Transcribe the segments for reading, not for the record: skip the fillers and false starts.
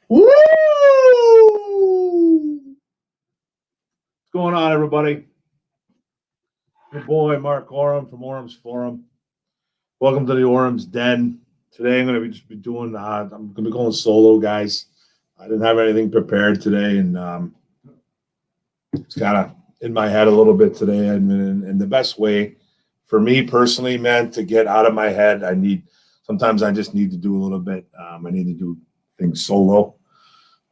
Woo! What's going on, everybody? Your boy Mark Orem from Orum's Forum. Welcome to the Orum's Den. Today I'm going to be doing. I'm going to be going solo, guys. I didn't have anything prepared today, and it's kind of in my head a little bit today. And the best way for me personally, man, to get out of my head, sometimes I just need to do a little bit. I need to do things solo.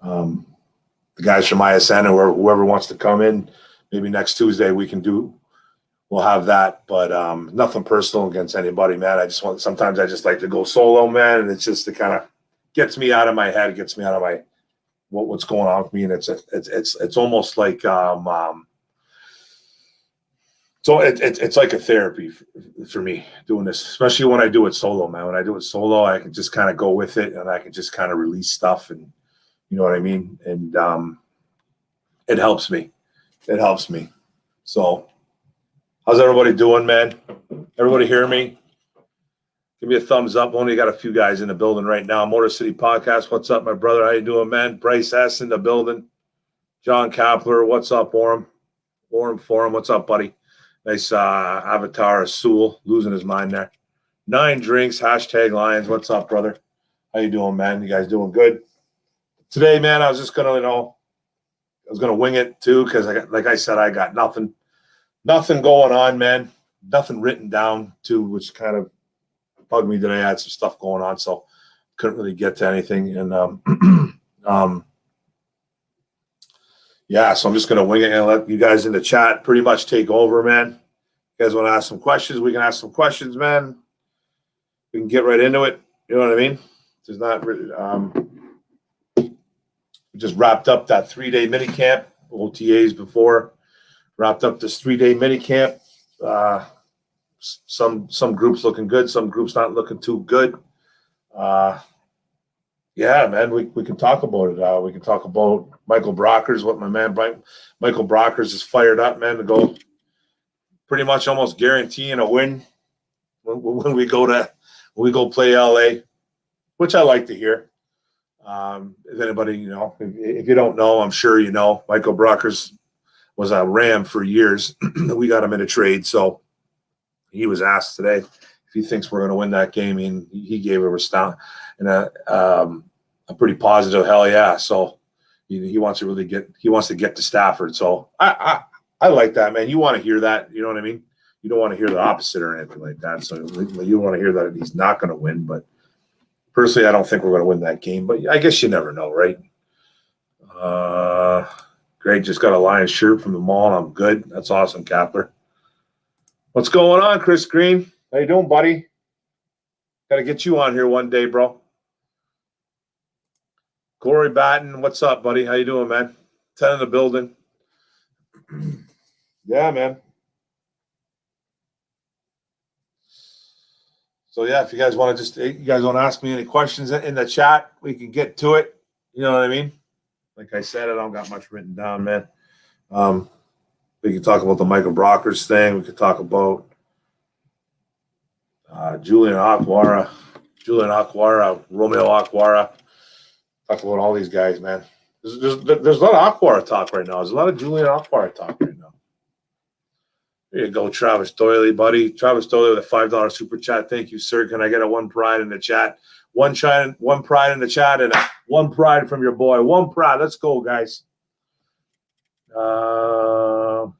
The guys from ISN or whoever wants to come in, maybe next Tuesday we'll have that, but nothing personal against anybody, man. Sometimes I just like to go solo, man, and it's just to kind of gets me out of my head, gets me out of my what's going on with me, and it's almost like so it's like a therapy for me doing this, especially when I do it solo, man. When I do it solo, I can just kind of go with it, and I can just kind of release stuff, and you know what I mean, and it helps me. It helps me. So, how's everybody doing, man? Everybody hear me? Give me a thumbs up. Only got a few guys in the building right now. Motor City Podcast. What's up, my brother? How you doing, man? Bryce S. in the building. John Kapler. What's up, Orem? Orem Forum. What's up, buddy? Nice avatar of Sewell. Losing his mind there. 9 drinks. Hashtag Lions. What's up, brother? How you doing, man? You guys doing good? Today, man, I was just going to, I was going to wing it too because, like I said, I got nothing going on, man. Nothing written down too, which kind of bugged me today. I had some stuff going on, so couldn't really get to anything. And yeah, so I'm just going to wing it and let you guys in the chat pretty much take over, man. You guys want to ask some questions? We can ask some questions, man. We can get right into it. You know what I mean? There's not really. We just wrapped up that 3-day mini camp, OTAs before. Wrapped up this 3-day mini camp. Some groups looking good, some groups not looking too good. Yeah, man, we can talk about it. We can talk about Michael Brockers, what my man Michael Brockers is fired up, man, to go pretty much almost guaranteeing a win when we go play LA, which I like to hear. If anybody, if you don't know, I'm sure you know, Michael Brockers was a Ram for years. We got him in a trade, so he was asked today if he thinks we're going to win that game. And he gave a pretty positive hell yeah. So he wants to get to Stafford. So I like that, man. You want to hear that, you know what I mean? You don't want to hear the opposite or anything like that. So you want to hear that he's not going to win, but personally, I don't think we're going to win that game, but I guess you never know, right? Greg just got a Lions shirt from the mall, and I'm good. That's awesome, Kapler. What's going on, Chris Green? How you doing, buddy? Got to get you on here one day, bro. Corey Batten, what's up, buddy? How you doing, man? 10 in the building. Yeah, man. So, yeah, if you guys want to ask me any questions in the chat, we can get to it. You know what I mean? Like I said, I don't got much written down, man. We can talk about the Michael Brockers thing. We could talk about Julian Aquara, Romeo Aquara. Talk about all these guys, man. There's a lot of Aquara talk right now. There's a lot of Julian Aquara talk right now. There you go, Travis Doyley, buddy. Travis Doyley with a $5 super chat. Thank you, sir. Can I get a one pride in the chat? One pride in the chat and one pride from your boy. One pride. Let's go, guys. John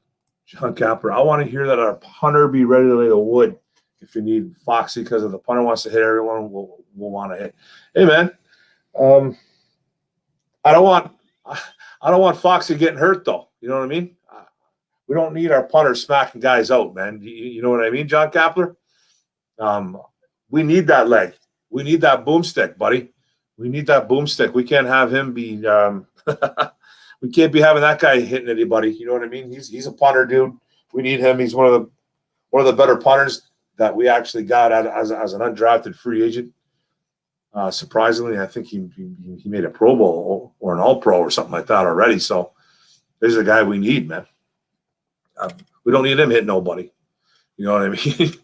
Kapler. I want to hear that our punter be ready to lay the wood. If you need Foxy, because if the punter wants to hit everyone, we'll want to hit. Hey, man. I don't want Foxy getting hurt, though. You know what I mean? We don't need our punter smacking guys out, man. You know what I mean, John Kapler? We need that leg. We need that boomstick, buddy. We need that boomstick. We can't have him be we can't be having that guy hitting anybody. You know what I mean? He's a punter, dude. We need him. He's one of the better punters that we actually got as an undrafted free agent. Surprisingly, I think he made a Pro Bowl or an All-Pro or something like that already. So this is a guy we need, man. We don't need him hitting nobody. You know what I mean?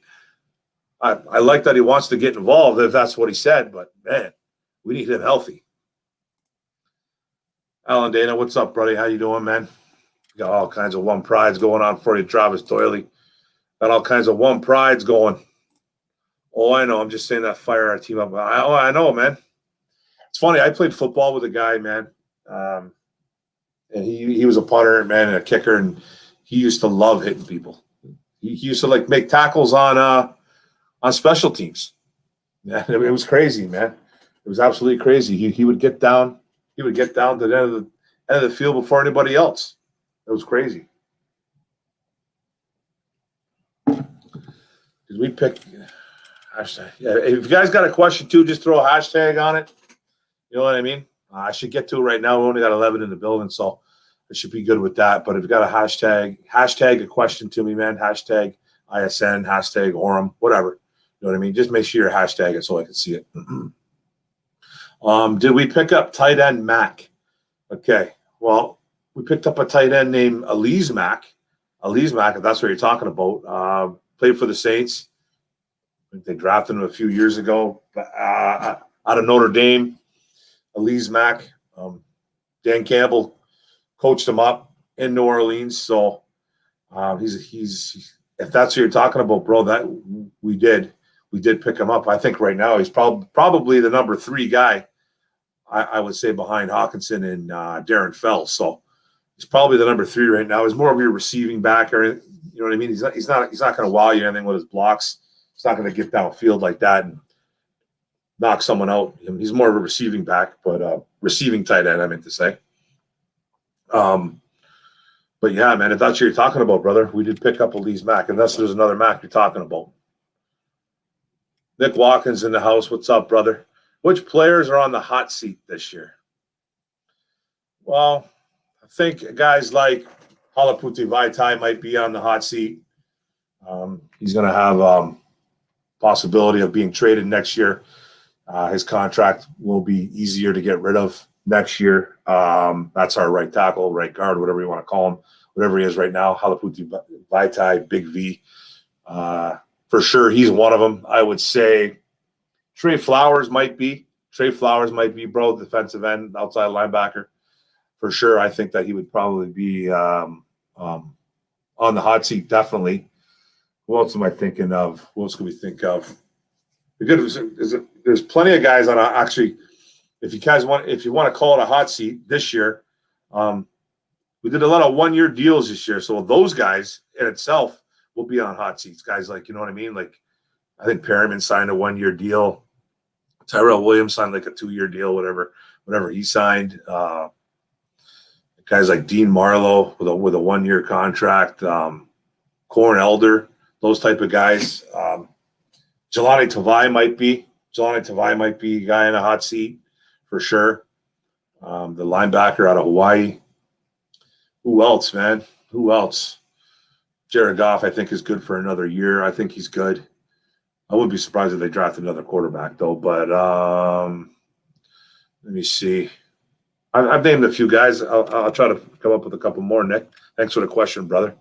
I like that he wants to get involved if that's what he said, but, man, we need him healthy. Alan Dana, what's up, buddy? How you doing, man? Got all kinds of one prides going on for you, Travis Doyley. Got all kinds of one prides going. Oh, I know. I'm just saying that fire our team up. I know, man. It's funny. I played football with a guy, man, and he was a punter, man, and a kicker, and he used to love hitting people. He used to like make tackles on special teams. Yeah, it was crazy, man. It was absolutely crazy. He would get down. He would get down to the end of the field before anybody else. It was crazy. Did we pick hashtag? Yeah, if you guys got a question too, just throw a hashtag on it. You know what I mean? I should get to it right now. We only got 11 in the building, so I should be good with that. But if you got a hashtag a question to me, man. Hashtag ISN, hashtag Orem, whatever. You know what I mean? Just make sure you hashtag it so I can see it. Did we pick up tight end Mac? Okay. Well, we picked up a tight end named Elise Mack. Elise Mack, if that's what you're talking about. Played for the Saints. I think they drafted him a few years ago out of Notre Dame. Elise Mack. Dan Campbell coached him up in New Orleans. So he's if that's what you're talking about, bro, that we did pick him up. I think right now he's probably the number 3 guy. I would say behind Hawkinson and Darren Fells. So he's probably the number 3 right now. He's more of your receiving back, or you know what I mean. He's not going to wow you anything with his blocks. He's not going to get downfield like that and knock someone out. He's more of a receiving back, but receiving tight end, I meant to say. But yeah, man, if that's what you're talking about, brother, we did pick up Elise Mack, unless there's another Mack you're talking about. Nick Watkins in the house. What's up, brother? Which players are on the hot seat this year? Well, I think guys like Halaputi Vaitai might be on the hot seat. He's going to have possibility of being traded next year. His contract will be easier to get rid of next year. That's our right tackle, right guard, whatever you want to call him, whatever he is right now. Halaputi Vaitai, Big V. For sure, he's one of them. I would say Trey Flowers might be, bro, defensive end, outside linebacker. For sure, I think that he would probably be on the hot seat, definitely. Who else am I thinking of? Who else can we think of? There's plenty of guys on actually, if you want to call it a hot seat this year, we did a lot of one-year deals this year. So those guys in itself will be on hot seats. Guys like, you know what I mean? Like, I think Perryman signed a one-year deal. Tyrell Williams signed like a 2-year deal, whatever he signed. Guys like Dean Marlowe with a 1-year contract. Corn Elder, those type of guys. Jelani Tavai might be a guy in a hot seat for sure. The linebacker out of Hawaii. Who else, man? Who else? Jared Goff, I think, is good for another year. I think he's good. I wouldn't be surprised if they drafted another quarterback, though. But let me see. I've named a few guys. I'll try to come up with a couple more, Nick. Thanks for the question, brother.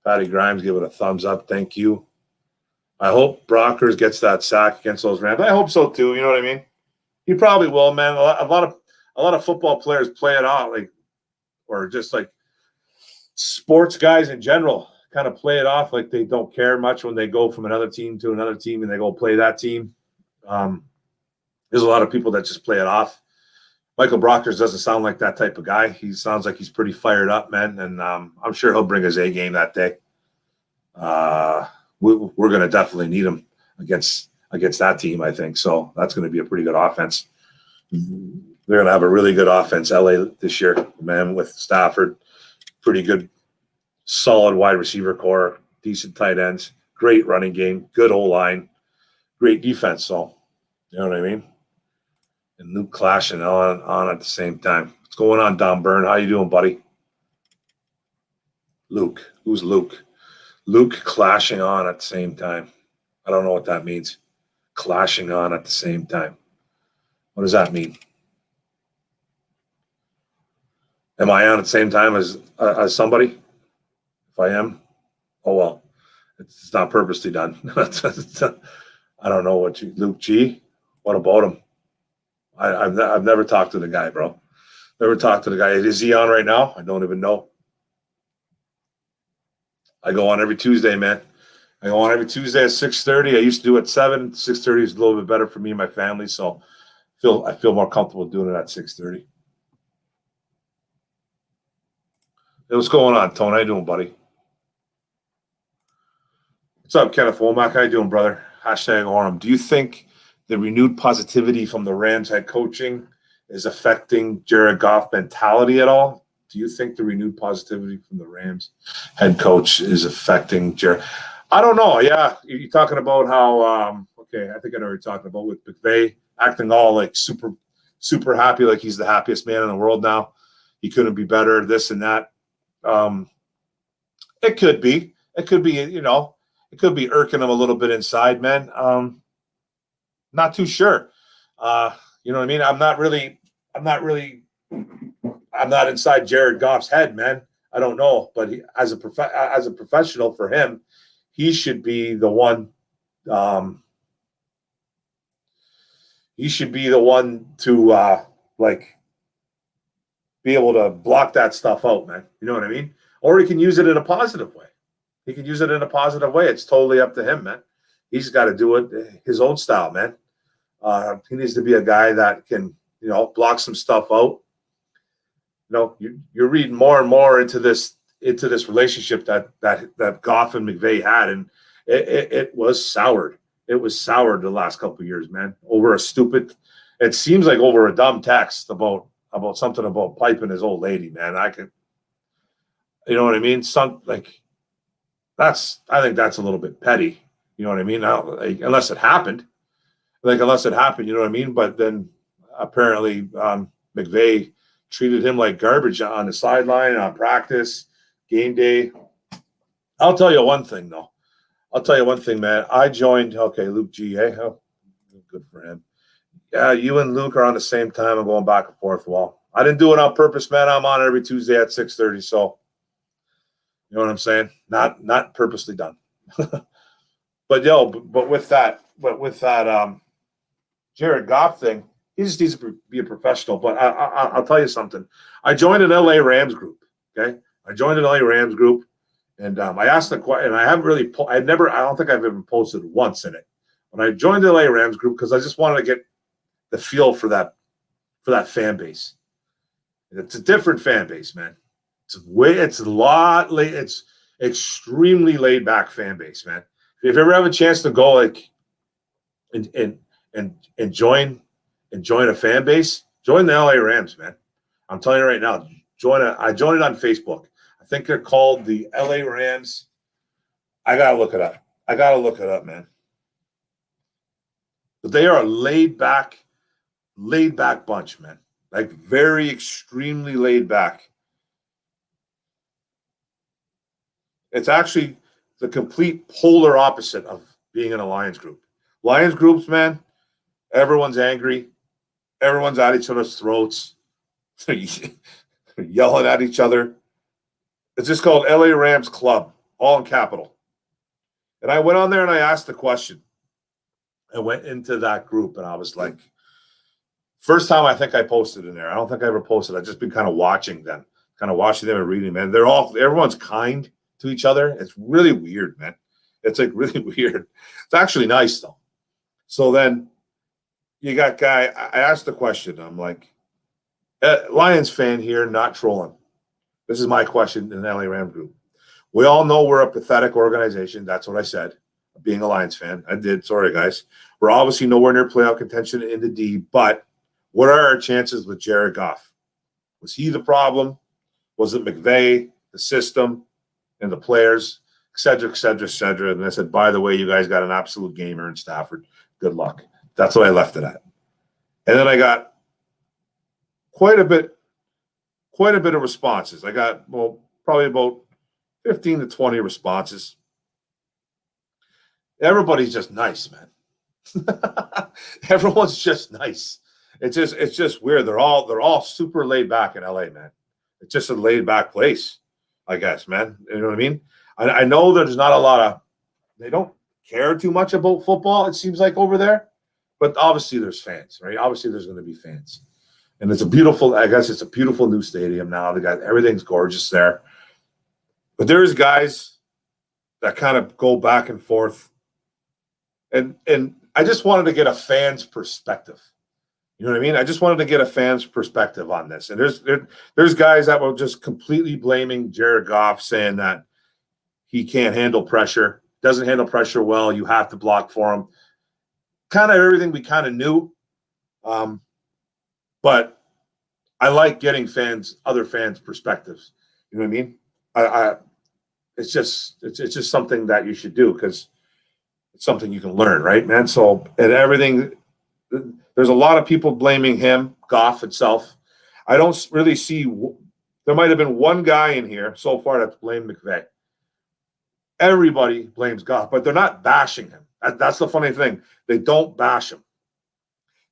Patty Grimes, give it a thumbs up. Thank you. I hope Brockers gets that sack against those Rams. I hope so, too. You know what I mean? He probably will, man. A lot of football players play it out, like, or just like sports guys in general kind of play it off like they don't care much when they go from another team to another team and they go play that team. There's a lot of people that just play it off. Michael Brockers doesn't sound like that type of guy. He sounds like he's pretty fired up, man, and I'm sure he'll bring his A game that day. We're going to definitely need him against that team, I think. So that's going to be a pretty good offense. They're going to have a really good offense, LA, this year, man, with Stafford. Pretty good, solid wide receiver core, decent tight ends, great running game, good O-line, great defense. So, you know what I mean? And Luke clashing on at the same time. What's going on, Don Byrne? How you doing, buddy? Luke. Who's Luke? Luke clashing on at the same time. I don't know what that means. Clashing on at the same time. What does that mean? Am I on at the same time as somebody? If I am, oh well. It's not purposely done. I don't know what Luke G. What about him? I've never talked to the guy, bro. Never talked to the guy. Is he on right now? I don't even know. I go on every Tuesday, man. I go on every Tuesday at 6:30. I used to do it at 7. 6:30 is a little bit better for me and my family, so I feel more comfortable doing it at 6:30. Hey, what's going on, Tony? How you doing, buddy? What's up, Kenneth Womack? How you doing, brother? Hashtag Orem. Do you think the renewed positivity from the Rams head coaching is affecting Jared Goff mentality at all? Do you think the renewed positivity from the Rams head coach is affecting Jared? I don't know. Yeah, you're talking about how okay, I think I know what you're talking about with McVay acting all like super happy, like he's the happiest man in the world now. He couldn't be better, this and that. It could be. It could be, it could be irking him a little bit inside, man. Not too sure. You know what I mean? I'm not inside Jared Goff's head, man. I don't know, but as a professional for him, he should be the one. He should be the one to be able to block that stuff out, man. You know what I mean? Or he can use it in a positive way. He can use it in a positive way. It's totally up to him, man. He's got to do it his own style, man. He needs to be a guy that can, block some stuff out. You're reading more and more into this relationship that Goff and McVay had, and it was soured. It was soured the last couple of years, man. Over a stupid, it seems like over a dumb text about something about piping his old lady, man. You know what I mean? I think that's a little bit petty. You know what I mean? Unless it happened, you know what I mean? But then apparently McVay treated him like garbage on the sideline, on practice, game day. I'll tell you one thing, though. Man. I joined, Luke G. Oh, good for him. Yeah, you and Luke are on the same time. I'm going back and forth. Well, I didn't do it on purpose, man. I'm on every Tuesday at 6:30, so you know what I'm saying? Not purposely done. But with that Jared Goff thing, he just needs to be a professional. But I'll tell you something. I joined an LA Rams group. Okay, and I asked the question. And I haven't really. I don't think I've even posted once in it. When I joined the LA Rams group, because I just wanted to get the feel for that fan base. It's a different fan base, man. It's extremely laid back fan base, man. If you ever have a chance to go and join a fan base, join the LA Rams, man. I'm telling you right now, I joined it on Facebook. I think they're called the LA Rams. I gotta look it up, man. But they are a laid back bunch, man. Like very extremely laid back. It's actually the complete polar opposite of being in a Lions group. Lions groups, man, everyone's angry. Everyone's at each other's throats. Yelling at each other. It's just called LA Rams Club, all in capital. And I went on there and I asked the question. I went into that group and I was like, first time I think I posted in there. I don't think I ever posted. I've just been kind of watching them and reading, man. Everyone's kind to each other. It's really weird, man. It's like really weird. It's actually nice though. So then you got guy. I asked the question. I'm like, Lions fan here, not trolling. This is my question in the LA Ram group. We all know we're a pathetic organization. That's what I said. Being a Lions fan, I did. Sorry, guys. We're obviously nowhere near playoff contention in the D. But what are our chances with Jared Goff? Was he the problem? Was it McVay, the system, and the players, et cetera, et cetera, et cetera? And I said, by the way, you guys got an absolute gamer in Stafford. Good luck. That's what I left it at. And then I got quite a bit of responses. I got, probably about 15 to 20 responses. Everybody's just nice, man. Everyone's just nice. It's just weird. They're all super laid back in LA, man. It's just a laid back place, I guess, man. You know what I mean? I know there's not a lot of, they don't care too much about football, it seems like over there. But obviously there's fans, right? Obviously there's going to be fans. And it's a beautiful, I guess it's a beautiful new stadium now. They got everything's gorgeous there. But there's guys that kind of go back and forth. And I just wanted to get a fan's perspective. You know what I mean? I just wanted to get a fan's perspective on this. And there's guys that were just completely blaming Jared Goff, saying that he can't handle pressure, doesn't handle pressure well. You have to block for him. Kind of everything we kind of knew. But I like getting other fans' perspectives. You know what I mean? It's just something that you should do, because it's something you can learn, right, man? So, and everything, there's a lot of people blaming him, Goff itself. I don't really see, there might have been one guy in here so far that's blamed McVay. Everybody blames Goff, but they're not bashing him. That's the funny thing. They don't bash him.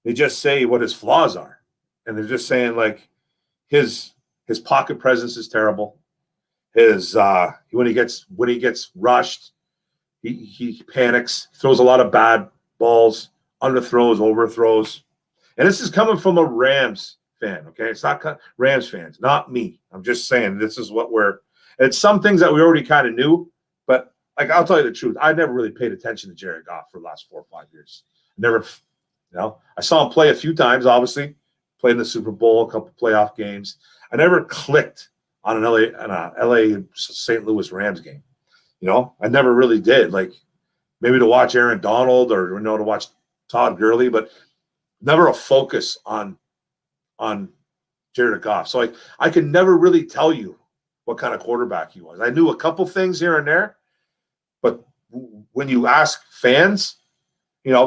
They just say what his flaws are. And they're just saying, like, his pocket presence is terrible. His when he gets rushed, he panics, throws a lot of bad balls, underthrows, overthrows. And this is coming from a Rams fan, okay? It's not Rams fans, not me. I'm just saying this is what it's some things that we already kind of knew, but like, I'll tell you the truth. I never really paid attention to Jared Goff for the last 4 or 5 years. Never, I saw him play a few times, obviously. Played in the Super Bowl, a couple playoff games. I never clicked on an LA St. Louis Rams game. I never really did. Like, maybe to watch Aaron Donald or to watch Todd Gurley, but never a focus on Jared Goff. So I could never really tell you what kind of quarterback he was. I knew a couple things here and there, but when you ask fans,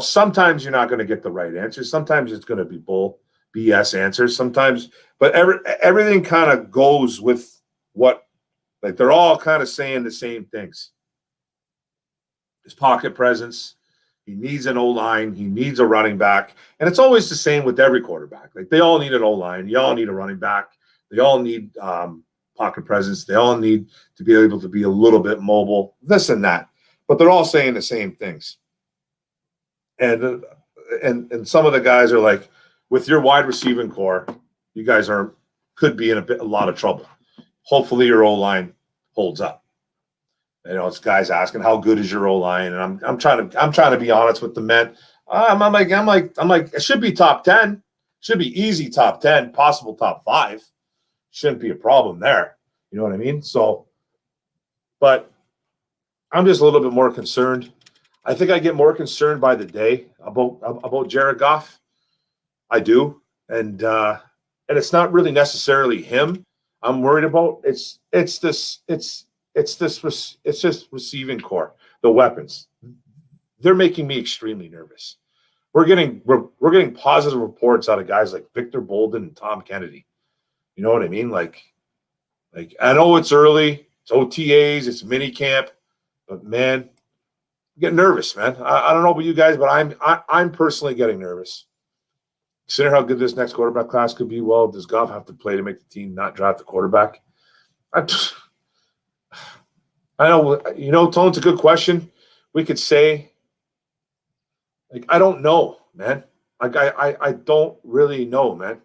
sometimes you're not going to get the right answer. Sometimes it's going to be BS answers. Sometimes, but everything kind of goes with what, like, they're all kind of saying the same things. His pocket presence. He needs an O-line. He needs a running back. And it's always the same with every quarterback. Like, they all need an O-line. You all need a running back. They all need pocket presence. They all need to be able to be a little bit mobile, this and that. But they're all saying the same things. And some of the guys are like, with your wide receiving core, you guys could be in a lot of trouble. Hopefully your O-line holds up. It's guys asking, how good is your O-line? And I'm trying to be honest with the men. I'm like, it should be top 10. Should be easy top 10, possible top 5. Shouldn't be a problem there. You know what I mean? So, but I'm just a little bit more concerned. I think I get more concerned by the day about Jared Goff. I do. And it's not really necessarily him I'm worried about. It's just receiving core, the weapons. They're making me extremely nervous. We're getting positive reports out of guys like Victor Bolden and Tom Kennedy. You know what I mean? Like I know it's early, it's OTAs, it's mini camp, but man, I'm getting nervous, man. I don't know about you guys, but I'm personally getting nervous. Consider how good this next quarterback class could be. Well, does Goff have to play to make the team not draft the quarterback? I know, Tone, it's a good question. We could say, like, I don't know, man. Like, I don't really know, man.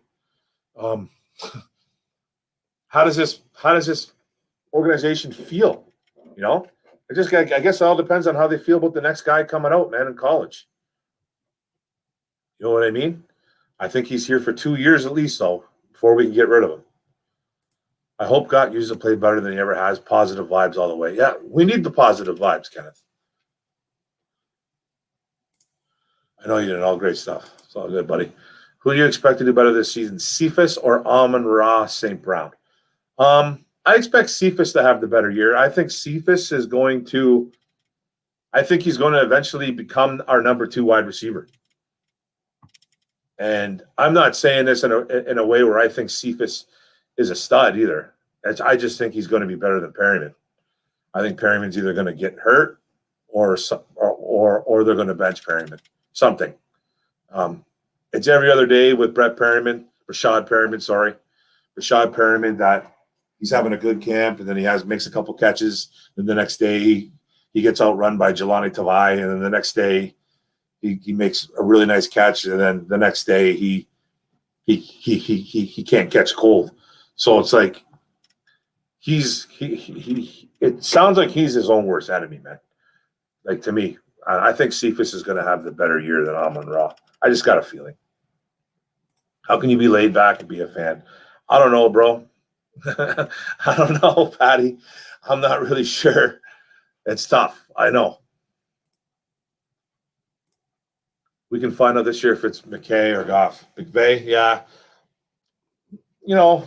How does this organization feel? I guess it all depends on how they feel about the next guy coming out, man, in college. You know what I mean? I think he's here for 2 years at least, though, before we can get rid of him. I hope God uses to play better than he ever has. Positive vibes all the way. Yeah, we need the positive vibes, Kenneth. I know you did all great stuff. It's all good, buddy. Who do you expect to do better this season, Cephas or Amon-Ra St. Brown? I expect Cephas to have the better year. I think Cephas is going to – I think he's going to eventually become our number 2 wide receiver. And I'm not saying this in a way where I think Cephas is a stud either. I just think he's going to be better than Perryman. I think Perryman's either going to get hurt or they're going to bench Perryman. Something. It's every other day with Rashad Perryman, that he's having a good camp, and then he makes a couple catches, and the next day he gets outrun by Jelani Tavai, and then the next day he makes a really nice catch, and then the next day he he can't catch cold. So it's like it sounds like he's his own worst enemy, man. Like to me, I think Cephas is going to have the better year than Amon Ra. I just got a feeling. How can you be laid back and be a fan? I don't know, bro. I don't know, Patty. I'm not really sure. It's tough. I know. We can find out this year if it's McKay or Goff. McVay, yeah. You know,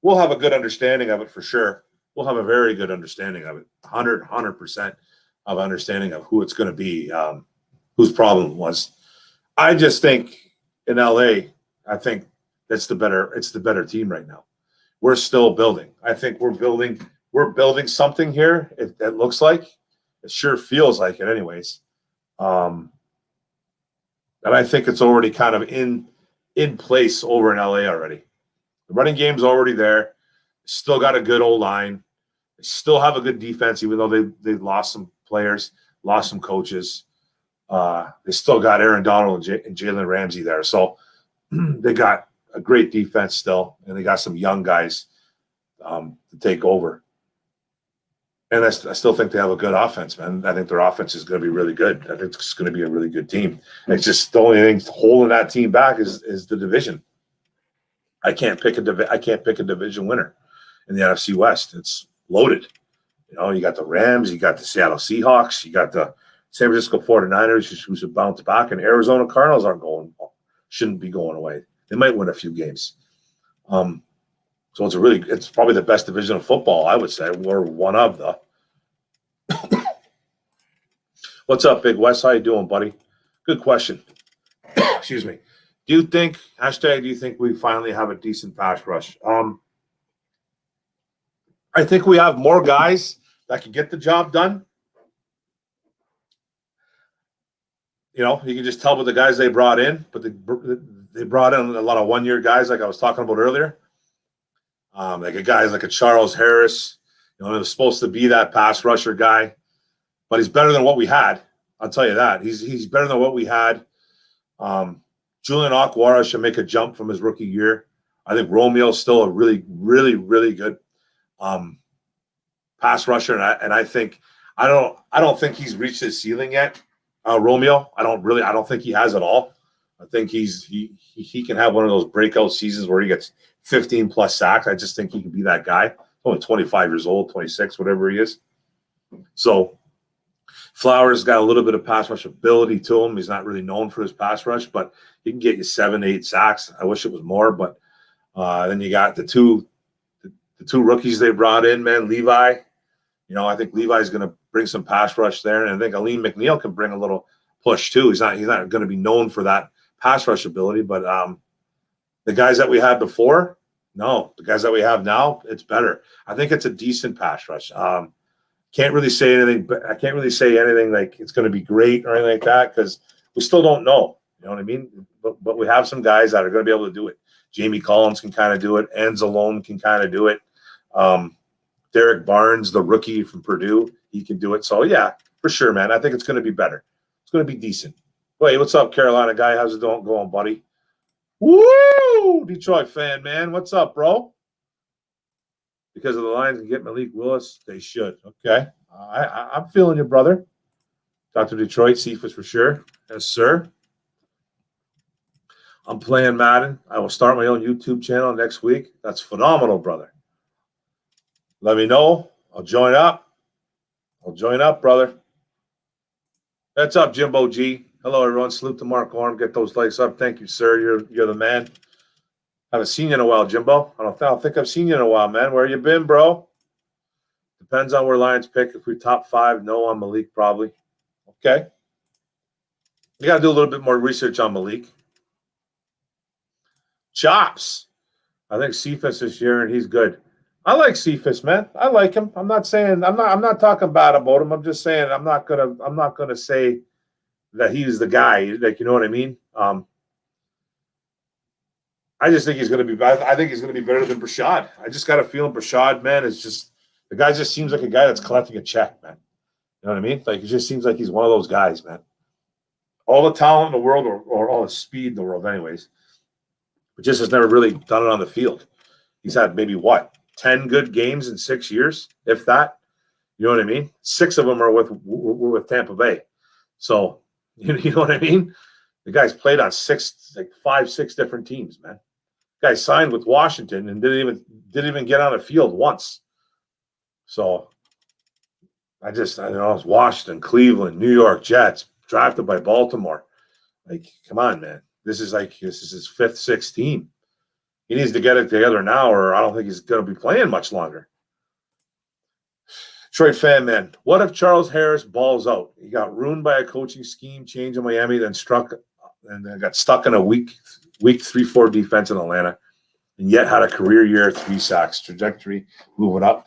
we'll have a good understanding of it for sure. We'll have a very good understanding of it. 100% of understanding of who it's going to be, whose problem it was. I just think in LA, I think it's the better team right now. We're still building. I think we're building something here. It looks like. It sure feels like it anyways. And I think it's already kind of in place over in LA already. The running game's already there. Still got a good old line. They still have a good defense, even though they've lost some players, lost some coaches. They still got Aaron Donald and Jalen Ramsey there. So they got a great defense still, and they got some young guys to take over. And I still think they have a good offense, man. I think their offense is going to be really good. I think it's going to be a really good team. And it's just the only thing holding that team back is the division. I can't pick a division winner in the NFC West. It's loaded. You know, you got the Rams, you got the Seattle Seahawks, you got the San Francisco 49ers, who's a bounce back, and Arizona Cardinals shouldn't be going away. They might win a few games. So it's probably the best division of football, I would say. We're one of the. What's up, Big West? How you doing, buddy? Good question. Excuse me. Do you think we finally have a decent pass rush? I think we have more guys that can get the job done. You know, you can just tell with the guys they brought in, but they brought in a lot of one-year guys like I was talking about earlier. Like a guy like a Charles Harris, you know, he was supposed to be that pass rusher guy, but he's better than what we had. I'll tell you that. He's better than what we had. Julian Okwara should make a jump from his rookie year. I think Romeo's still a really, really, really good pass rusher, and I don't think he's reached his ceiling yet. Romeo, I don't think he has it all. I think he can have one of those breakout seasons where he gets 15 plus sacks. I just think he can be that guy. Only 25 years old, 26, whatever he is. So Flowers got a little bit of pass rush ability to him. He's not really known for his pass rush, but he can get you 7-8 sacks. I wish it was more, but then you got the two rookies they brought in, man. Levi, you know, I think Levi's going to bring some pass rush there, and I think Aleem McNeil can bring a little push too. He's not going to be known for that pass rush ability, but the guys that we had before, no, the guys that we have now, it's better. I think it's a decent pass rush. Can't really say anything, but I can't really say anything like it's going to be great or anything like that because we still don't know. You know what I mean? But we have some guys that are going to be able to do it. Jamie Collins can kind of do it. Anzalone can kind of do it. Derek Barnes, the rookie from Purdue, he can do it. So, yeah, for sure, man. I think it's going to be better. It's going to be decent. Wait, what's up, Carolina guy? How's it going, buddy? Woo! Detroit fan, man. What's up, bro? Because of the Lions can get Malik Willis, they should. Okay. I'm feeling you, brother. Dr. Detroit, Cephas for sure. Yes, sir. I'm playing Madden. I will start my own YouTube channel next week. That's phenomenal, brother. Let me know. I'll join up. Brother. That's up, Jimbo G. Hello, everyone. Salute to Mark Orm. Get those likes up. Thank you, sir. You're the man. Haven't seen you in a while, Jimbo. I don't think I've seen you in a while, man. Where you been, bro? Depends on where Lions pick. If we're top 5, no on Malik, probably. Okay. You got to do a little bit more research on Malik. Chops. I think Cephas this year, and he's good. I like Cephas, man. I like him. I'm not talking bad about him. I'm just saying I'm not gonna say that he's the guy. Like, you know what I mean? I just think he's going to be. I think he's going to be better than Brashad. I just got a feeling Brashad, man, is just the guy. Just seems like a guy that's collecting a check, man. You know what I mean? Like, it just seems like he's one of those guys, man. All the talent in the world, or all the speed in the world, anyways. just has never really done it on the field. He's had maybe 10 good games in 6 years, if that. You know what I mean? 6 of them are with Tampa Bay. So, you know what I mean? The guy's played on 5, 6 different teams, man. The guy signed with Washington and didn't even get on a field once. So I know it's Washington, Cleveland, New York Jets, drafted by Baltimore. Like, come on, man. This is his 5th, 6th team. He needs to get it together now, or I don't think he's going to be playing much longer. Detroit fan, man. What if Charles Harris balls out? He got ruined by a coaching scheme change in Miami, then got stuck in a weak 3-4 defense in Atlanta, and yet had a career year, 3 sacks, trajectory moving up.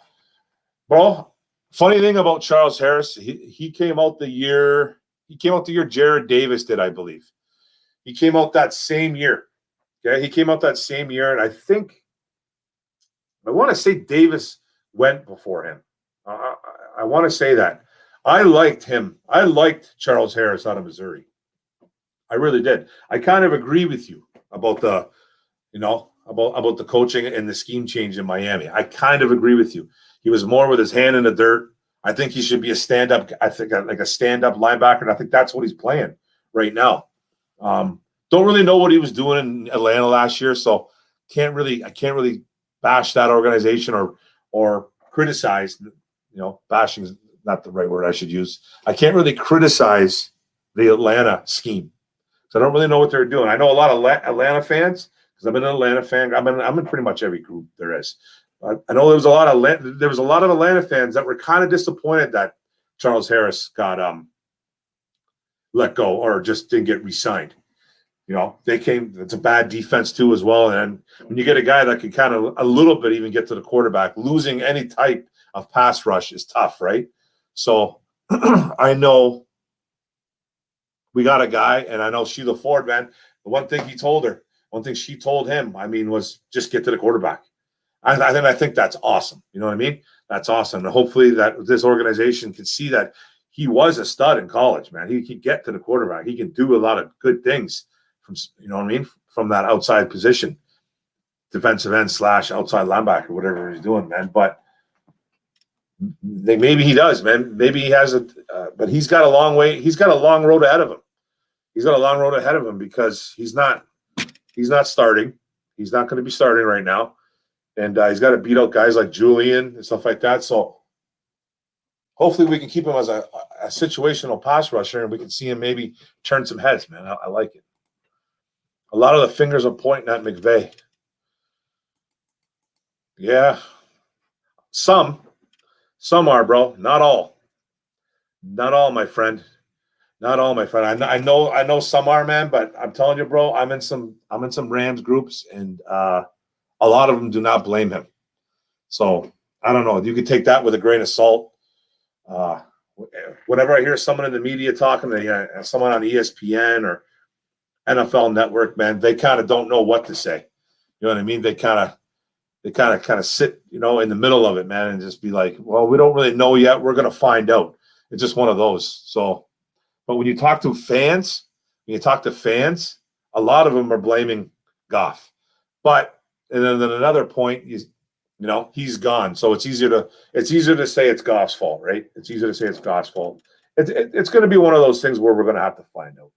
Bro, funny thing about Charles Harris, he came out the year Jared Davis did, I believe. He came out that same year. Okay, he came out that same year, and I want to say Davis went before him. I want to say that. I liked him. I liked Charles Harris out of Missouri. I really did. I kind of agree with you about the coaching and the scheme change in Miami. I kind of agree with you. He was more with his hand in the dirt. I think he should be a stand-up. I think like a stand-up linebacker, and I think that's what he's playing right now. Don't really know what he was doing in Atlanta last year, so I can't really bash that organization or criticize. Bashing is not the right word I should use. I can't really criticize the Atlanta scheme. So I don't really know what they're doing. I know a lot of Atlanta fans because I've been an Atlanta fan. I'm in pretty much every group there is. I know there was a lot of Atlanta fans that were kind of disappointed that Charles Harris got let go or just didn't get re-signed. It's a bad defense too as well. And when you get a guy that can kind of a little bit even get to the quarterback, losing any type of pass rush is tough, right? So I know we got a guy, and I know Sheila Ford, man. The one thing she told him, was just get to the quarterback. I think that's awesome. You know what I mean? That's awesome. And hopefully that this organization can see that he was a stud in college, man. He can get to the quarterback. He can do a lot of good things from that outside position, defensive end / outside linebacker, whatever he's doing, man. But maybe he does, man. Maybe he has but he's got a long way. He's got a long road ahead of him. He's got a long road ahead of him because he's not starting. He's not going to be starting right now. And he's got to beat out guys like Julian and stuff like that. So hopefully we can keep him as a situational pass rusher, and we can see him maybe turn some heads, man. I like it. A lot of the fingers are pointing at McVay. Yeah. Some are, bro. Not all. Not all, my friend. Not all, my friend. I know some are, man, but I'm telling you, bro, I'm in some Rams groups, and a lot of them do not blame him. So I don't know. You can take that with a grain of salt. Whenever I hear someone in the media talking to someone on ESPN or NFL Network, man, they kind of don't know what to say. You know what I mean? They kind of sit, in the middle of it, man, and just be like, well, we don't really know yet. We're going to find out. It's just one of those. So, but when you talk to fans, a lot of them are blaming Goff. And then another point is, he's gone. So it's easier to say it's Goff's fault, right? It's easier to say it's Goff's fault. It's going to be one of those things where we're going to have to find out.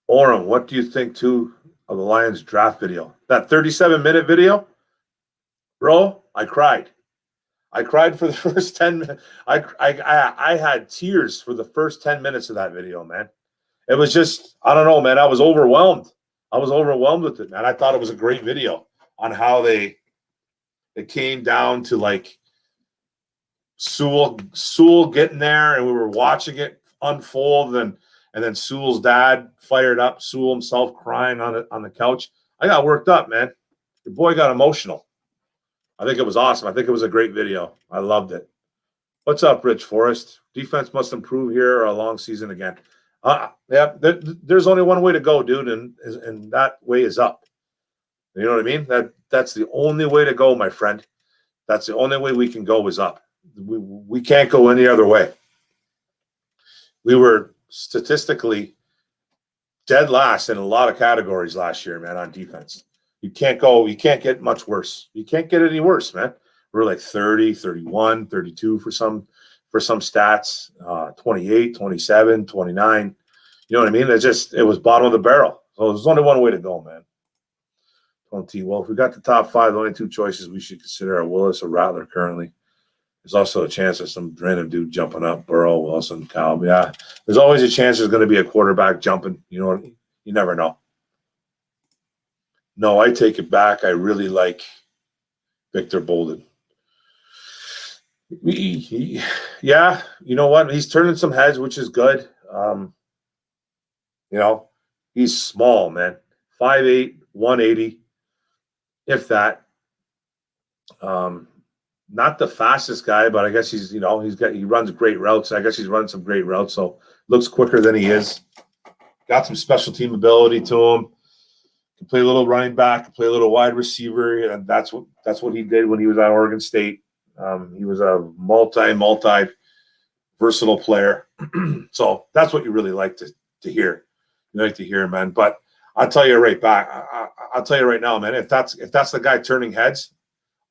Orem, what do you think too of the Lions draft video? That 37-minute video, bro. I cried for the first 10 minutes. I had tears for the first 10 minutes of that video, man. It was just, I don't know, man. I was overwhelmed. With it, man. I thought it was a great video on how they came down to like Sewell getting there, and we were watching it unfold, and then Sewell's dad fired up, Sewell himself crying on the couch. I got worked up, man. The boy got emotional. I think it was awesome. I think it was a great video. I loved it. What's up, Rich Forrest? Defense must improve here or a long season again. Yeah, there's only one way to go, dude, and that way is up. You know what I mean? That's the only way to go, my friend. That's the only way we can go is up. We can't go any other way. We were statistically dead last in a lot of categories last year, man, on defense. You can't get much worse. You can't get any worse, man. We're like 30, 31, 32 for some stats, 28, 27, 29. You know what I mean? It was bottom of the barrel. So there's only one way to go, man. Well, if we got the top five, the only two choices we should consider are Willis or Rattler currently. There's also a chance of some random dude jumping up, Burrow, Wilson, Cal. Yeah, there's always a chance there's going to be a quarterback jumping. You know, you never know. No, I take it back. I really like Victor Bolden. Yeah, you know what? He's turning some heads, which is good. You know, he's small, man. 5'8", 180, if that. Not the fastest guy, but I guess he runs great routes. I guess he's run some great routes, so looks quicker than he is. Got some special team ability to him. Can play a little running back, can play a little wide receiver, and that's what he did when he was at Oregon State. He was a multi versatile player. So that's what you really like to hear. You like to hear, man. But I'll tell you right back. I'll tell you right now, man. If that's the guy turning heads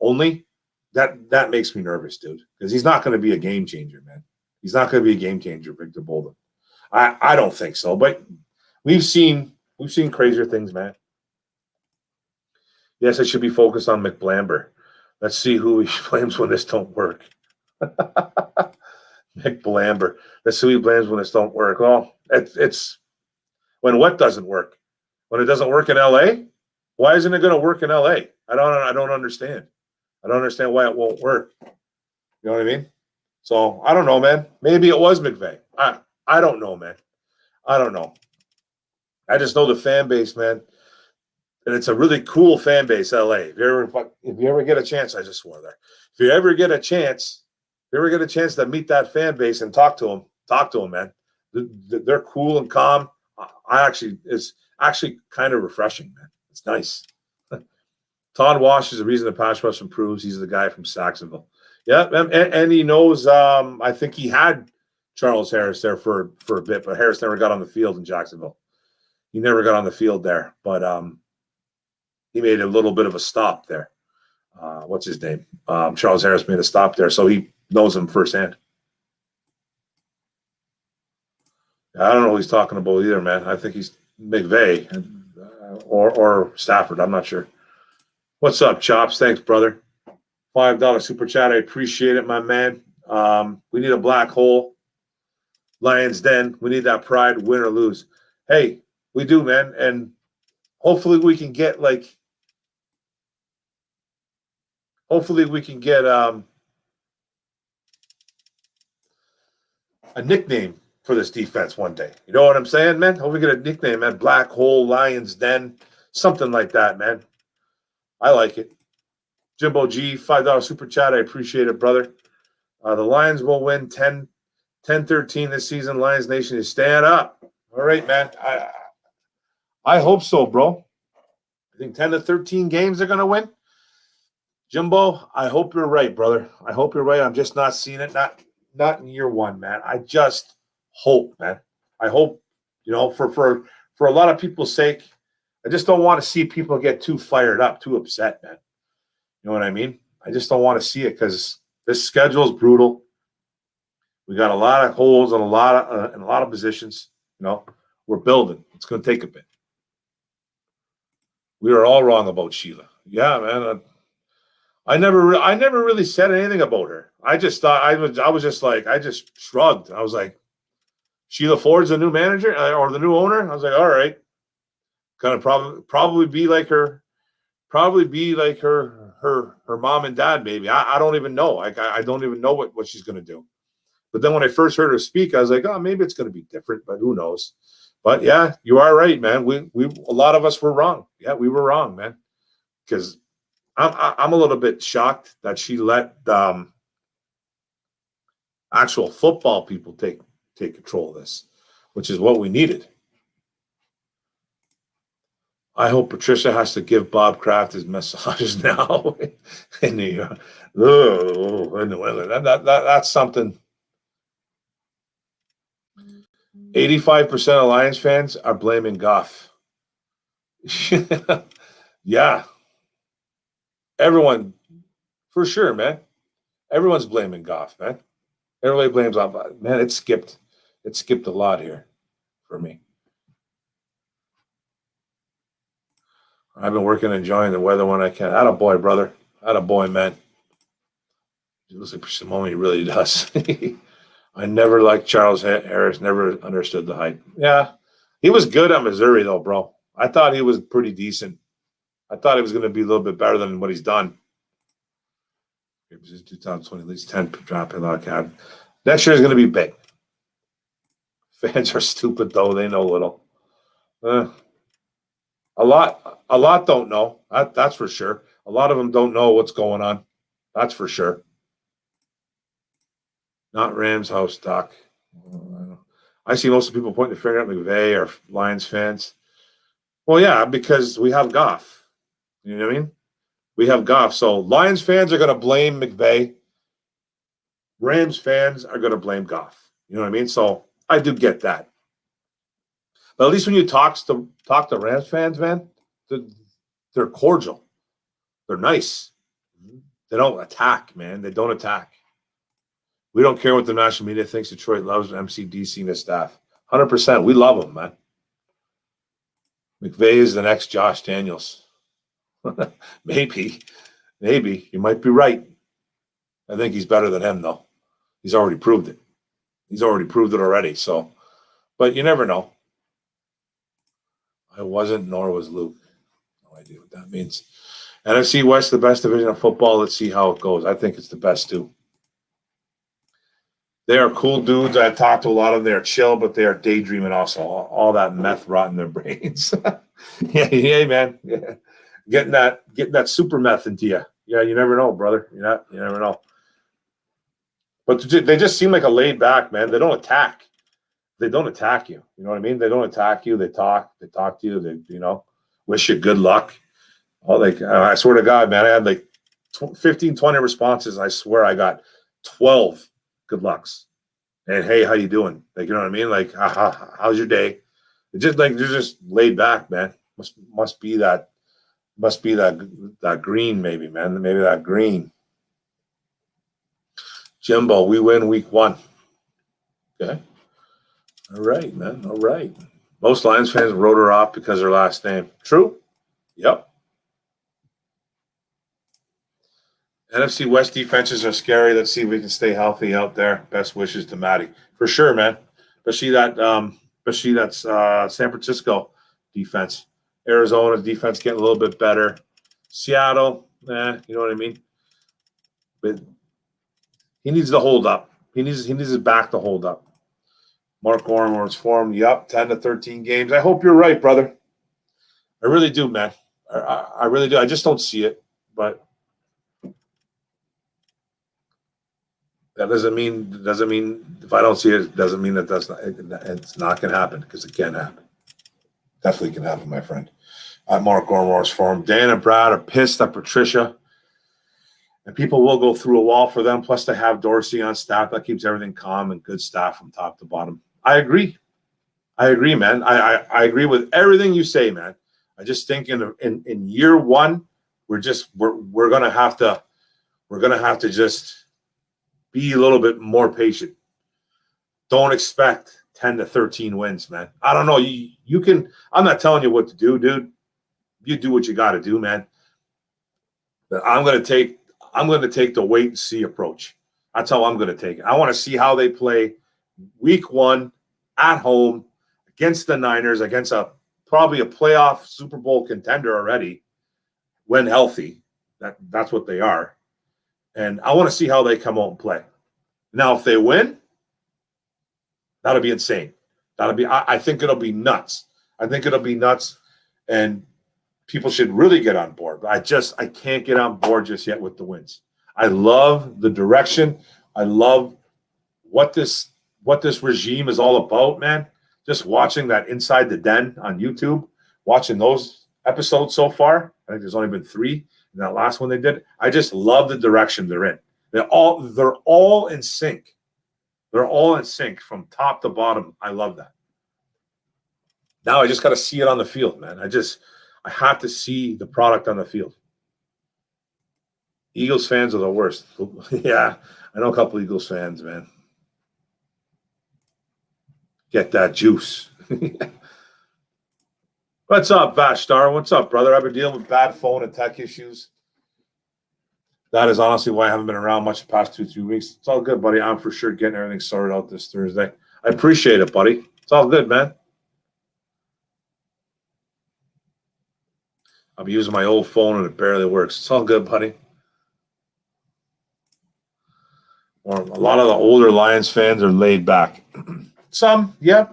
only, that makes me nervous, dude. Because he's not going to be a game changer, man. He's not going to be a game changer, Victor Bolden. I don't think so. But we've seen crazier things, man. Yes, I should be focused on McBlamber. Let's see who he blames when this don't work. McBlamber. Let's see who he blames when this don't work. Well, it's when what doesn't work? When it doesn't work in LA? Why isn't it going to work in LA? I don't understand. I don't understand why it won't work. You know what I mean? So I don't know, man. Maybe it was McVay. I don't know, man. I don't know. I just know the fan base, man. And it's a really cool fan base, LA. If you ever get a chance, I just swore there. If you ever get a chance to meet that fan base and talk to them, man. They're cool and calm. It's actually kind of refreshing, man. It's nice. Todd Wash is the reason the pass rush improves. He's the guy from Saxonville. Yeah, and he knows. I think he had Charles Harris there for a bit, but Harris never got on the field in Jacksonville. He never got on the field there, but he made a little bit of a stop there. What's his name? Charles Harris made a stop there, so he knows him firsthand. I don't know what he's talking about either, man. I think he's McVay or Stafford. I'm not sure. What's up, Chops? Thanks, brother. $5 super chat. I appreciate it, my man. We need a black hole. Lions Den. We need that pride, win or lose. Hey, we do, man. And hopefully we can get a nickname for this defense one day. You know what I'm saying, man? Hope we get a nickname, man. Black Hole, Lions Den, something like that, man. I like it. Jimbo G, $5 super chat. I appreciate it, brother. The Lions will win 10-13 this season. Lions Nation is stand up. All right, man. I hope so, bro. I think 10-13 games they're going to win. Jimbo, I hope you're right, brother. I hope you're right. I'm just not seeing it. Not in year one, man. I just hope, man. I hope, for a lot of people's sake, I just don't want to see people get too fired up, too upset, man. You know what I mean? I just don't want to see it because this schedule is brutal. We got a lot of holes in a lot of positions. We're building. It's going to take a bit. We were all wrong about Sheila. Yeah, man. I never really said anything about her. I just thought I just shrugged. I was like, Sheila Ford's the new manager or the new owner. I was like, all right, kind of probably be like her mom and dad. Maybe I don't even know. I don't even know what she's gonna do. But then when I first heard her speak, I was like, oh, maybe it's gonna be different, but who knows? But yeah, you are right, man. We a lot of us were wrong. Yeah, we were wrong, man. Because I'm a little bit shocked that she let actual football people take control of this, which is what we needed. I hope Patricia has to give Bob Kraft his massages now in New York. That's something. 85% of Lions fans are blaming Goff. Yeah. Everyone, for sure, man. Everyone's blaming Goff, man. Everybody blames Goff. Man, it skipped a lot here for me. I've been working, enjoying the weather when I can. Attaboy, brother. Attaboy, man. He looks like Simone, he really does. I never liked Charles Harris, never understood the hype. Yeah, he was good at Missouri, though, bro. I thought he was pretty decent. I thought he was going to be a little bit better than what he's done. It was 2020, at least 10 drop in lot cap. Next year is going to be big. Fans are stupid, though. They know little. A lot don't know. That's for sure. A lot of them don't know what's going on. That's for sure. Not Rams house, Doc. I see most of the people pointing the finger at McVay or Lions fans. Well, yeah, because we have Goff. You know what I mean? We have Goff. So Lions fans are going to blame McVay. Rams fans are going to blame Goff. You know what I mean? So I do get that. But at least when you talk to Rams fans, man, they're cordial. They're nice. They don't attack, man. They don't attack. We don't care what the national media thinks. Detroit loves MCDC and his staff. 100%. We love him, man. McVay is the next Josh Daniels. Maybe. You might be right. I think he's better than him, though. He's already proved it. He's already proved it already. So, but you never know. I wasn't, nor was Luke. No idea what that means. NFC West, the best division of football. Let's see how it goes. I think it's the best, too. They are cool dudes. I talked to a lot of them. They are chill, but they are daydreaming also. All that meth rot in their brains. yeah, man. Yeah. Getting that super meth into you. Yeah, you never know, brother. You never know. But they just seem like a laid back, man. They don't attack. They don't attack you. You know what I mean? They don't attack you. They talk to you. They, wish you good luck. Oh, I swear to God, man, I had like 15, 20 responses. I swear I got 12 good lucks. And hey, how you doing? Like, you know what I mean? Like, how's your day? It's just like they're just laid back, man. Must be that green, maybe, man. Maybe that green. Jimbo, we win week 1. Okay. All right, man. All right. Most Lions fans wrote her off because of her last name. True? Yep. NFC West defenses are scary. Let's see if we can stay healthy out there. Best wishes to Matty. For sure, man. Especially that's San Francisco defense. Arizona's defense getting a little bit better. Seattle, you know what I mean? But he needs to hold up. He needs his back to hold up. Mark Orum'S form. Yup, 10 to 13 games. I hope you're right, brother. I really do, man. I really do. I just don't see it, but that doesn't mean if I don't see it doesn't mean that it's not going to happen, because it can happen. Definitely can happen, my friend. At Mark Orum'S form. Dan and Brad are pissed at Patricia, and people will go through a wall for them. Plus, they have Dorsey on staff. That keeps everything calm and good staff from top to bottom. I agree, man. I agree with everything you say, man. I just think in year 1, we're gonna have to just be a little bit more patient. Don't expect 10 to 13 wins, man. I don't know. You can. I'm not telling you what to do, dude. You do what you got to do, man. But I'm gonna take the wait and see approach. That's how I'm gonna take it. I want to see how they play week 1 at home against the Niners, against probably a playoff Super Bowl contender already, when healthy. That's what they are. And I want to see how they come out and play. Now, if they win, that'll be insane. I think it'll be nuts. And people should really get on board. But I can't get on board just yet with the wins. I love the direction. I love what this regime is all about, man. Just watching that Inside the Den on YouTube, watching those episodes so far. I think there's only been 3 in that last one they did. I just love the direction they're in. They're all in sync. They're all in sync from top to bottom. I love that. Now I just got to see it on the field, man. I have to see the product on the field. Eagles fans are the worst. Yeah, I know a couple Eagles fans, man. Get that juice. What's up, Vashtar? What's up, brother? I've been dealing with bad phone and tech issues. That is honestly why I haven't been around much the past 2-3 weeks. It's all good, buddy. I'm for sure getting everything sorted out this Thursday. I appreciate it, buddy. It's all good, man. I'm using my old phone and it barely works. It's all good, buddy. Or a lot of the older Lions fans are laid back. Some, yeah,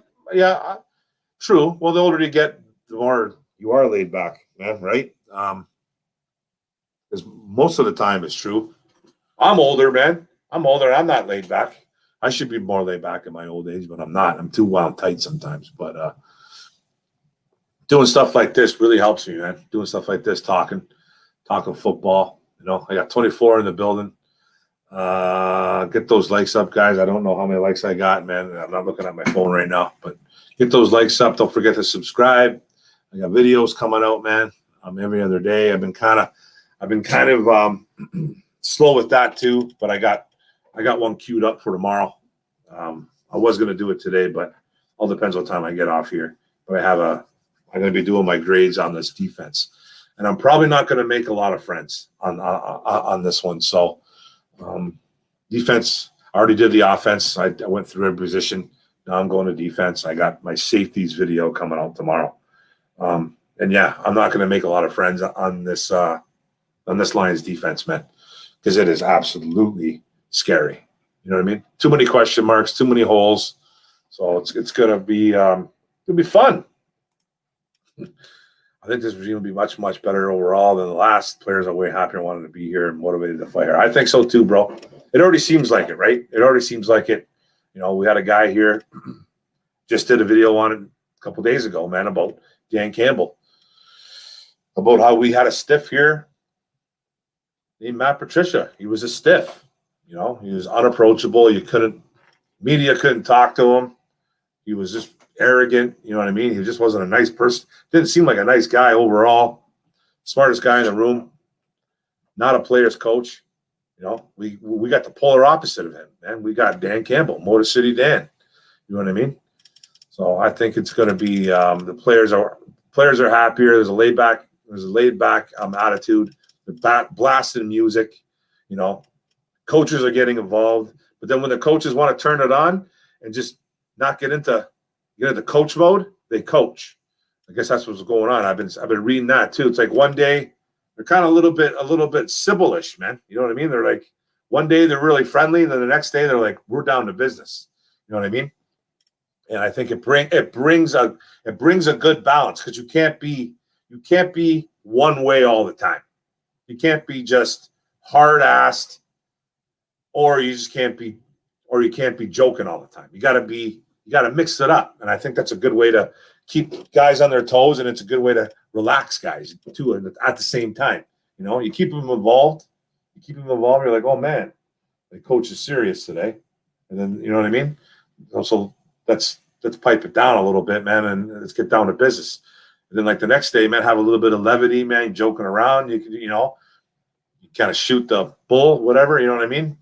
true. Well, the older you get, the more you are laid back, man, right? Because most of the time it's true. I'm older, man. I'm older. I'm not laid back. I should be more laid back in my old age, but I'm not. I'm too wound tight sometimes. But doing stuff like this really helps me, man. Doing stuff like this, talking football. You know, I got 24 in the building. Get those likes up, guys. I don't know how many likes I got, man. I'm not looking at my phone right now, but get those likes up. Don't forget to subscribe. I got videos coming out, man. Every other day. I've been kind of slow with that too, but I got one queued up for tomorrow. I was going to do it today, but all depends what time I get off here. But I'm going to be doing my grades on this defense, and I'm probably not going to make a lot of friends on this one. So defense, I already did the offense. I went through every position. Now I'm going to defense. I got my safeties video coming out tomorrow. And yeah, I'm not going to make a lot of friends on this Lions defense, man, because it is absolutely scary. You know what I mean? Too many question marks, too many holes. So it's going to be fun. I think this regime will be much, much better overall than the last. Players are way happier and wanted to be here and motivated to fight here. I think so too, bro. It already seems like it, right? It already seems like it. You know, we had a guy here, just did a video on it a couple days ago, man, about Dan Campbell, about how we had a stiff here named Matt Patricia. He was a stiff. You know, he was unapproachable. Media couldn't talk to him. He was just arrogant. You know what I mean? He just wasn't a nice person. Didn't seem like a nice guy overall. Smartest guy in the room. Not a player's coach. You know, we got the polar opposite of him, man. We got Dan Campbell, Motor City Dan. You know what I mean? So I think it's going to be the players are happier. There's a laid back attitude. They're blasting music. You know, coaches are getting involved. But then when the coaches want to turn it on and just not get into coach mode, they coach. I guess that's what's going on. I've been reading that too. It's like one day they're kind of a little bit Sybil-ish, man. You know what I mean? They're like, one day they're really friendly, and then the next day they're like, we're down to business. You know what I mean? And I think it brings a good balance, because you can't be one way all the time. You can't be just hard-assed, or you can't be joking all the time. You got to mix it up. And I think that's a good way to keep guys on their toes, and it's a good way to relax guys too at the same time. You know, you keep them involved. You're like, oh man, the coach is serious today. And then, you know what I mean? Also, let's pipe it down a little bit, man, and let's get down to business. And then, like, the next day, man, have a little bit of levity, man, joking around. You kind of shoot the bull, whatever. You know what I mean?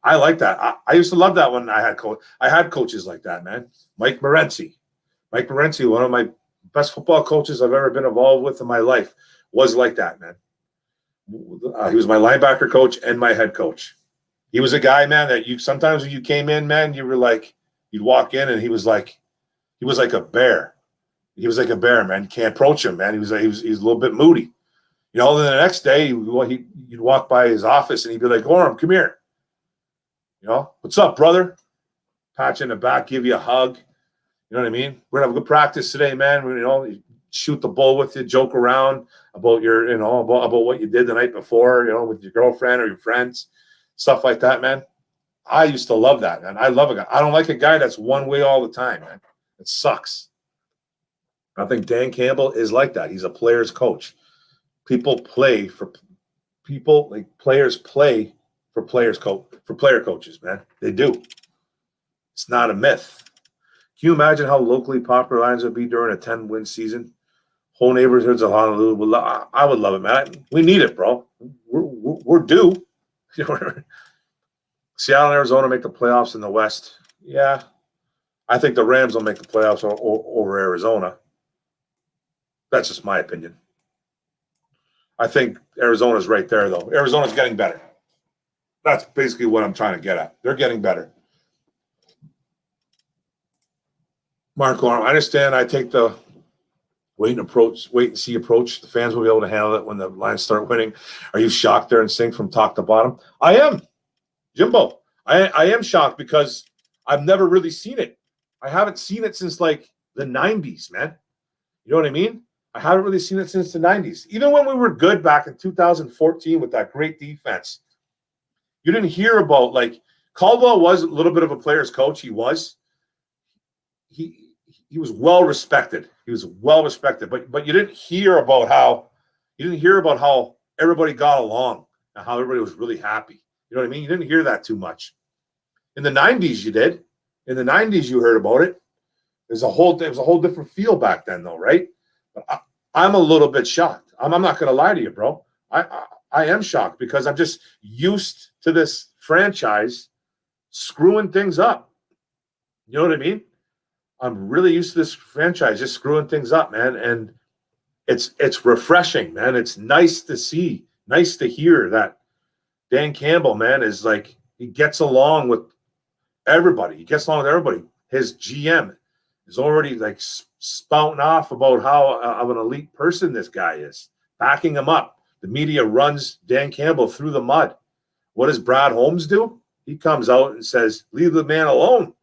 I like that. I used to love that when I had coaches like that, man. Mike Morency, one of my best football coaches I've ever been involved with in my life, was like that, man. He was my linebacker coach and my head coach. He was a guy, man, that sometimes when you came in, man, you were like, you'd walk in and he was like a bear. He was like a bear, man. You can't approach him, man. He was a little bit moody. You know, then the next day you'd walk by his office and he'd be like, Orm, come here. You know, what's up, brother? Pat you in the back, give you a hug. You know what I mean? We're gonna have a good practice today, man. Shoot the bull with you, joke around about about what you did the night before, with your girlfriend or your friends, stuff like that, man. I used to love that, man. I love a guy. I don't like a guy that's one way all the time, man. It sucks. I think Dan Campbell is like that. He's a player's coach. Players play for player coaches, man. They do. It's not a myth. Can you imagine how locally popular Lions would be during a 10-win season? Whole neighborhoods of Honolulu would I would love it, man. We need it, bro. We're due. Seattle and Arizona make the playoffs in the West. Yeah, I think the Rams will make the playoffs over Arizona. That's just my opinion. I think Arizona's right there, though. Arizona's getting better. That's basically what I'm trying to get at. They're getting better. Mark Orm, I understand. I take the wait and see approach. The fans will be able to handle it when the Lions start winning. Are you shocked there and sink from top to bottom? I am, Jimbo. I am shocked because I've never really seen it. I haven't seen it since like the 90s, man. You know what I mean? I haven't really seen it since the 90s. Even when we were good back in 2014 with that great defense, you didn't hear about, like, Caldwell was a little bit of a player's coach. He was. He was well respected. He was well respected, but you didn't hear about how everybody got along and how everybody was really happy. You know what I mean? You didn't hear that too much. In the 90s, you did. In the 90s, you heard about it. There was a whole different feel back then, though, right? But I'm a little bit shocked. I'm not going to lie to you, bro. I am shocked because I'm just used to this franchise screwing things up. You know what I mean? I'm really used to this franchise just screwing things up, man. And it's refreshing, man. It's nice to see, nice to hear that Dan Campbell, man, is like, he gets along with everybody. He gets along with everybody. His GM is already like spouting off about how of an elite person this guy is, backing him up. The media runs Dan Campbell through the mud. What does Brad Holmes do? He comes out and says, leave the man alone.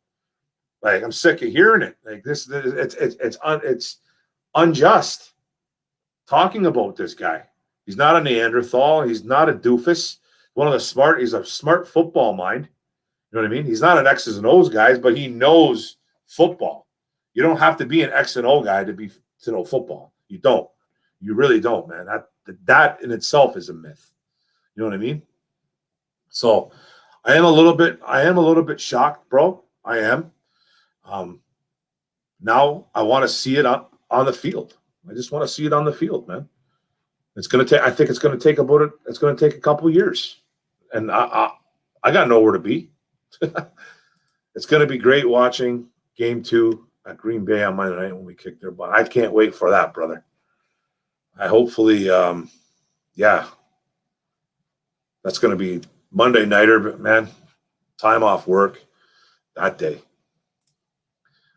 Like, I'm sick of hearing it. Like, it's unjust talking about this guy. He's not a Neanderthal. He's not a doofus. He's a smart football mind. You know what I mean? He's not an X's and O's guy, but he knows football. You don't have to be an X and O guy to know football. You don't. You really don't, man. That in itself is a myth. You know what I mean? So I am a little bit shocked, bro. I am. Now I want to see it on the field. I just want to see it on the field, man. I think it's going to take a couple years, and I got nowhere to be. It's going to be great watching Game 2 at Green Bay on Monday night when we kick their butt. I can't wait for that, brother. That's going to be Monday nighter, but man, time off work that day.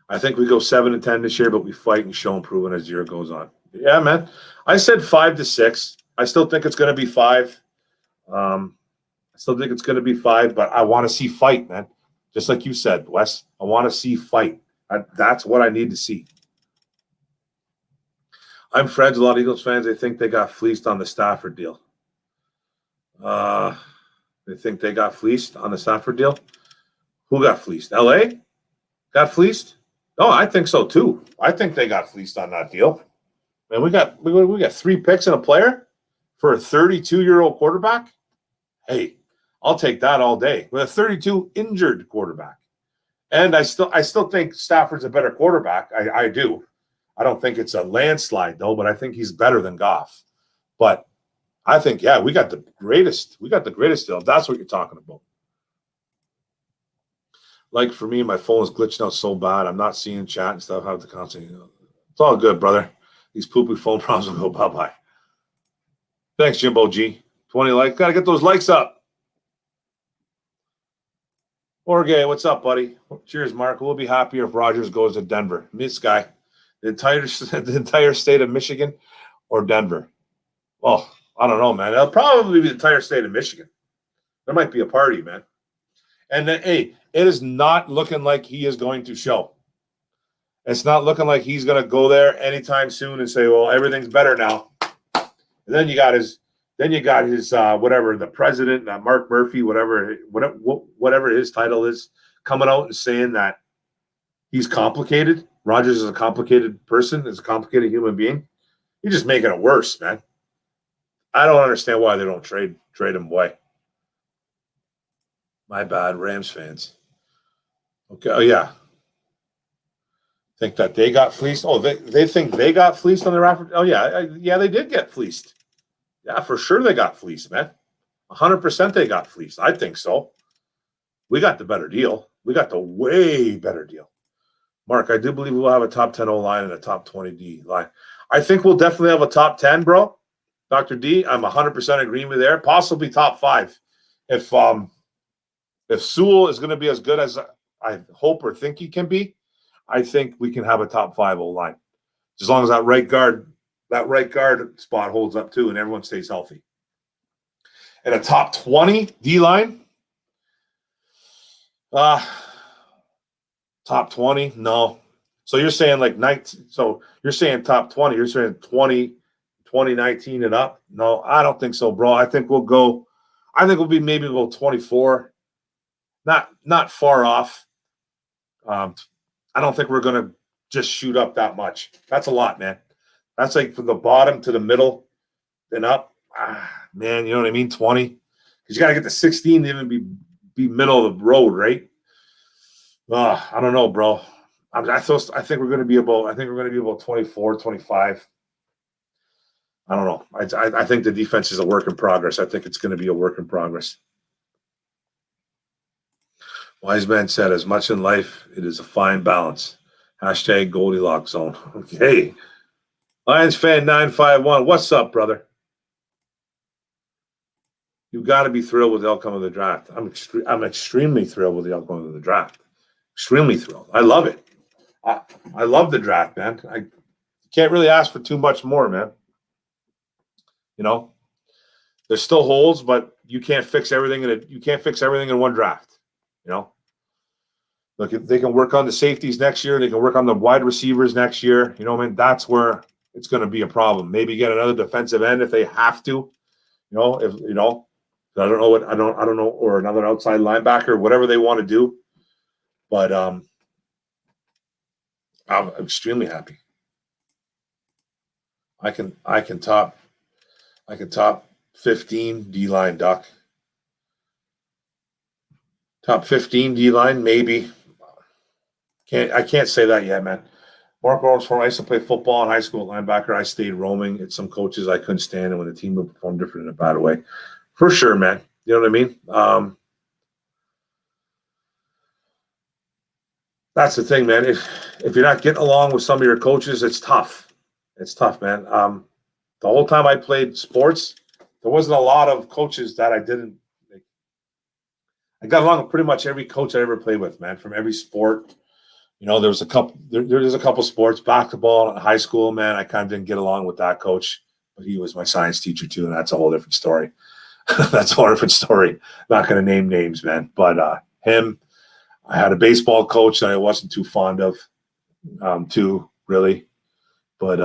I think we go 7-10 this year, but we fight and show improvement as the year goes on. Yeah, man. I said 5-6. I still think it's going to be 5. But I want to see fight, man. Just like you said, Wes. I want to see fight. That's what I need to see. I'm friends with a lot of Eagles fans. They think they got fleeced on the Stafford deal. They think they got fleeced on the Stafford deal. Who got fleeced? LA got fleeced? No, I think so too. I think they got fleeced on that deal. Man, we got 3 picks and a player for a 32-year-old quarterback. Hey, I'll take that all day. With a 32 injured quarterback. And I still think Stafford's a better quarterback. I do. I don't think it's a landslide though, but I think he's better than Goff. But I think, yeah, we got the greatest deal. If that's what you're talking about. Like for me, my phone is glitching out so bad. I'm not seeing chat and stuff. I have to constantly. It's all good, brother. These poopy phone problems will go bye-bye. Thanks, Jimbo G. 20 likes. Got to get those likes up. Jorge, what's up, buddy? Cheers, Mark. We'll be happier if Rodgers goes to Denver. This guy, the entire state of Michigan or Denver. Well, I don't know, man. It'll probably be the entire state of Michigan. There might be a party, man. And then, hey, it is not looking like he is going to show. It's not looking like he's going to go there anytime soon and say, well, everything's better now. And then you got his whatever, the president, Mark Murphy, whatever his title is, coming out and saying that he's complicated. Rodgers is a complicated person, is a complicated human being. You're just making it worse, man. I don't understand why they don't trade him away. My bad, Rams fans. Okay, oh yeah. Think that they got fleeced? Oh, they think they got fleeced on the Raptors? Oh, yeah. Yeah, they did get fleeced. Yeah, for sure they got fleeced, man. 100% they got fleeced. I think so. We got the better deal. We got the way better deal. Mark, I do believe we'll have a top 10 O line and a top 20 D line. I think we'll definitely have a top 10, bro. Dr. D, I'm 100% agreeing with you there. Possibly top 5. If Sewell is going to be as good as I hope or think he can be, I think we can have a top 5 O line. As long as that right guard spot holds up too and everyone stays healthy. And a top 20 D line, top 20? No. So you're saying like 19, so you're saying top 20, you're saying 2019 and up? No, I don't think so, bro. I think we'll be maybe go 24. Not far off. I don't think we're gonna just shoot up that much. That's a lot, man. That's like from the bottom to the middle and up. Man, you know what I mean? 20. Because you gotta get to 16 to even be middle of the road, right? I don't know, bro. I think we're going to be about 24, 25. I don't know. I think the defense is a work in progress. I think it's going to be a work in progress. Wise man said, as much in life, it is a fine balance. Hashtag Goldilocks zone. Okay. Lions fan 951. What's up, brother? You've got to be thrilled with the outcome of the draft. I'm extremely thrilled with the outcome of the draft. Extremely thrilled. I love it. I love the draft, man. I can't really ask for too much more, man. You know, there's still holes, but you can't fix everything in one draft. You know, look, if they can work on the safeties next year, they can work on the wide receivers next year. You know, I mean, that's where it's going to be a problem. Maybe get another defensive end if they have to. You know, I don't know, or another outside linebacker, whatever they want to do. But I'm extremely happy. I can top 15 D line, Doc. Top 15 D line, maybe. I can't say that yet, man. Mark Orum'S I used to play football in high school at linebacker. I stayed roaming at some coaches I couldn't stand, and when the team would perform different in a bad way. For sure, man. You know what I mean? That's the thing, man. If you're not getting along with some of your coaches, it's tough. It's tough, man. The whole time I played sports, there wasn't a lot of coaches that I didn't. I got along with pretty much every coach I ever played with, man, from every sport. You know, there's a couple sports, basketball in high school, man. I kind of didn't get along with that coach, but he was my science teacher too, and that's a whole different story. That's a whole different story. Not going to name names, man, but him. I had a baseball coach that I wasn't too fond of, too, really. But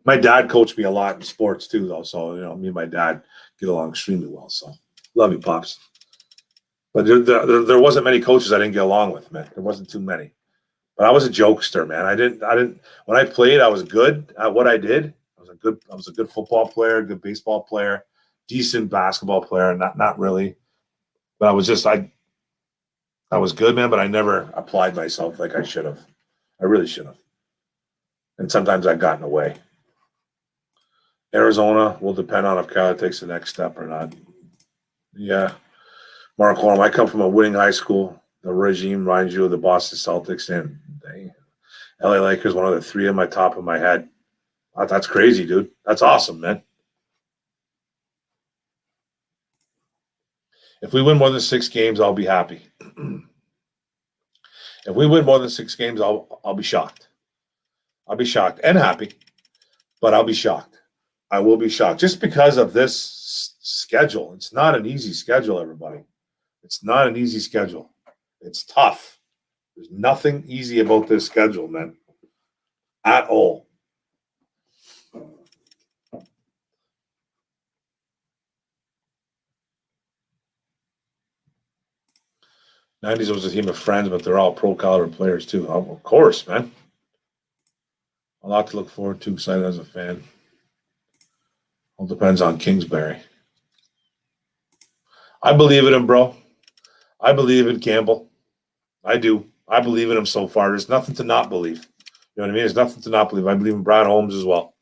my dad coached me a lot in sports too, though. So, you know, me and my dad get along extremely well. So, love you, Pops. But there wasn't many coaches I didn't get along with, man. There wasn't too many. But I was a jokester, man. I didn't. When I played, I was good at what I did. I was a good football player, good baseball player, decent basketball player. Not really, but I was good, man. But I never applied myself like I should have. I really should have. And sometimes I got in the way. Arizona will depend on if Kyler takes the next step or not. Yeah. Mark Orm, I come from a winning high school. The regime reminds you of the Boston Celtics and LA Lakers, one of the three on my top of my head. That's crazy, dude. That's awesome, man. If we win more than 6 games, I'll be happy. If we win more than 6 games, I'll be shocked. I'll be shocked and happy, but I'll be shocked. I will be shocked just because of this schedule. It's not an easy schedule, everybody. It's not an easy schedule. It's tough. There's nothing easy about this schedule, man, at all. '90s was a team of friends, but they're all pro caliber players too. Of course, man. A lot to look forward to. Excited as a fan. All depends on Kingsbury. I believe in him, bro. I believe in Campbell. I do. I believe in him so far. There's nothing to not believe. You know what I mean? There's nothing to not believe. I believe in Brad Holmes as well.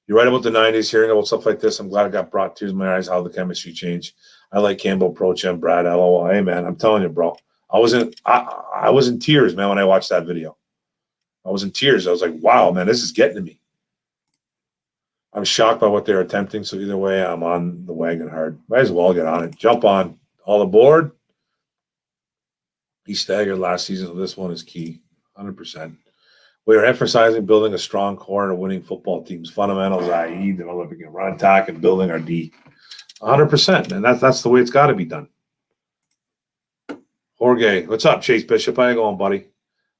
You're right about the 90s, hearing about stuff like this. I'm glad it got brought to my eyes how the chemistry changed. I like Campbell, Prochem, Brad, LOL. Hey, man, I'm telling you, bro. I was in tears, man, when I watched that video. I was in tears. I was like, wow, man, this is getting to me. I'm shocked by what they're attempting. So either way, I'm on the wagon hard. Might as well get on it. Jump on. All aboard. He staggered last season, so this one is key. 100%. We are emphasizing building a strong core and a winning football team's fundamentals, i.e., developing a run attack and building our D. 100%, man. That's the way it's got to be done. Jorge, what's up, Chase Bishop? How you going, buddy?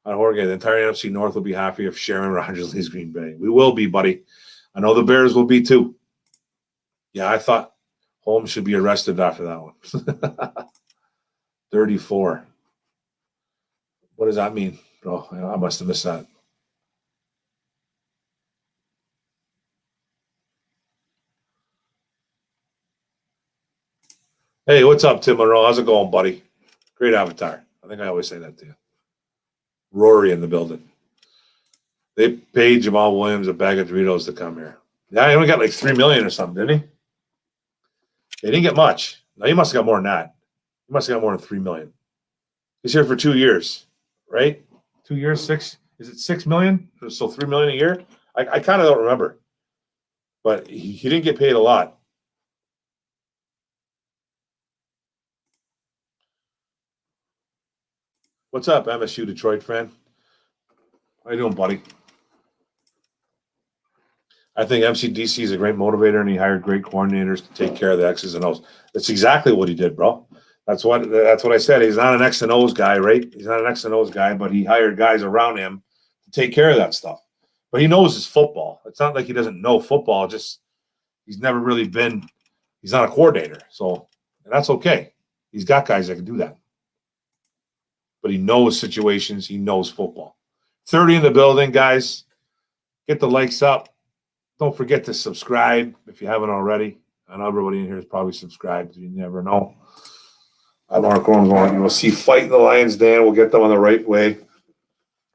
Jorge, the entire NFC North will be happy if Sharon Rodgers leaves Green Bay. We will be, buddy. I know the Bears will be too. Yeah, I thought Holmes should be arrested after that one. 34. What does that mean, bro? I must have missed that. Hey, what's up, Tim Monroe? How's it going, buddy? Great avatar. I think I always say that to you. Rory in the building. They paid Jamal Williams a bag of Doritos to come here. Yeah, he only got like $3 million or something, didn't he? He didn't get much. No, he must have got more than that. He must have got more than $3 million. He's here for 2 years, right? 2 years, six. Is it $6 million? So $3 million a year? I kind of don't remember, but he didn't get paid a lot. What's up, MSU Detroit fan? How you doing, buddy? I think MCDC is a great motivator, and he hired great coordinators to take care of the X's and O's. That's exactly what he did, bro. That's what I said. He's not an X and O's guy, right? He's not an X and O's guy, but he hired guys around him to take care of that stuff. But he knows his football. It's not like he doesn't know football. Just he's never really been. He's not a coordinator, so and that's okay. He's got guys that can do that. But he knows situations. He knows football. 30 in the building, guys. Get the likes up. Don't forget to subscribe if you haven't already. I know everybody in here is probably subscribed. You never know. I'm Mark Orum'S Den. You will see Fight in the Lions Den. We'll get them on the right way.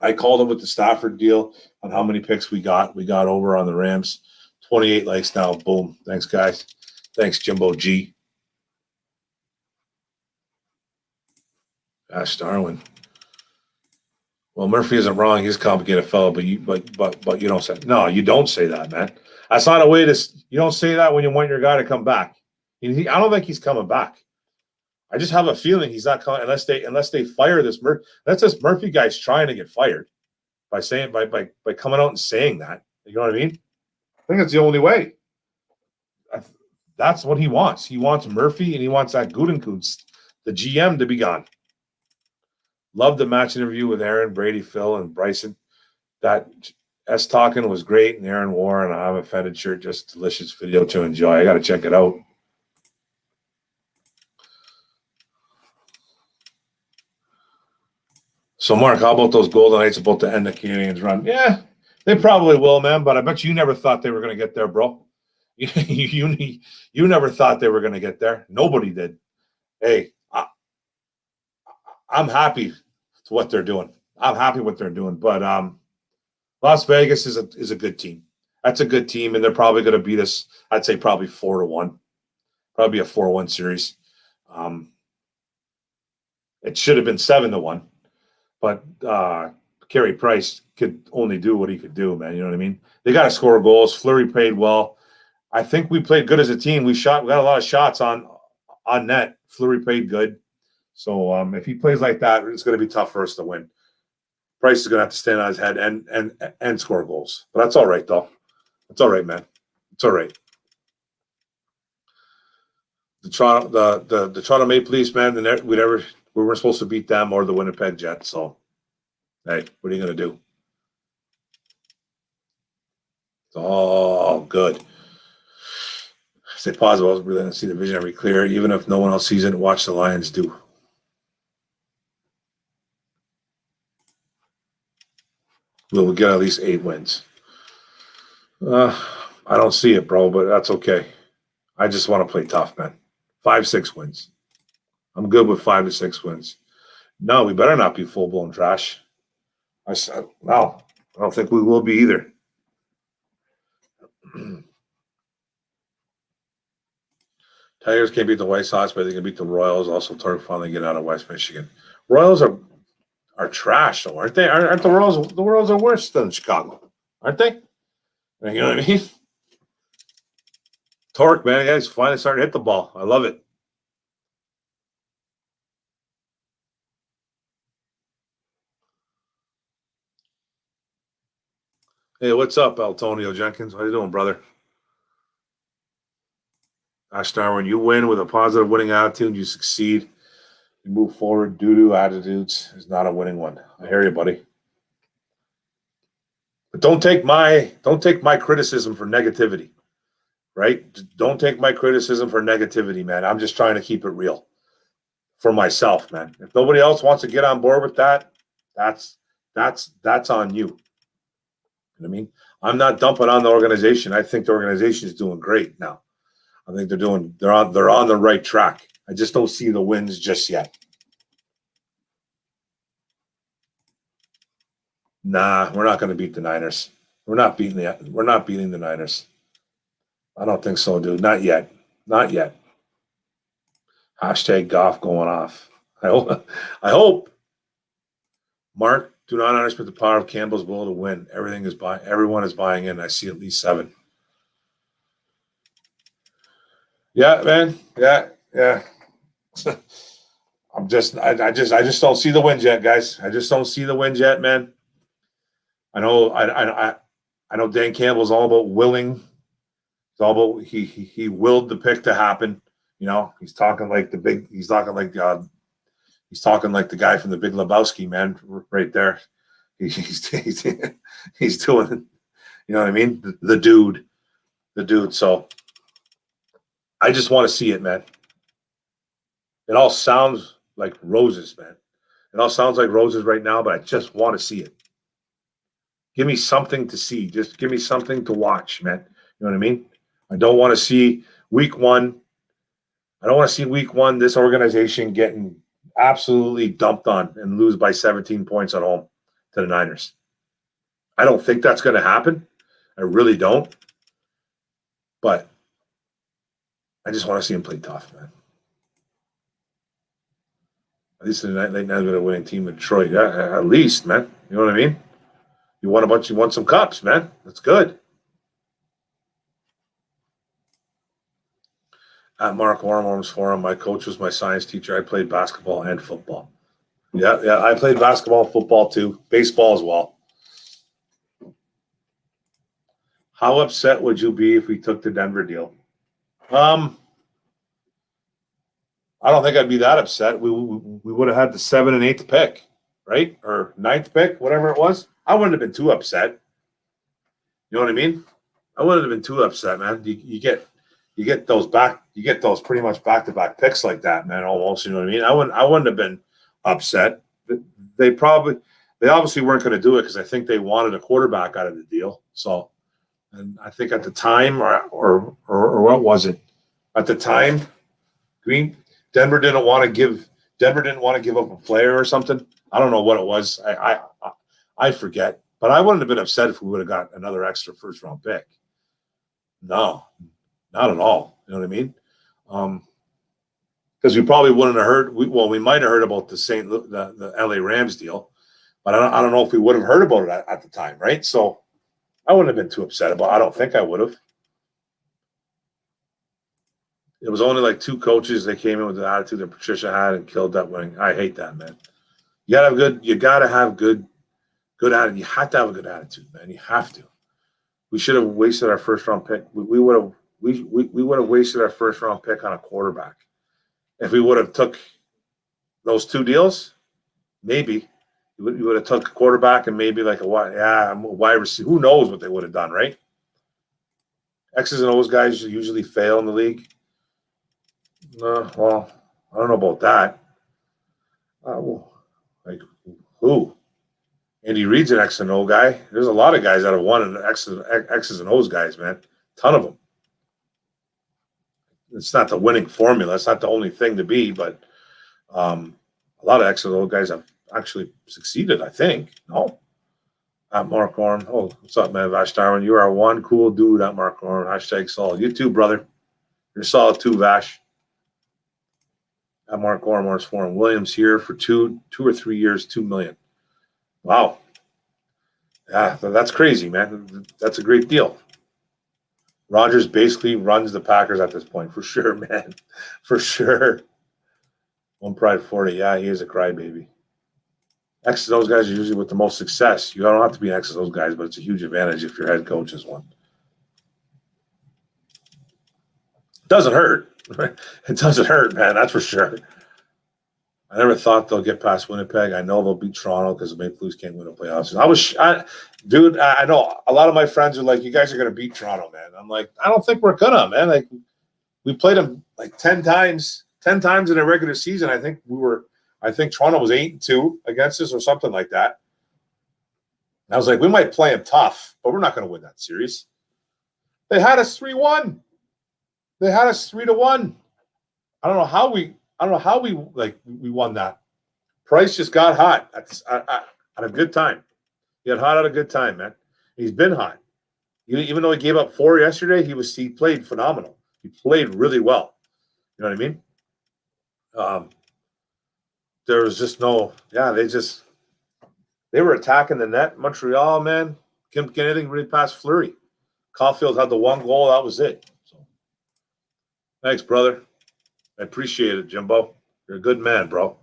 I called them with the Stafford deal on how many picks we got. We got over on the Rams. 28 likes now. Boom. Thanks, guys. Thanks, Jimbo G. Ash Darwin. Well, Murphy isn't wrong. He's a complicated fellow, but you don't say no. You don't say that, man. That's not a way to. You don't say that when you want your guy to come back. I don't think he's coming back. I just have a feeling he's not coming unless they fire this Murphy. That's this Murphy guy's trying to get fired by coming out and saying that. You know what I mean? I think that's the only way. That's what he wants. He wants Murphy and he wants that Gutekunst, the GM, to be gone. Loved the match interview with Aaron, Brady, Phil, and Bryson. That S talking was great, and Aaron wore an I'm offended shirt. Just delicious video to enjoy. I got to check it out. So, Mark, how about those Golden Knights about to end the Canadians' run? Yeah, they probably will, man. But I bet you never thought they were going to get there, bro. You never thought they were going to get there. Nobody did. Hey, I'm happy to what they're doing. I'm happy what they're doing. But Las Vegas is a good team. That's a good team, and they're probably going to beat us. I'd say probably 4-1. Probably a 4-1 series. It should have been 7-1, but Carey Price could only do what he could do, man. You know what I mean? They got to score goals. Fleury played well. I think we played good as a team. We got a lot of shots on net. Fleury played good. So if he plays like that, it's going to be tough for us to win. Price is going to have to stand on his head and score goals. But that's all right, though. It's all right, man. It's all right. The Toronto Maple Leafs, man, we weren't supposed to beat them or the Winnipeg Jets. So, hey, what are you going to do? It's all good. Stay positive. I was really going to see the vision every clear. Even if no one else sees it, watch the Lions do. We'll get at least 8 wins. I don't see it, bro, but that's okay. I just want to play tough, man. 5-6 wins. I'm good with 5 to 6 wins. No, we better not be full blown trash. I said no. I don't think we will be either. Tigers can't beat the White Sox, but they can beat the Royals. Also, Torque finally get out of West Michigan. Royals are trash, though, aren't they? Aren't the Royals? The Royals are worse than Chicago, aren't they? You know what I mean? Torque, man, yeah, he's finally starting to hit the ball. I love it. Hey, what's up, Antonio Jenkins? How you doing, brother? Gosh darn, when you win with a positive winning attitude, you succeed. You move forward. Doo-doo attitudes is not a winning one. I hear you, buddy. But don't take my criticism for negativity, right? Don't take my criticism for negativity, man. I'm just trying to keep it real for myself, man. If nobody else wants to get on board with that, that's on you. You know what I mean? I'm not dumping on the organization. I think the organization is doing great now. I think they're on the right track. I just don't see the wins just yet. Nah, we're not going to beat the Niners. We're not beating the Niners. I don't think so, dude. Not yet. Not yet. Hashtag Goff going off. I hope. Mark, do not underestimate the power of Campbell's will to win. Everyone is buying in. I see at least 7. Yeah, man. Yeah. I just don't see the wins yet, guys. I just don't see the wins yet, man. I know Dan Campbell's all about willing. It's all about he willed the pick to happen. You know, he's talking like the guy from the Big Lebowski, man, right there. He's doing, you know what I mean? The dude. So I just want to see it, man. It all sounds like roses, man. It all sounds like roses right now, but I just want to see it. Give me something to see. Just give me something to watch, man. You know what I mean? I don't want to see week 1. I don't want to see week 1 this organization getting absolutely dumped on and lose by 17 points at home to the Niners. I don't think that's going to happen. I really don't. But I just want to see him play tough, man. At least they're not going to winning team in Detroit. Yeah, at least, man. You know what I mean? You won some cups, man. That's good. At Mark Orum'S Forum, my coach was my science teacher. I played basketball and football. Yeah, I played basketball, football too, baseball as well. How upset would you be if we took the Denver deal? I don't think I'd be that upset. We would have had the 7th and 8th pick, right? Or 9th pick, whatever it was. I wouldn't have been too upset. You know what I mean? I wouldn't have been too upset, man. You get those pretty much back-to-back picks like that, man, almost, you know what I mean? I wouldn't have been upset. They obviously weren't going to do it because I think they wanted a quarterback out of the deal. So, and I think at the time, or what was it? At the time, Denver didn't want to give up a player or something. I don't know what it was. I forget. But I wouldn't have been upset if we would have got another extra first-round pick. No, not at all. You know what I mean? Because we probably wouldn't have heard. We might have heard about the LA Rams deal, but I don't know if we would have heard about it at the time, right? So I wouldn't have been too upset about it. I don't think I would have. It was only like 2 coaches that came in with the attitude that Patricia had and killed that winning. I hate that, man. You gotta have good attitude. You have to have a good attitude, man. You have to. We should have wasted our first round pick. We would have wasted our first round pick on a quarterback. If we would have took those 2 deals, maybe you would have took a quarterback and maybe like a wide receiver. Who knows what they would have done, right? X's and O's guys usually fail in the league. No, well, I don't know about that. Like who? Andy Reid's an X and O guy. There's a lot of guys that have won an X's and O's guys, man. Ton of them. It's not the winning formula. It's not the only thing to be, but a A lot of XFL guys have actually succeeded, I think. No. At Mark Orm. Oh, what's up, man? Vash Darwin. You are one cool dude at Mark Orm. Hashtag solid. You too, brother. You're solid too, Vash. At Mark Orm, Orm's Forum. Williams here for 2 or 3 years, $2 million. Wow. Yeah, that's crazy, man. That's a great deal. Rodgers basically runs the Packers at this point, for sure, man. For sure. One Pride 40. Yeah, he is a crybaby. X those guys are usually with the most success. You don't have to be an X of those guys, but it's a huge advantage if your head coach is one. It doesn't hurt. It doesn't hurt, man. That's for sure. I never thought they'll get past Winnipeg. I know they'll beat Toronto because the Maple Leafs can't win a playoffs. I know a lot of my friends are like, you guys are going to beat Toronto, man. I'm like, I don't think we're going to, man. Like, we played them like 10 times in a regular season. I think Toronto was 8-2 against us or something like that. And I was like, we might play them tough, but we're not going to win that series. They had us 3-1. They had us 3-1. I don't know how we won that. Price just got hot at a good time. He got hot at a good time, man. He's been hot. Even though he gave up 4 yesterday, he played phenomenal. He played really well. You know what I mean? There was just they were attacking the net. Montreal, man, couldn't get anything really past Fleury. Caulfield had the one goal. That was it. So, thanks, brother. I appreciate it, Jimbo. You're a good man, bro.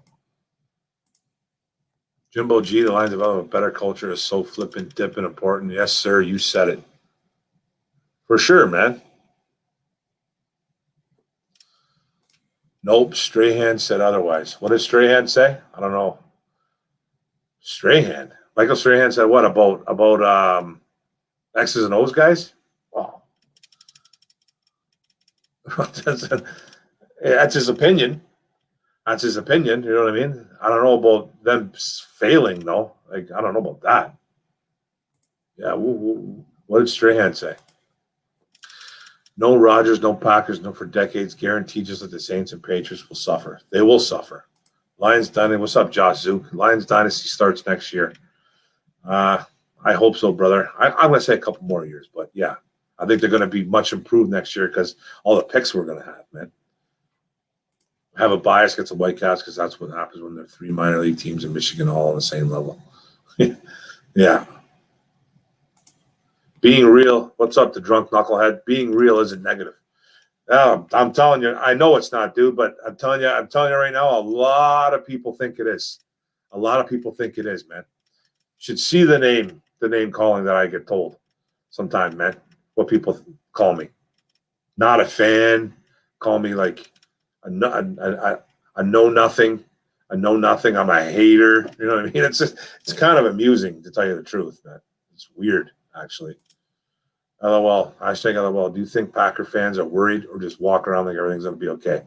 Jimbo G, the Lions develop a better culture is so flippin' dippin' important. Yes, sir, you said it. For sure, man. Nope, Strahan said otherwise. What did Strahan say? I don't know. Strahan. Michael Strahan said what about X's and O's guys? Oh. That's his opinion. That's his opinion. You know what I mean? I don't know about them failing, though. Like, I don't know about that. Yeah, what did Strahan say? No Rodgers, no Packers, no for decades. Guaranteed just like the Saints and Patriots will suffer. They will suffer. Lions Dynasty. What's up, Josh Zook? Lions Dynasty starts next year. I hope so, brother. I'm going to say a couple more years, but yeah. I think they're going to be much improved next year because all the picks we're going to have, man. I have a bias against the Whitecaps because that's what happens when there are 3 minor league teams in Michigan all on the same level. Yeah. Being real, what's up, the drunk knucklehead? Being real isn't negative. I'm telling you, I know it's not, dude, but I'm telling you right now, a lot of people think it is. A lot of people think it is, man. You should see the name calling that I get told sometimes, man. What people call me. Not a fan. Call me like a know nothing. I know nothing. I'm a hater. You know what I mean? It's kind of amusing to tell you the truth, man. It's weird, actually. LOL. Hashtag LOL. Do you think Packer fans are worried or just walk around like everything's going to be okay?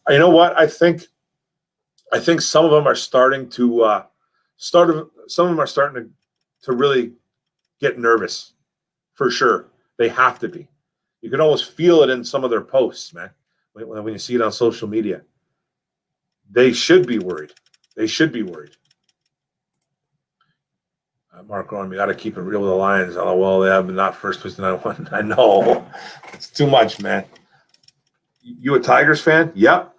You know what? I think some of them are starting to to really get nervous. For sure. They have to be. You can almost feel it in some of their posts, man, when you see it on social media. They should be worried. They should be worried. Mark Rowan, we got to keep it real with the Lions. Oh, well, they have not first place tonight. I know. It's too much, man. You a Tigers fan? Yep.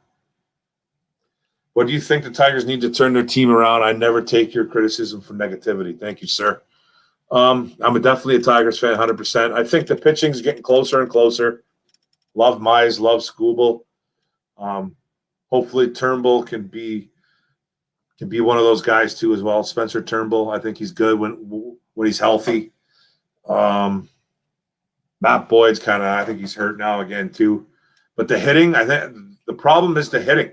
What do you think the Tigers need to turn their team around? I never take your criticism for negativity. Thank you, sir. I'm definitely a Tigers fan, 100%. I think the pitching's getting closer and closer. Love Mize, love Skubal. Hopefully Turnbull can be one of those guys too as well. Spencer Turnbull, I think he's good when he's healthy. Matt Boyd's I think he's hurt now again too. But the hitting, I think the problem is the hitting.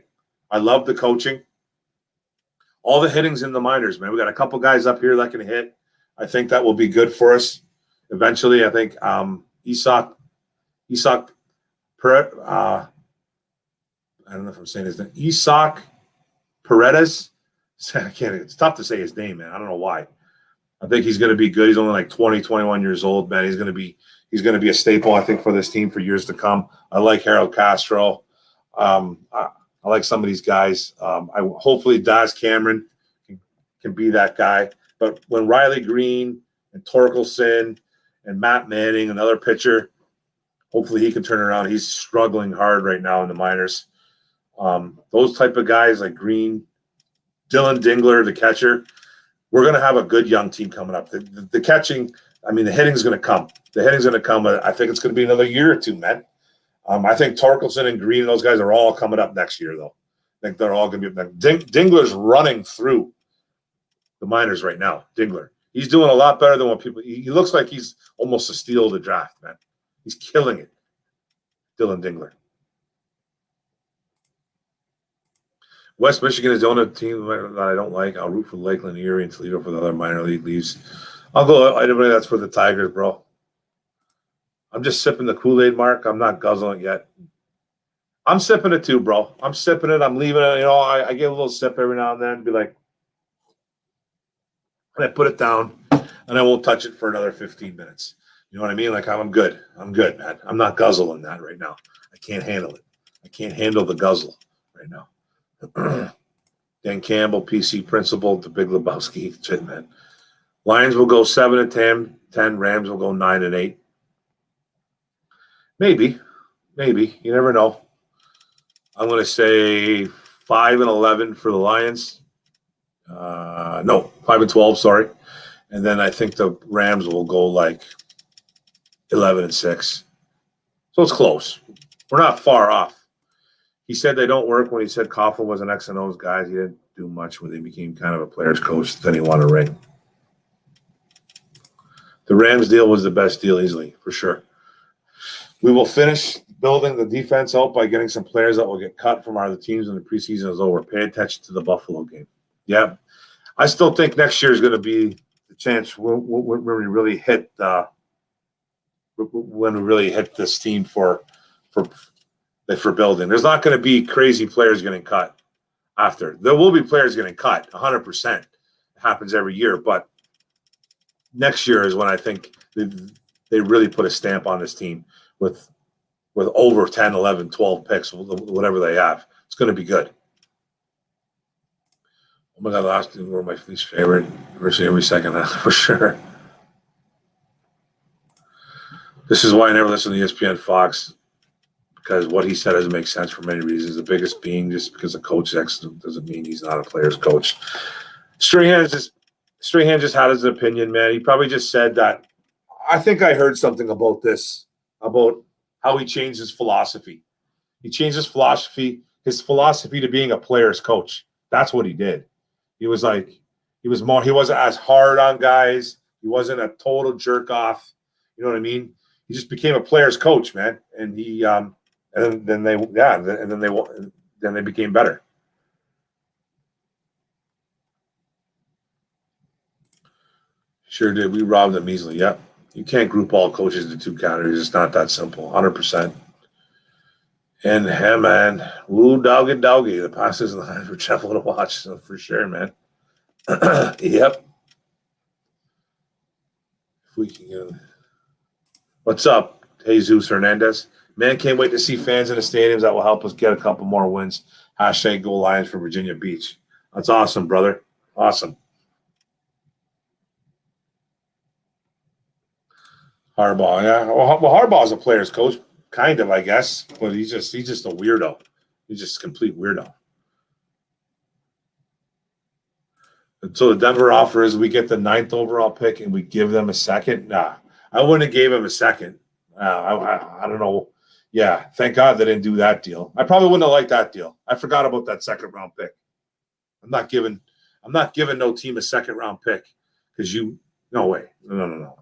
I love the coaching. All the hitting's in the minors, man. We got a couple guys up here that can hit. I think that will be good for us eventually. I think Isak I don't know if I'm saying his name. Isak Paredes. I can't. It's tough to say his name, man. I don't know why. I think he's going to be good. He's only like 20, 21 years old, man. He's going to be a staple, I think, for this team for years to come. I like Harold Castro. I like some of these guys. Hopefully Daz Cameron can be that guy. But when Riley Green and Torkelson and Matt Manning, another pitcher, hopefully he can turn around. He's struggling hard right now in the minors. Those type of guys like Green, Dylan Dingler, the catcher, we're going to have a good young team coming up. The catching, I mean, the hitting's going to come. The hitting's going to come. I think it's going to be another year or two, man. I think Torkelson and Green, those guys are all coming up next year, though. I think they're all going to be – Dingler's running through the minors right now, Dingler. He's doing a lot better than what people – he looks like he's almost a steal of the draft, man. He's killing it, Dylan Dingler. West Michigan is the only team that I don't like. I'll root for Lakeland, Erie, and Toledo for the other minor league leagues. I'll go anybody that's for the Tigers, bro. I'm just sipping the Kool-Aid, Mark. I'm not guzzling it yet. I'm sipping it too, bro. I'm sipping it. I'm leaving it. You know, I get a little sip every now and then and be like, and I put it down, and I won't touch it for another 15 minutes. You know what I mean? Like, I'm good. I'm good, man. I'm not guzzling that right now. I can't handle it. I can't handle the guzzle right now. Dan Campbell, PC principal, the Big Lebowski. Shit, man. Lions will go 7-10. Rams will go 9-8. Maybe. You never know. I'm going to say 5-11 for the Lions. No, 5-12. Sorry, and then I think the Rams will go like 11-6. So it's close. We're not far off. He said they don't work when he said Coughlin was an X and O's guy. He didn't do much when he became kind of a player's coach. Then he won a ring. The Rams deal was the best deal easily, for sure. We will finish building the defense out by getting some players that will get cut from other teams when the preseason is over. Pay attention to the Buffalo game. Yeah. I still think next year is going to be the chance when we really hit this team for building. There's not going to be crazy players getting cut after. There will be players getting cut, 100%. It happens every year, but next year is when I think they really put a stamp on this team with over 10, 11, 12 picks, whatever they have. It's going to be good. Oh my God, last two were my least favorite. Virtually every second half, for sure. This is why I never listen to ESPN Fox, because what he said doesn't make sense for many reasons. The biggest being just because a coach X doesn't mean he's not a player's coach. Strahan just had his opinion, man. He probably just said that. I think I heard something about this, about how he changed his philosophy. He changed his philosophy to being a player's coach. That's what he did. He was like, he wasn't as hard on guys. He wasn't a total jerk off. You know what I mean? He just became a player's coach, man. And he, then they became better. Sure did. We robbed them easily. Yep. You can't group all coaches into two categories. It's not that simple. 100%. And hey, man, woo doggy. The passes and the lines were trouble to watch, so for sure, man. Yep. If we can get What's up, Jesus Hernandez? Man, can't wait to see fans in the stadiums. That will help us get a couple more wins. # Go Lions for Virginia Beach. That's awesome, brother. Awesome. Harbaugh, yeah. Well, Harbaugh's a player's coach, kind of, I guess, but he's just a weirdo. He's just a complete weirdo. And so the Denver offer is we get the 9th overall pick and we give them a second. Nah, I wouldn't have gave him a second. I don't know. Yeah, thank God they didn't do that deal. I probably wouldn't have liked that deal. I forgot about that 2nd round pick. I'm not giving no team a 2nd round pick because no way. No.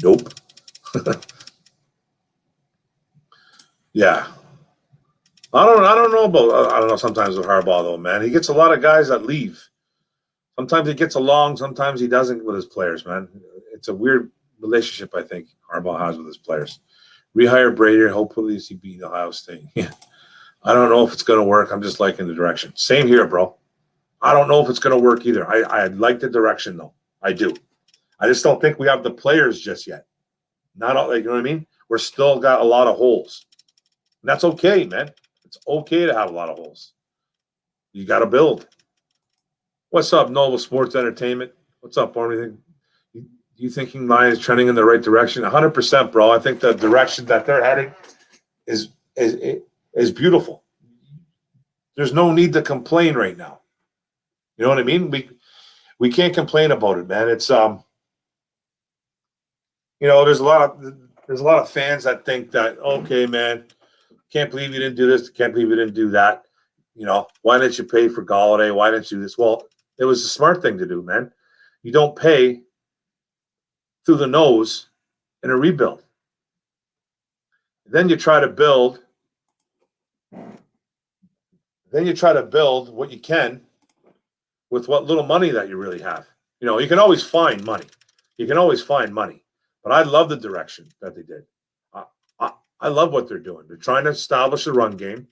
Nope. Yeah. I don't know sometimes with Harbaugh though, man. He gets a lot of guys that leave. Sometimes he gets along, sometimes he doesn't with his players, man. It's a weird relationship I think Harbaugh has with his players. Rehire Brady, hopefully he beat Ohio State. Yeah. I don't know if it's going to work. I'm just liking the direction. Same here, bro. I don't know if it's going to work either. I like the direction though. I do. I just don't think we have the players just yet. Not all, like, you know what I mean? We're still got a lot of holes. And that's okay, man. It's okay to have a lot of holes. You got to build. What's up, Noble Sports Entertainment? What's up, Army? You thinking Lions is trending in the right direction? 100%, bro. I think the direction that they're heading is beautiful. There's no need to complain right now. You know what I mean? We can't complain about it, man. It's there's a lot of fans that think that, okay, man, can't believe you didn't do this, can't believe you didn't do that. Why didn't you pay for Galladay? Why didn't you do this? Well, it was a smart thing to do, man. You don't pay through the nose in a rebuild. Then you try to build what you can with what little money that you really have. You can always find money. But I love the direction that they did. I love what they're doing. They're trying to establish a run game,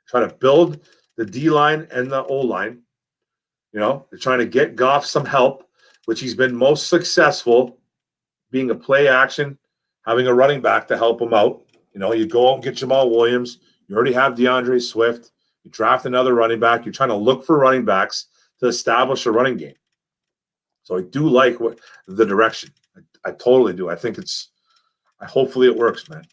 trying to build the D-line and the O-line. They're trying to get Goff some help, which he's been most successful being a play action, having a running back to help him out. You go out and get Jamal Williams. You already have DeAndre Swift. You draft another running back. You're trying to look for running backs to establish a running game. So I do like the direction. I totally do. I think hopefully it works, man.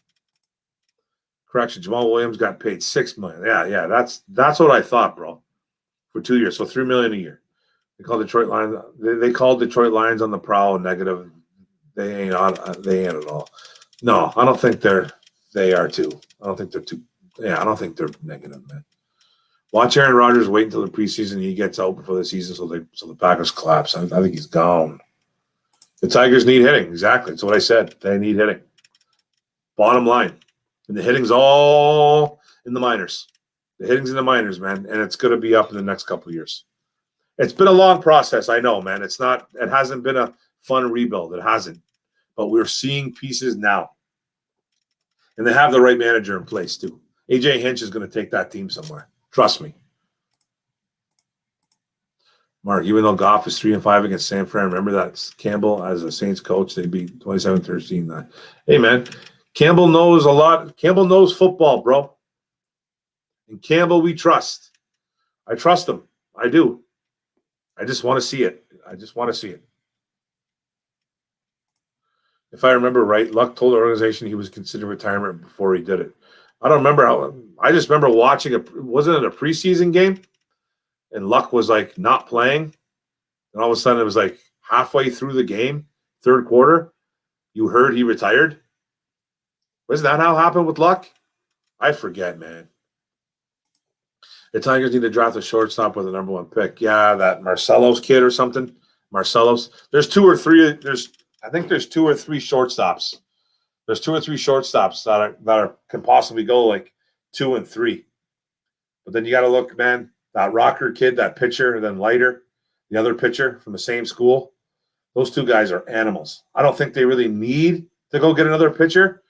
Correction, Jamal Williams got paid $6 million. Yeah, that's what I thought, bro. For 2 years, so $3 million a year. They call Detroit Lions. They called Detroit Lions on the prowl negative. They ain't at all. No, I don't think they are too. I don't think they're too. Yeah, I don't think they're negative, man. Watch Aaron Rodgers wait until the preseason. He gets out before the season, so the Packers collapse. I think he's gone. The Tigers need hitting. Exactly. That's what I said. They need hitting. Bottom line. And the hitting's all in the minors. The hitting's in the minors, man. And it's going to be up in the next couple of years. It's been a long process. I know, man. It hasn't been a fun rebuild. It hasn't. But we're seeing pieces now. And they have the right manager in place, too. AJ Hinch is going to take that team somewhere. Trust me. Mark, even though Goff is 3-5 against San Fran, remember that Campbell as a Saints coach, they beat 27-13. Hey, man, Campbell knows a lot. Campbell knows football, bro. And Campbell, we trust. I trust him. I do. I just want to see it. If I remember right, Luck told the organization he was considering retirement before he did it. I don't remember how. I just remember watching wasn't it a preseason game? And Luck was like not playing. And all of a sudden it was like halfway through the game, third quarter, you heard he retired. Wasn't that how it happened with Luck? I forget, man. The Tigers need to draft a shortstop with the number 1 pick. Yeah, that Marcelo's kid or something. Marcelo's. There's 2 or 3. I think there's 2 or 3 shortstops. There's 2 or 3 shortstops that can possibly go like 2 and 3. But then you got to look, man. That Rocker kid, that pitcher, and then Leiter, the other pitcher from the same school. Those 2 guys are animals. I don't think they really need to go get another pitcher,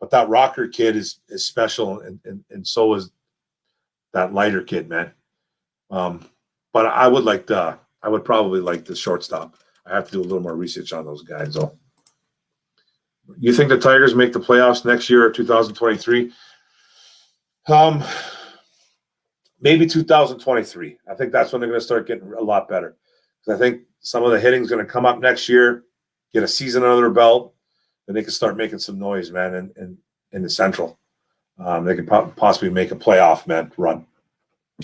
but that Rocker kid is special, and so is that Leiter kid, man. But I would probably like the shortstop. I have to do a little more research on those guys, though. You think the Tigers make the playoffs next year or 2023? Maybe 2023. I think that's when they're going to start getting a lot better. Because I think some of the hitting's going to come up next year, get a season under their belt, then they can start making some noise, man, in the Central. They can possibly make a playoff, man, run.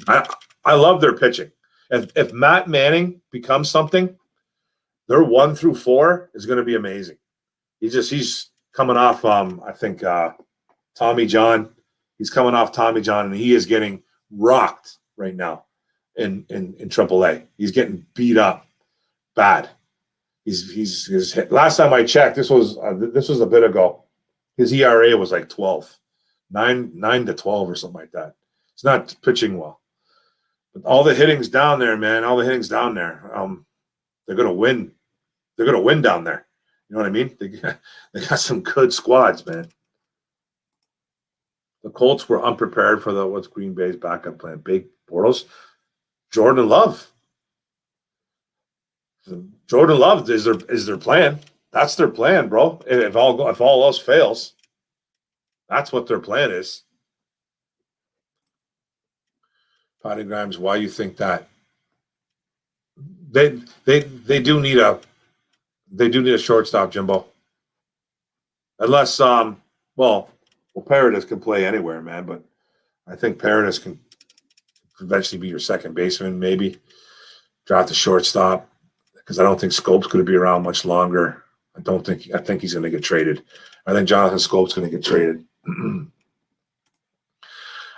I love their pitching. If Matt Manning becomes something, their 1 through 4 is going to be amazing. He's coming off, I think, Tommy John. He's coming off Tommy John, and he is getting rocked right now in AAA. He's getting beat up bad. His last time I checked, this was a bit ago. His ERA was like 12, 9 to 12 or something like that. He's not pitching well. But all the hitting's down there, man. All the hitting's down there. They're gonna win. They're gonna win down there. You know what I mean? They got some good squads, man. The Colts were unprepared for what's Green Bay's backup plan. Big Bortles, Jordan Love. Jordan Love is their plan. That's their plan, bro. If all else fails, that's what their plan is. Potty Grimes, why you think that? They do need a shortstop, Jimbo. Unless Paradis can play anywhere, man. But I think Paradis can eventually be your second baseman, maybe draft a shortstop, because I don't think Scope's going to be around much longer. I think he's going to get traded. I think Jonathan Scope's going to get traded.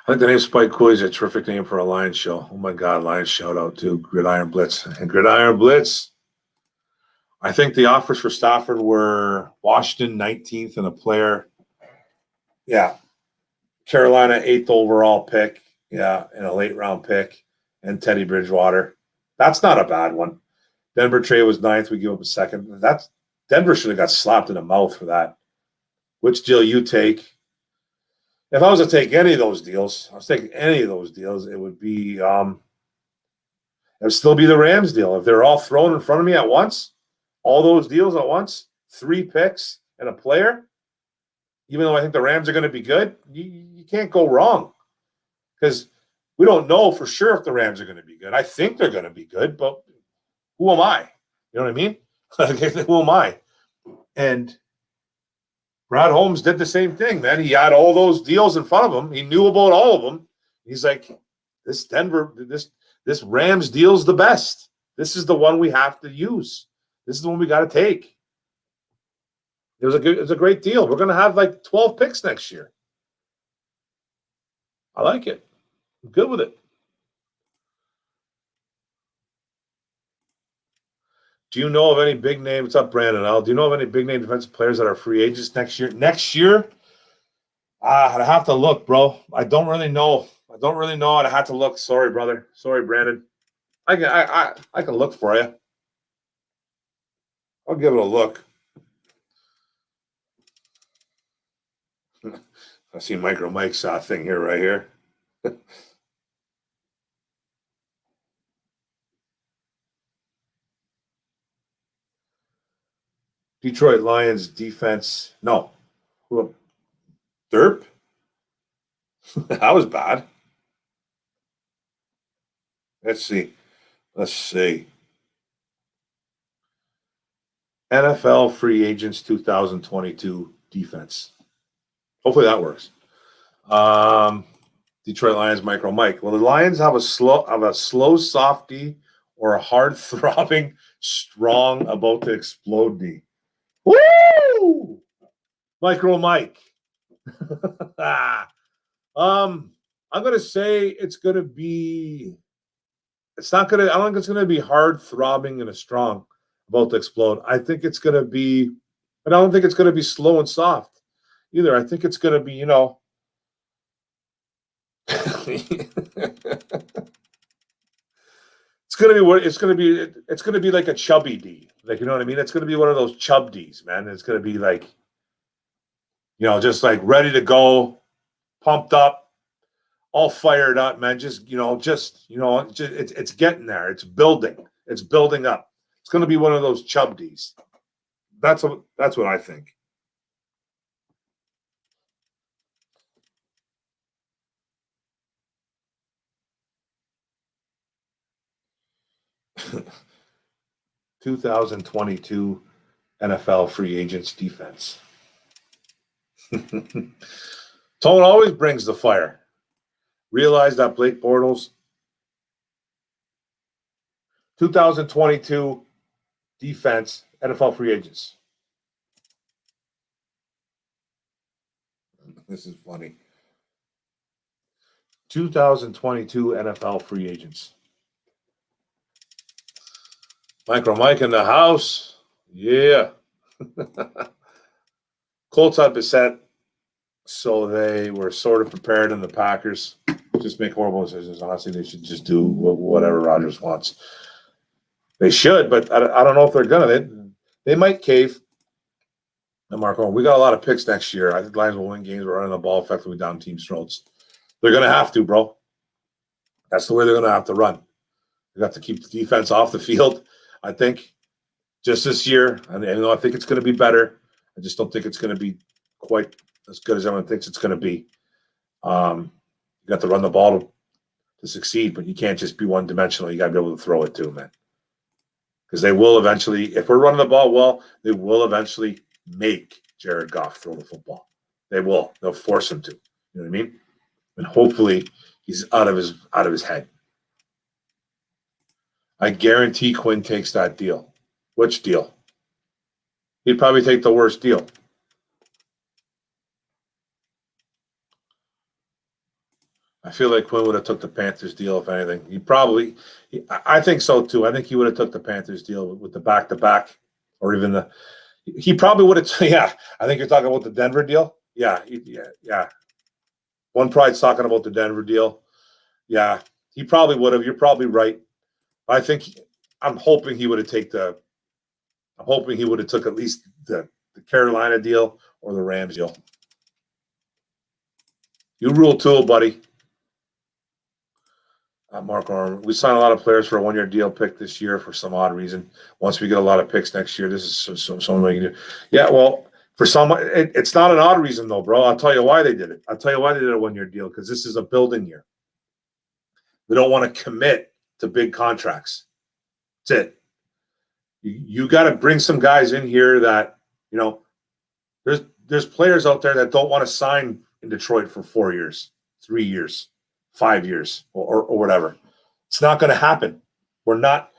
I think the name Spike Cooley is a terrific name for a Lions show. Oh my God, Lions shout out to Gridiron Blitz. And Gridiron Blitz, I think the offers for Stafford were Washington 19th and a player. Yeah. Carolina 8th overall pick. Yeah, and a late round pick. And Teddy Bridgewater. That's not a bad one. Denver trade was 9th. We give up a second. Denver should have got slapped in the mouth for that. Which deal you take? If I was to take any of those deals, it would be it would still be the Rams deal. If they're all thrown in front of me at once, all those deals at once, 3 picks and a player, even though I think the Rams are going to be good, you can't go wrong. Because we don't know for sure if the Rams are going to be good. I think they're going to be good, but who am I? You know what I mean? Who am I? And Brad Holmes did the same thing, man. He had all those deals in front of him. He knew about all of them. He's like, this Rams deal's the best. This is the one we have to use. This is the one we got to take. It was a great deal. We're going to have like 12 picks next year. I like it. I'm good with it. Do you know of any big name? What's up, Brandon? Do you know of any big name defensive players that are free agents next year? Next year? I'd have to look, bro. I don't really know. I'd have to look. Sorry, brother. Sorry, Brandon. I can look for you. I'll give it a look. I see Micro Mike's thing here, right here. Detroit Lions defense. No. Derp? That was bad. Let's see. NFL free agents 2022 defense. Hopefully that works. Detroit Lions, Micro Mike. Well, the Lions have a slow softy or a hard throbbing, strong, about to explode D. Woo! Micro Mike. I'm gonna say it's gonna be. It's not gonna. I don't think it's gonna be hard throbbing and a strong, about to explode. I think it's gonna be, but I don't think it's gonna be slow and soft either. I think it's gonna be, it's gonna be like a chubby D. Like, you know what I mean? It's gonna be one of those chub Ds, man. It's gonna be like, just like ready to go, pumped up, all fired up, man. It's getting there. It's building. It's building up. It's gonna be one of those chub Ds. That's what I think. (2022) NFL free agents defense. Tone always brings the fire. Realize that Blake Bortles 2022 defense NFL free agents. This is funny. 2022 NFL free agents. Micro Mike in the house. Yeah. Colts had Bissett, so they were sort of prepared, and the Packers just make horrible decisions. Honestly, they should just do whatever Rodgers wants. They should, but I don't know if they're gonna. They might cave. And Marco, we got a lot of picks next year. I think Lions will win games. We're running the ball effectively down teams' throats. They're gonna have to, bro. That's the way they're gonna have to run. They got to keep the defense off the field. I think just this year, and I think it's going to be better. I just don't think it's going to be quite as good as everyone thinks it's going to be. You got to run the ball to succeed, but you can't just be one-dimensional. You got to be able to throw it too, man. Because they will eventually, if we're running the ball well, they will eventually make Jared Goff throw the football. They will. They'll force him to. You know what I mean? And hopefully he's out of his head. I guarantee Quinn takes that deal. Which deal? He'd probably take the worst deal. I feel like Quinn would have took the Panthers deal, if anything. I think so too. I think he would have took the Panthers deal with the back-to-back, or even he probably would have, yeah. I think you're talking about the Denver deal. Yeah. One Pride's talking about the Denver deal. Yeah, he probably would have. You're probably right. I'm hoping he would have took at least the Carolina deal or the Rams deal. You rule too, buddy. Mark Orm. We signed a lot of players for a one-year deal pick this year for some odd reason. Once we get a lot of picks next year, this is something we can do. Yeah, well, for some, it's not an odd reason though, bro. I'll tell you why they did it. I'll tell you why they did a one-year deal, because this is a building year. They don't want to commit to big contracts. That's it. You got to bring some guys in here that, there's players out there that don't want to sign in Detroit for 4 years, 3 years, 5 years, or whatever. It's not going to happen. We're not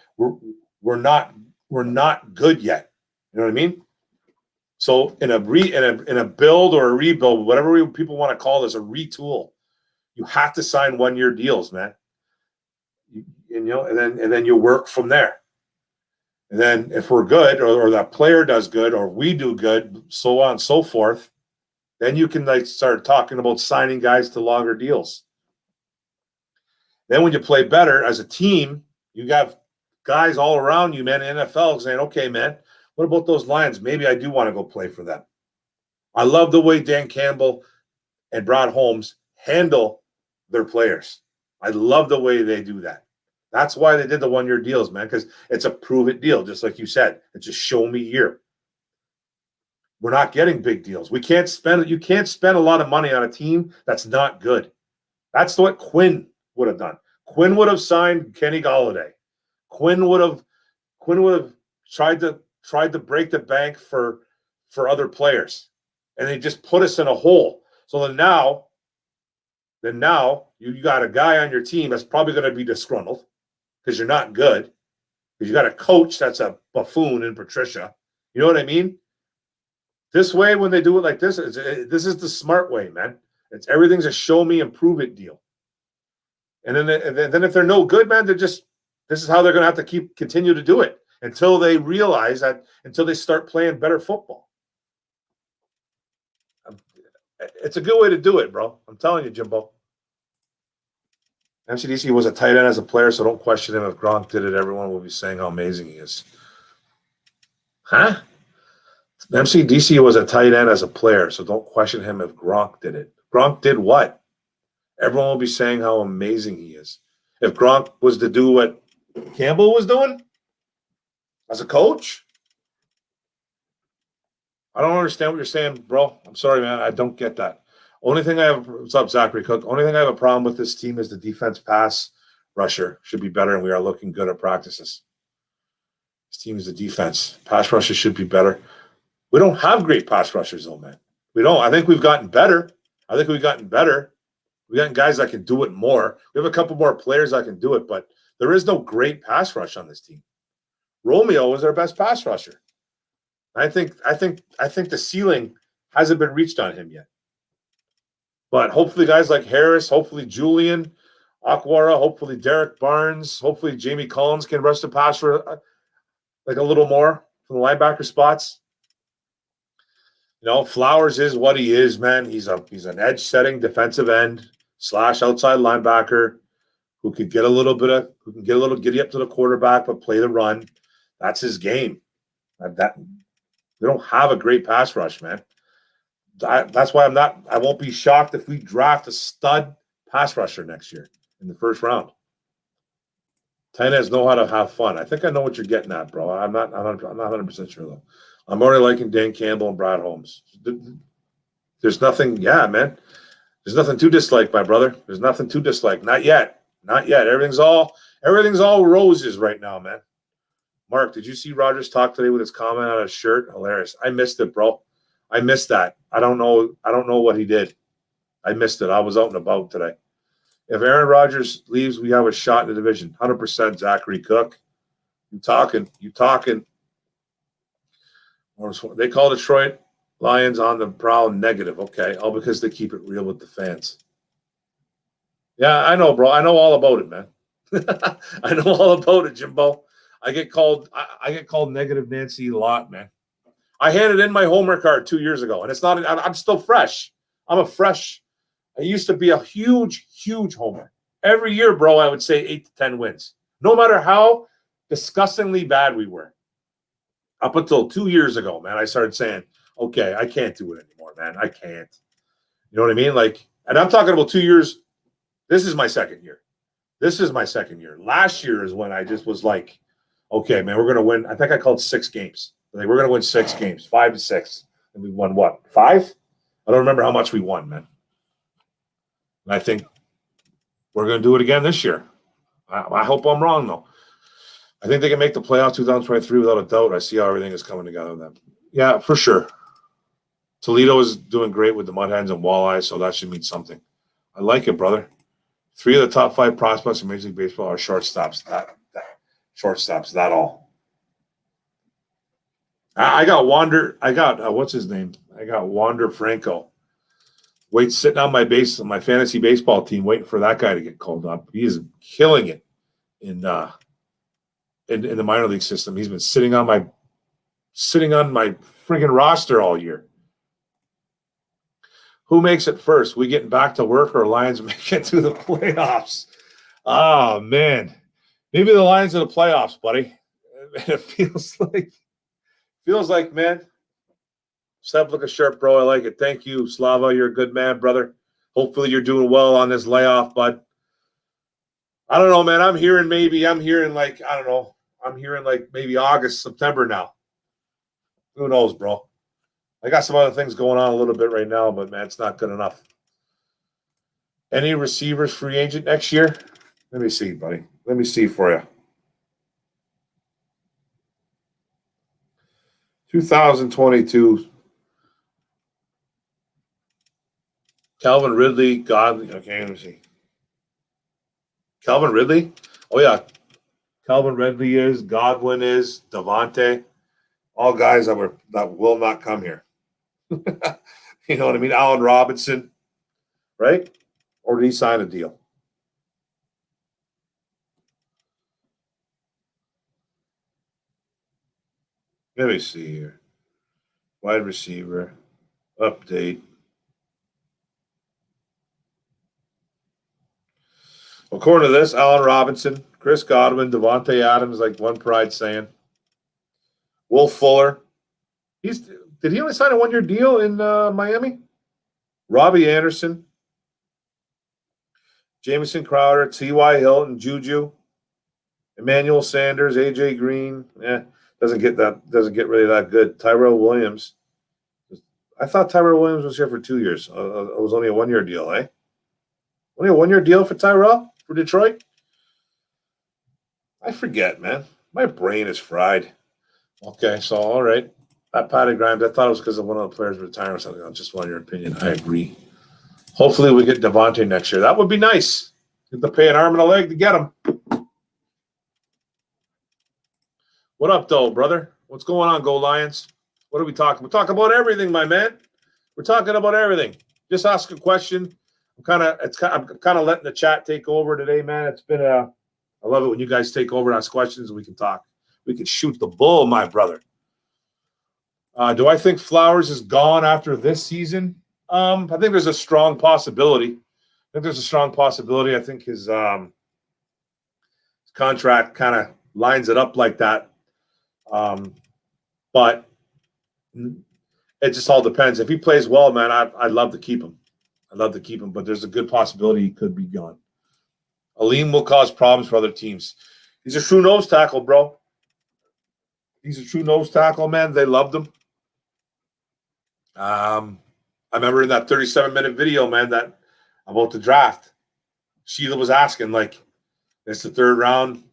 good yet. You know what I mean? So in a build or a rebuild, whatever people want to call this, a retool, you have to sign 1-year deals, man. And then you work from there. And then if we're good, or that player does good, or we do good, so on and so forth, then you can start talking about signing guys to longer deals. Then when you play better as a team, you got guys all around you, man, in NFL saying, okay, man, what about those Lions? Maybe I do want to go play for them. I love the way Dan Campbell and Brad Holmes handle their players. I love the way they do that. That's why they did the 1-year deals, man, because it's a prove-it deal, just like you said. It's a show-me year. We're not getting big deals. You can't spend a lot of money on a team that's not good. That's what Quinn would have done. Quinn would have signed Kenny Golladay. Quinn would have tried to break the bank for other players, and they just put us in a hole. So then now you got a guy on your team that's probably going to be disgruntled because you're not good, because you got a coach that's a buffoon in Patricia. You know what I mean? This way, when they do it like this, this is the smart way, man. Everything's a show me and prove it deal. And then if they're no good, man, this is how they're going to have to continue to do it until they realize that, until they start playing better football. It's a good way to do it, bro. I'm telling you, Jimbo. MCDC was a tight end as a player, so don't question him. If Gronk did it, everyone will be saying how amazing he is. Huh? MCDC was a tight end as a player, so don't question him if Gronk did it. Gronk did what? Everyone will be saying how amazing he is. If Gronk was to do what Campbell was doing as a coach, I don't understand what you're saying, bro. I'm sorry, man. I don't get that. What's up, Zachary Cook? Only thing I have a problem with this team is the defense pass rusher should be better, and we are looking good at practices. This team is the defense. Pass rushers should be better. We don't have great pass rushers, though, man. We don't. I think we've gotten better. We've gotten guys that can do it more. We have a couple more players that can do it, but there is no great pass rush on this team. Romeo is our best pass rusher. I think the ceiling hasn't been reached on him yet. But hopefully guys like Harris, hopefully Julian, Aquara, hopefully Derek Barnes, hopefully Jamie Collins can rush the pass for a little more from the linebacker spots. Flowers is what he is, man. He's an edge-setting defensive end / outside linebacker who can get a little giddy up to the quarterback, but play the run. That's his game. They don't have a great pass rush, man. That's why I won't be shocked if we draft a stud pass rusher next year in the first round. Tight ends know how to have fun. I think I know what you're getting at, bro. I'm not 100% sure, though. I'm already liking Dan Campbell and Brad Holmes. There's nothing, man. There's nothing to dislike, my brother. There's nothing to dislike. Not yet. Not yet. Everything's all roses right now, man. Mark, did you see Rogers talk today with his comment on his shirt? Hilarious. I missed it, bro. I missed that. I don't know what he did. I missed it. I was out and about today. If Aaron Rodgers leaves, we have a shot in the division. 100% Zachary Cook. You talking. They call Detroit Lions on the prowl negative. Okay. All because they keep it real with the fans. Yeah, I know, bro. I know all about it, man. I know all about it, Jimbo. I get called negative Nancy a lot, man. I handed in my homer card 2 years ago, and it's not. I'm still fresh. I used to be a huge homer. Every year, bro, I would say 8 to 10 wins, no matter how disgustingly bad we were. Up until 2 years ago, man, I started saying, okay, I can't do it anymore, man. I can't. You know what I mean? Like, and I'm talking about 2 years. This is my second year. Last year is when I just was like, okay, man, we're going to win. I think I called 6 games. Like, we're going to win 6 games, 5-6. And we won what? 5? I don't remember how much we won, man. And I think we're going to do it again this year. I hope I'm wrong, though. I think they can make the playoffs 2023 without a doubt. I see how everything is coming together with them. Yeah, for sure. Toledo is doing great with the Mud Hens and Walleyes, so that should mean something. I like it, brother. 3 of the top 5 prospects in Major League Baseball are shortstops. That all. I got Wander. What's his name? I got Wander Franco. Sitting on my fantasy baseball team, waiting for that guy to get called up. He is killing it in the minor league system. He's been sitting on my friggin' roster all year. Who makes it first? We getting back to work, or Lions make it to the playoffs? Oh man, maybe the Lions are the playoffs, buddy. It feels like, man. Step like a sharp, bro. I like it. Thank you, Slava. You're a good man, brother. Hopefully you're doing well on this layoff, bud. I don't know, man. I'm hearing maybe August, September now. Who knows, bro? I got some other things going on a little bit right now, but, man, it's not good enough. Any receivers free agent next year? Let me see, buddy. Let me see for you. 2022. Calvin Ridley, Godwin. Okay, let me see. Calvin Ridley? Oh, yeah. Calvin Ridley is. Godwin is. Devontae. All guys that will not come here. You know what I mean? Allen Robinson. Right? Or did he sign a deal? Let me see here. Wide receiver. Update. According to this, Allen Robinson, Chris Godwin, Devontae Adams, like One Pride saying. Will Fuller. Did he only sign a 1-year deal in Miami? Robbie Anderson. Jamison Crowder, T.Y. Hilton, Juju. Emmanuel Sanders, A.J. Green. Doesn't get really that good. Tyrell Williams. I thought Tyrell Williams was here for 2 years. It was only a 1-year deal, eh? Only a 1-year deal for Tyrell for Detroit? I forget, man. My brain is fried. Okay, so all right. That Patty Grimes, I thought it was because of one of the players retiring or something. I just want your opinion. I agree. Hopefully we get Devontae next year. That would be nice. Get to pay an arm and a leg to get him. What up, though, brother? What's going on, Go Lions? What are we talking? We're talking about everything, my man. We're talking about everything. Just ask a question. I'm kind of letting the chat take over today, man. It's been I love it when you guys take over and ask questions and we can talk. We can shoot the bull, my brother. Do I think Flowers is gone after this season? I think there's a strong possibility. I think his contract kind of lines it up like that. But it just all depends. If he plays well, man, I'd love to keep him. But there's a good possibility he could be gone. Aleem will cause problems for other teams. He's a true nose tackle, bro. Man. They loved him. I remember in that 37-minute video, man, that about the draft, Sheila was asking, like, It's the third round.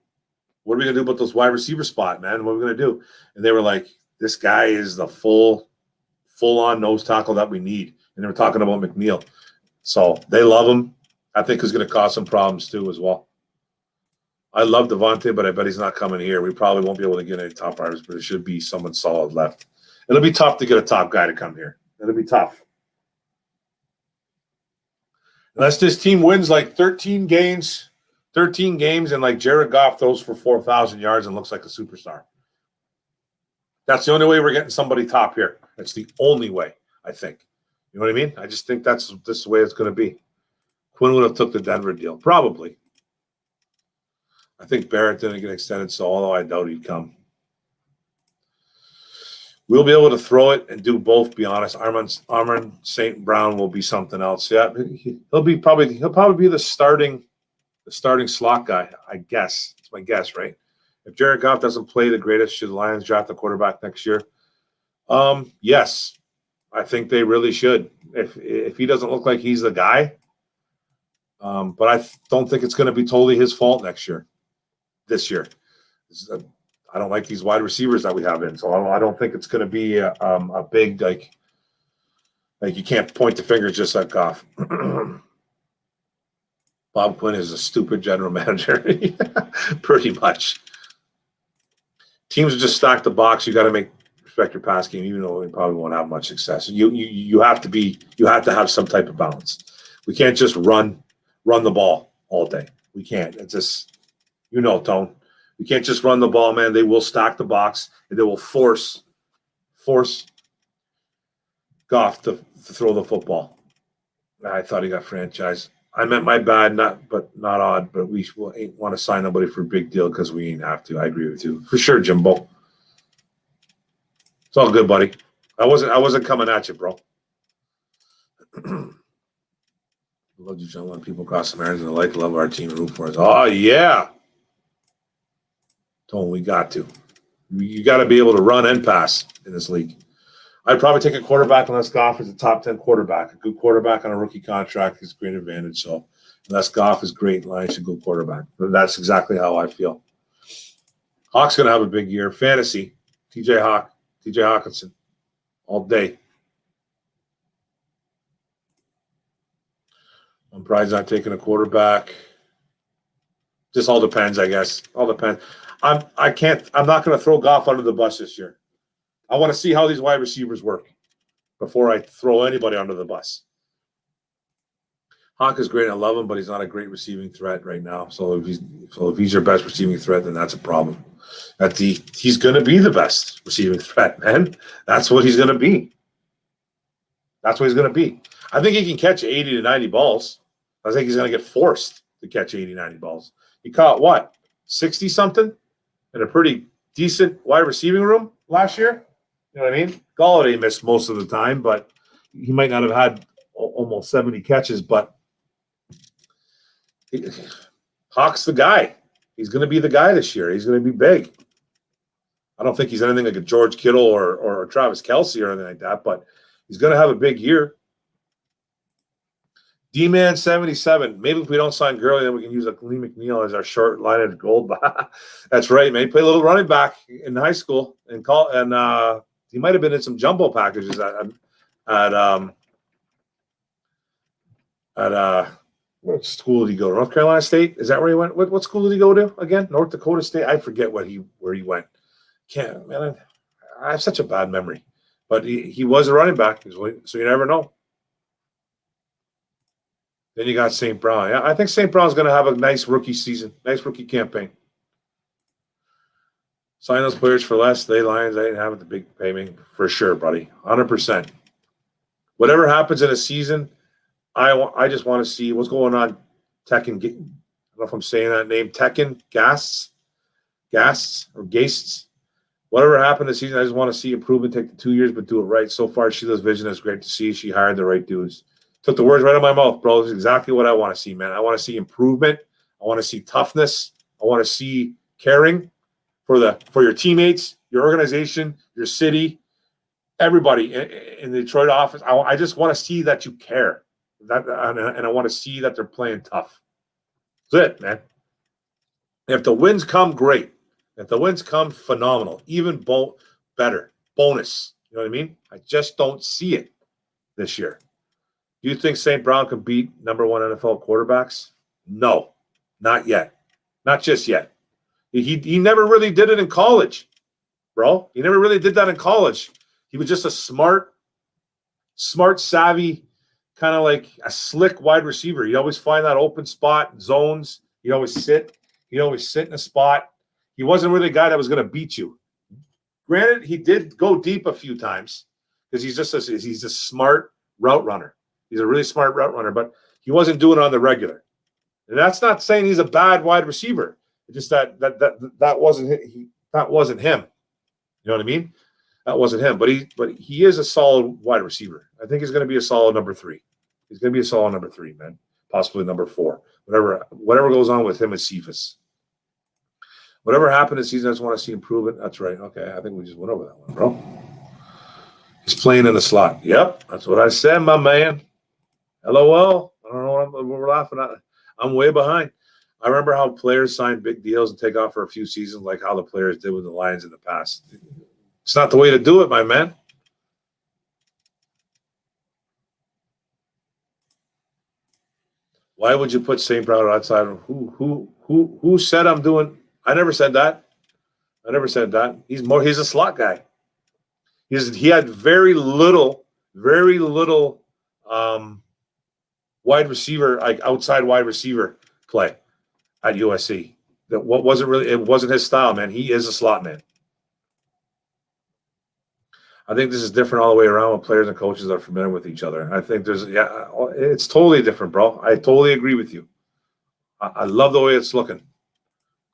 What are we going to do about those wide receiver spot, man? What are we going to do? And they were like, this guy is the full-on nose tackle that we need. And they were talking about McNeil. So they love him. I think he's going to cause some problems too as well. I love Devontae, but I bet he's not coming here. We probably won't be able to get any top riders, but there should be someone solid left. It'll be tough to get a top guy to come here. It'll be tough. Unless this team wins like 13 games, and like Jared Goff throws for 4,000 yards and looks like a superstar. That's the only way we're getting somebody top here. That's the only way, I think. You know what I mean? I just think that's the way it's going to be. Quinn would have took the Denver deal. Probably. I think Barrett didn't get extended, so although I doubt he'd come. We'll be able to throw it and do both, be honest. Armand St. Brown will be something else. Yeah, he'll probably be the starting slot guy, I guess. It's my guess, right? If Jared Goff doesn't play the greatest, should the Lions draft a quarterback next year? Yes. I think they really should. If he doesn't look like he's the guy, but I don't think it's going to be totally his fault this year. I don't like these wide receivers that we have in, so I don't think it's going to be a big like you can't point the finger just like Goff. Bob Quinn is a stupid general manager, pretty much. Teams will just stack the box. You got to respect your pass game, even though we probably won't have much success. You have to have some type of balance. We can't just run the ball all day. We can't. It's just Tone. We can't just run the ball, man. They will stack the box and they will force Goff to throw the football. I thought he got franchised. I meant my bad, not odd, but we ain't want to sign nobody for a big deal because we ain't have to. I agree with you. For sure, Jimbo. It's all good, buddy. I wasn't coming at you, bro. Love you, gentlemen. People across America love our team and root for us. Oh, yeah. Tone, we got to. You got to be able to run and pass in this league. I'd probably take a quarterback unless Goff is a top 10 quarterback. A good quarterback on a rookie contract is a great advantage. So unless Goff is great, Lions should go quarterback. But that's exactly how I feel. Hawk's going to have a big year. Fantasy, TJ Hawkinson, all day. I'm probably not taking a quarterback. Just all depends, I guess. All depends. I'm not going to throw Goff under the bus this year. I want to see how these wide receivers work before I throw anybody under the bus. Hawk is great. I love him, but he's not a great receiving threat right now. So if he's your best receiving threat, then that's a problem. He's going to be the best receiving threat, man. That's what he's going to be. That's what he's going to be. I think he can catch 80 to 90 balls. I think he's going to get forced to catch 80, 90 balls. He caught what? 60-something in a pretty decent wide receiving room last year? You know what I mean? Galladay missed most of the time, but he might not have had almost 70 catches. But Hawk's the guy. He's going to be the guy this year. He's going to be big. I don't think he's anything like a George Kittle or Travis Kelce or anything like that, but he's going to have a big year. D-Man 77. Maybe if we don't sign Gurley, then we can use Lee McNeil as our short line of gold. That's right, man. He played a little running back in high school and he might have been in some jumbo packages at what school did he go? North Carolina State? Is that where he went? What school did he go to again? North Dakota State? I forget where he went. Can't, man. I have such a bad memory. But he was a running back, so you never know. Then you got St. Brown. Yeah, I think St. Brown's going to have a nice rookie season, nice rookie campaign. Sign those players for less. They Lions, they didn't have the big payment for sure, buddy. 100%. Whatever happens in a season, I just want to see what's going on. Tekken, I don't know if I'm saying that name. Tekken, Gasts, or Gastes. Whatever happened this season, I just want to see improvement. Take the 2 years, but do it right. So far, Sheila's vision is great to see. She hired the right dudes. Took the words right out of my mouth, bro. This is exactly what I want to see, man. I want to see improvement. I want to see toughness. I want to see caring for your teammates, your organization, your city, everybody in the Detroit office. I just want to see that you care. And I want to see that they're playing tough. That's it, man. If the wins come, great. If the wins come, phenomenal. Even better. Bonus. You know what I mean? I just don't see it this year. Do you think St. Brown could beat number one NFL quarterbacks? No, not yet. Not just yet. He never really did it in college, bro. He never really did that in college. He was just a smart, savvy, kind of like a slick wide receiver. He'd always find that open spot, zones. He'd always sit in a spot. He wasn't really a guy that was going to beat you. Granted, he did go deep a few times because he's a smart route runner. He's a really smart route runner, but he wasn't doing it on the regular. And that's not saying he's a bad wide receiver. It's just that wasn't him. You know what I mean? That wasn't him. But he is a solid wide receiver. I think he's going to be a solid number 3. He's going to be a solid number 3, man. Possibly number 4. Whatever goes on with him is Cephas. Whatever happened this season, I just want to see improvement. That's right. Okay, I think we just went over that one, bro. He's playing in the slot. Yep, that's what I said, my man. LOL. I don't know what we're laughing at. I'm way behind. I remember how players sign big deals and take off for a few seasons, like how the players did with the Lions in the past. It's not the way to do it, my man. Why would you put St. Brown outside? Who said I'm doing? I never said that. He's a slot guy. He had very little wide receiver, like outside wide receiver play at USC. It wasn't his style, man. He is a slot man. I think this is different all the way around when players and coaches are familiar with each other. I think it's totally different, bro. I totally agree with you. I love the way it's looking.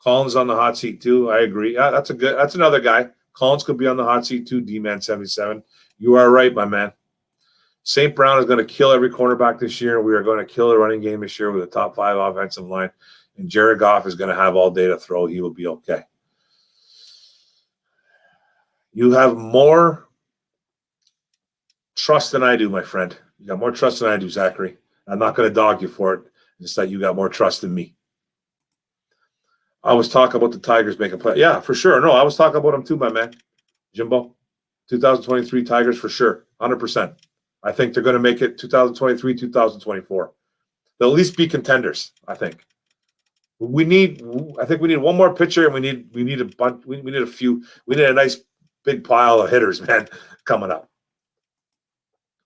Collins on the hot seat too. I agree. Yeah, that's another guy. Collins could be on the hot seat too. D-Man 77. You are right, my man. St. Brown is going to kill every cornerback this year. We are going to kill the running game this year with a top 5 offensive line. And Jared Goff is going to have all day to throw. He will be okay. You have more trust than I do, my friend. You got more trust than I do, Zachary. I'm not going to dog you for it. It's that you got more trust than me. I was talking about the Tigers making play. Yeah, for sure. No, I was talking about them too, my man. Jimbo. 2023 Tigers for sure. 100%. I think they're going to make it 2023, 2024. They'll at least be contenders, I think. We need one more pitcher, and we need a bunch. We need a few. We need a nice big pile of hitters, man, coming up.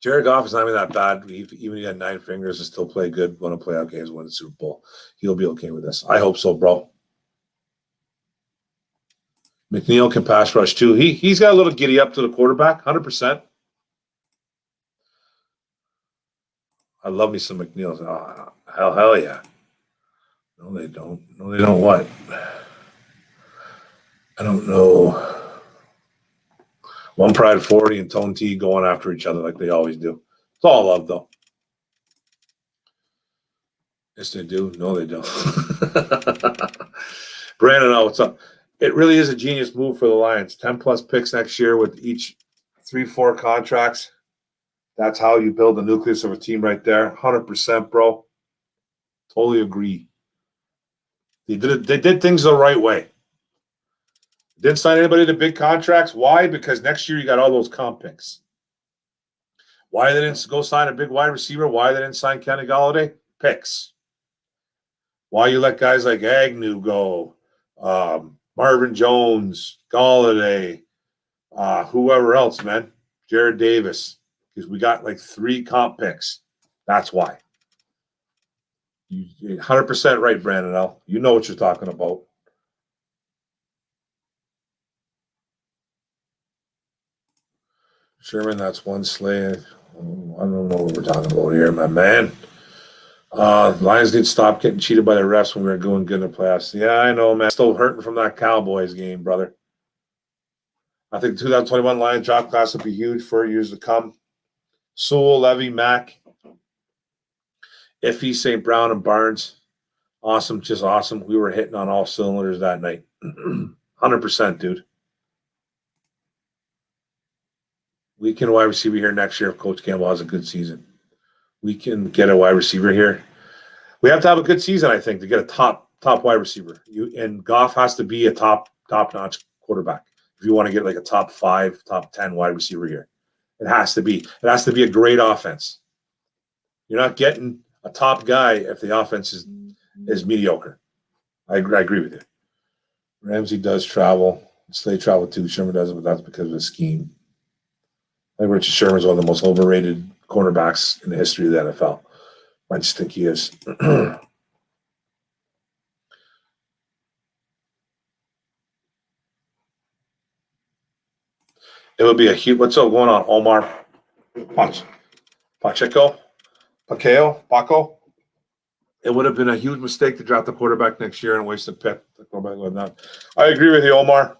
Jared Goff is not even that bad. Even he had 9 fingers and still play good, won a playoff games, win the Super Bowl. He'll be okay with this. I hope so, bro. McNeil can pass rush too. He's got a little giddy up to the quarterback, 100%. I love me some McNeils. Oh, hell yeah. No, they don't. No, they don't what? I don't know. One Pride 40 and Tone T going after each other like they always do. It's all love, though. Yes, they do. No, they don't. Brandon, what's up? It really is a genius move for the Lions. 10-plus picks next year with each 3-4 contracts. That's how you build the nucleus of a team right there. 100%, bro. Totally agree. They did things the right way. Didn't sign anybody to big contracts. Why? Because next year you got all those comp picks. Why they didn't go sign a big wide receiver? Why they didn't sign Kenny Golladay? Picks. Why you let guys like Agnew go, Marvin Jones, Golladay, whoever else, man, Jared Davis, because we got like 3 comp picks. That's why. You're 100% right, Brandon L. You know what you're talking about. Sherman, that's one slay. I don't know what we're talking about here, my man. Lions need to stop getting cheated by the refs when we were going good in the playoffs. Yeah, I know, man. Still hurting from that Cowboys game, brother. I think the 2021 Lions draft class will be huge for years to come. Sewell, Levy, Mack, Iffy, St. Brown, and Barnes. Awesome, just awesome. We were hitting on all cylinders that night. 100%, dude. We can wide receiver here next year if Coach Campbell has a good season. We can get a wide receiver here. We have to have a good season, I think, to get a top wide receiver. And Goff has to be a top notch quarterback if you want to get like a top 5, top 10 wide receiver here. It has to be. It has to be a great offense. You're not getting a top guy if the offense is mediocre. I agree with you. Ramsey does travel. Slade travel too. Sherman doesn't, but that's because of the scheme. I think Richard Sherman is one of the most overrated cornerbacks in the history of the NFL. I just think he is. It would be a huge. What's up going on, Omar? Pacheco? It would have been a huge mistake to draft the quarterback next year and waste a pick. I agree with you, Omar.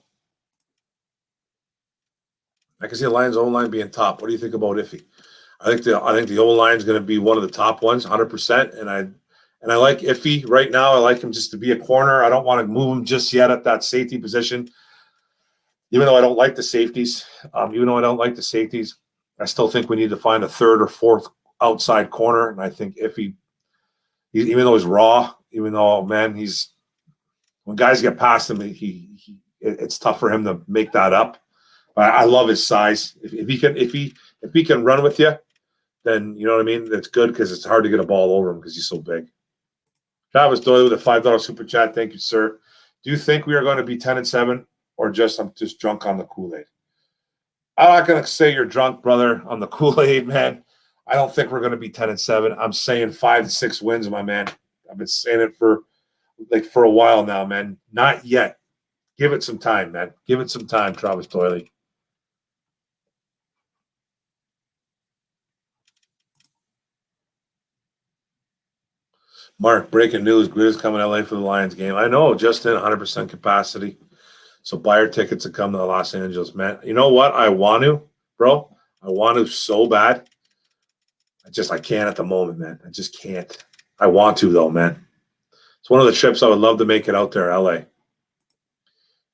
I can see the Lions' O-line being top. What do you think about Iffy? I think the O-line is going to be one of the top ones, 100%. And I like Iffy right now. I like him just to be a corner. I don't want to move him just yet at that safety position. Even though I don't like the safeties, I still think we need to find a third or fourth outside corner. And I think Iffy, even though he's raw, when guys get past him, it's tough for him to make that up. I love his size. If he can run with you, then you know what I mean. That's good because it's hard to get a ball over him because he's so big. Travis Doyle with a $5 super chat. Thank you, sir. Do you think we are going to be 10-7, or I'm just drunk on the Kool-Aid? I'm not going to say you're drunk, brother, on the Kool-Aid, man. I don't think we're going to be 10-7. I'm saying 5-6 wins, my man. I've been saying it for a while now, man. Not yet. Give it some time, man. Give it some time, Travis Doyle. Mark, breaking news. Grizz coming to LA for the Lions game. I know, just in 100% capacity. So buy your tickets to come to Los Angeles, man. You know what? I want to, bro. I want to so bad. I can't at the moment, man. I just can't. I want to, though, man. It's one of the trips I would love to make it out there, LA.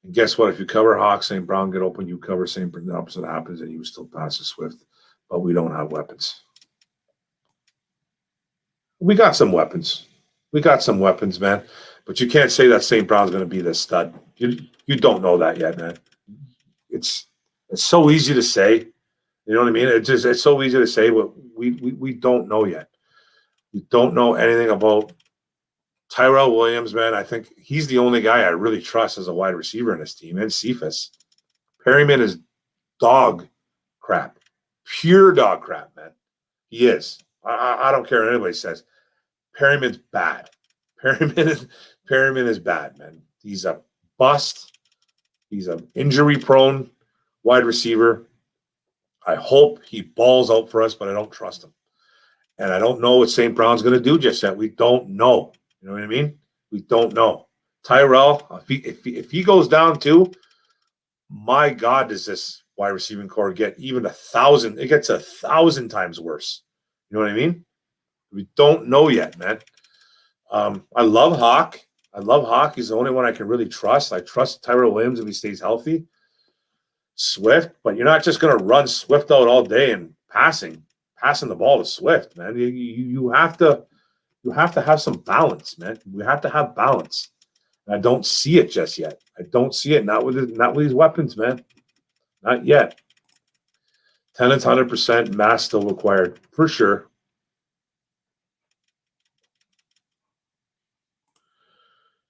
And guess what? If you cover Hawks, St. Brown get open, you cover St. Brown, the opposite happens, and you still pass the Swift. But we don't have weapons. We got some weapons. Man. But you can't say that St. Brown's going to be this stud. You don't know that yet, man. It's so easy to say. You know what I mean? It's so easy to say, but we don't know yet. We don't know anything about Tyrell Williams, man. I think he's the only guy I really trust as a wide receiver in this team, and Cephas. Perryman is dog crap. Pure dog crap, man. He is. I don't care what anybody says. Perryman's bad. Perryman is bad, man. He's a bust. He's an injury-prone wide receiver. I hope he balls out for us, but I don't trust him. And I don't know what St. Brown's going to do just yet. We don't know. You know what I mean? We don't know. Tyrell, if he goes down too, my God, does this wide receiving core get even 1,000? It gets 1,000 times worse. You know what I mean? We don't know yet, man. I love Hawk. He's the only one I can really trust. I trust Tyrell Williams if he stays healthy. Swift, but you're not just going to run Swift out all day and passing the ball to Swift, man. You have to have some balance, man. We have to have balance. And I don't see it just yet. I don't see it. Not with these weapons, man. Not yet. 100% mass still required for sure.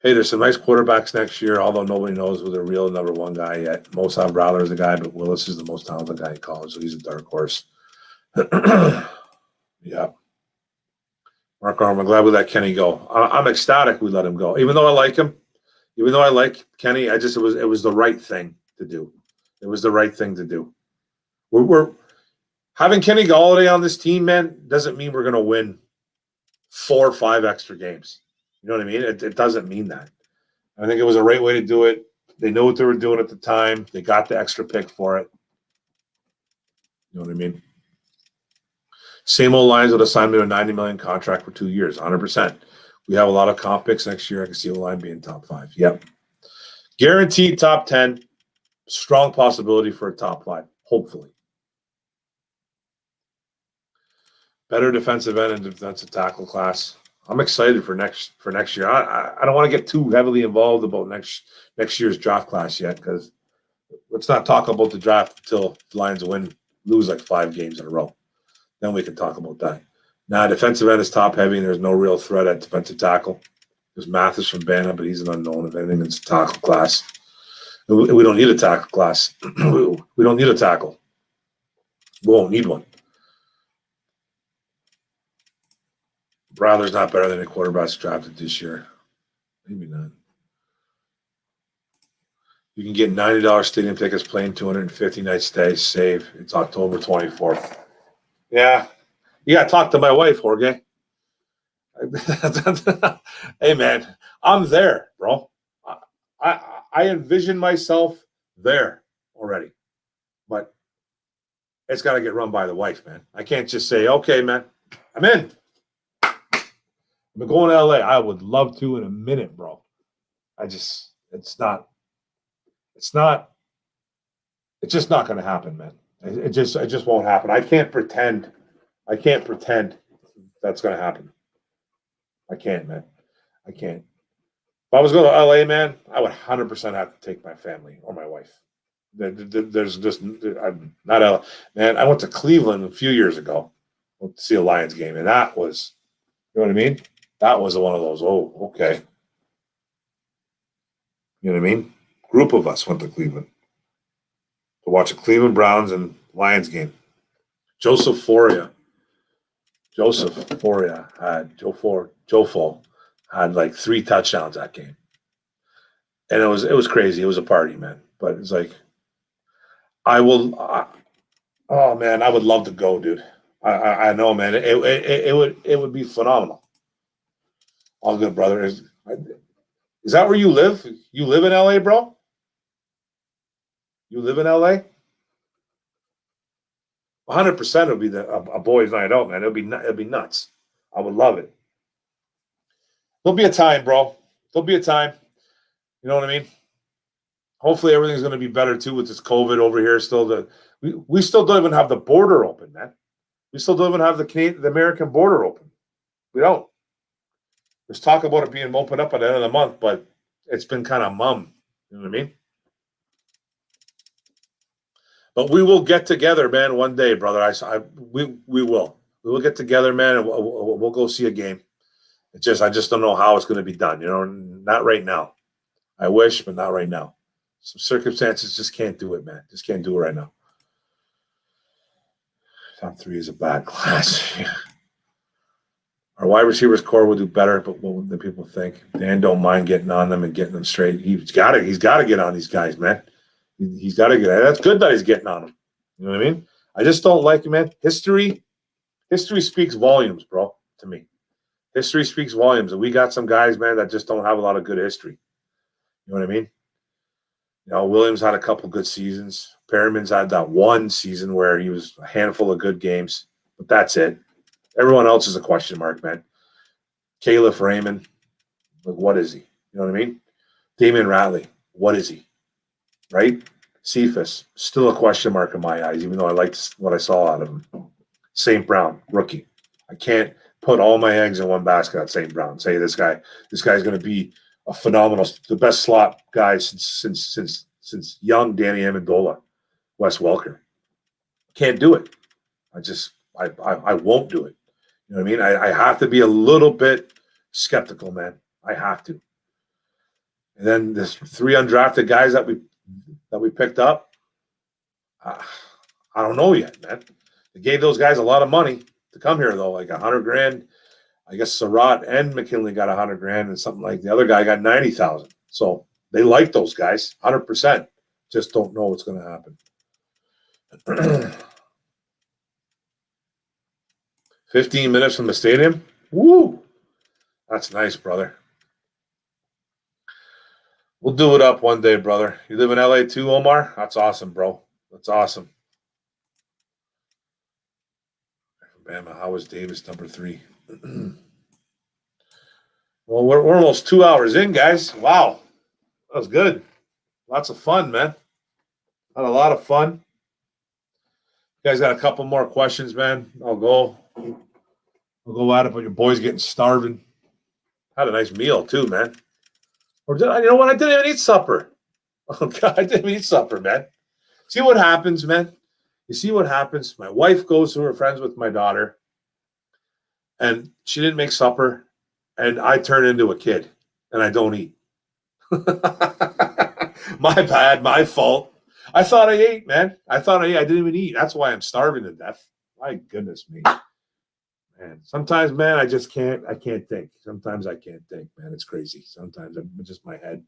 Hey, there's some nice quarterbacks next year, although nobody knows who the real number one guy yet. Mosab Rowler is the guy, but Willis is the most talented guy in college, so he's a dark horse. Yeah. Mark Arm, I'm glad we let Kenny go. I'm ecstatic we let him go. Even though I like him, even though I like Kenny, it was the right thing to do. It was the right thing to do. We're having Kenny Golladay on this team, man, doesn't mean we're going to win 4 or 5 extra games. You know what I mean? It doesn't mean that. I think it was a right way to do it. They knew what they were doing at the time. They got the extra pick for it. You know what I mean? Same old lines would have signed me to a $90 million contract for 2 years, 100%. We have a lot of comp picks next year. I can see the line being top 5. Yep. Guaranteed top 10. Strong possibility for a top 5, hopefully. Better defensive end and defensive tackle class. I'm excited for next year. I don't want to get too heavily involved about next year's draft class yet, because let's not talk about the draft until the Lions lose like 5 games in a row. Then we can talk about that. Now, defensive end is top heavy, and there's no real threat at defensive tackle. There's Mathis from Banner, but he's an unknown. If anything, it's a tackle class. We don't need a tackle class. We don't need a tackle. We won't need one. Bradler's not better than the quarterbacks drafted this year. Maybe not. You can get $90 stadium tickets, playing 250 night stay. Save. It's October 24th. Yeah. You got to talk to my wife, Jorge. Hey, man, I'm there, bro. I envision myself there already. But it's got to get run by the wife, man. I can't just say, okay, man, I'm in. I'm going to LA. I would love to in a minute, bro. It's just not going to happen, man. It just won't happen. I can't pretend that's going to happen. I can't, man. I can't. If I was going to LA, man, I would 100% have to take my family or my wife. There's just, I'm not LA. Man, I went to Cleveland a few years ago to see a Lions game, and that was, you know what I mean? That was one of those, oh, okay. You know what I mean? Group of us went to Cleveland to watch a Cleveland Browns and Lions game. Joe Foria had Joe Fo had like 3 touchdowns that game. And it was crazy. It was a party, man. But it's like, oh man, I would love to go, dude. I know, man. It would be phenomenal. All good, brother. Is that where you live? You live in LA, bro? You live in LA? 100% it'll be a boys' night out, man. It'll be nuts. I would love it. There'll be a time, bro. There'll be a time. You know what I mean? Hopefully everything's going to be better too with this COVID over here. Still, we still don't even have the border open, man. We still don't even have the American border open. We don't. There's talk about it being opened up at the end of the month, but it's been kind of mum. You know what I mean? But we will get together, man, one day, brother. We will. We will get together, man, and we'll go see a game. I just don't know how it's going to be done. You know, not right now. I wish, but not right now. Some circumstances just can't do it, man. Just can't do it right now. Top 3 is a bad class. Our wide receivers core will do better, but what do people think? Dan don't mind getting on them and getting them straight. He's got to get on these guys, man. He's got to get. That's good that he's getting on them. You know what I mean? I just don't like it, man. History speaks volumes, bro. To me, history speaks volumes, and we got some guys, man, that just don't have a lot of good history. You know what I mean? You know, Williams had a couple good seasons. Perriman's had that one season where he was a handful of good games, but that's it. Everyone else is a question mark, man. Caleb Raymond, like, what is he? You know what I mean? Damian Ratley, what is he? Right? Cephas, still a question mark in my eyes, even though I liked what I saw out of him. St. Brown, rookie. I can't put all my eggs in one basket at St. Brown. Say this guy's going to be a phenomenal, the best slot guy since young Danny Amendola, Wes Welker. Can't do it. I won't do it. You know what I mean? I have to be a little bit skeptical, man. I have to. And then there's 3 undrafted guys that we picked up. I don't know yet, man. They gave those guys a lot of money to come here, though, like $100,000. I guess Surratt and McKinley got $100,000, and something like the other guy got $90,000. So they like those guys, 100%. Just don't know what's going to happen. 15 minutes from the stadium. Woo! That's nice, brother. We'll do it up one day, brother. You live in LA too, Omar? That's awesome, bro. That's awesome. Bama, how was Davis number 3? Well, we're almost 2 hours in, guys. Wow. That was good. Lots of fun, man. Had a lot of fun. You guys got a couple more questions, man. I'll go at it, but your boy's getting starving. Had a nice meal too, man. Or did I? You know what? I didn't even eat supper. Oh God, I didn't eat supper, man. See what happens, man. You see what happens. My wife goes to her friends with my daughter, and she didn't make supper, and I turn into a kid, and I don't eat. My bad, my fault. I thought I ate, man. I thought I ate. I didn't even eat. That's why I'm starving to death. My goodness me. Man, sometimes, man, I just can't. I can't think. Sometimes I can't think, man. It's crazy. Sometimes I'm just my head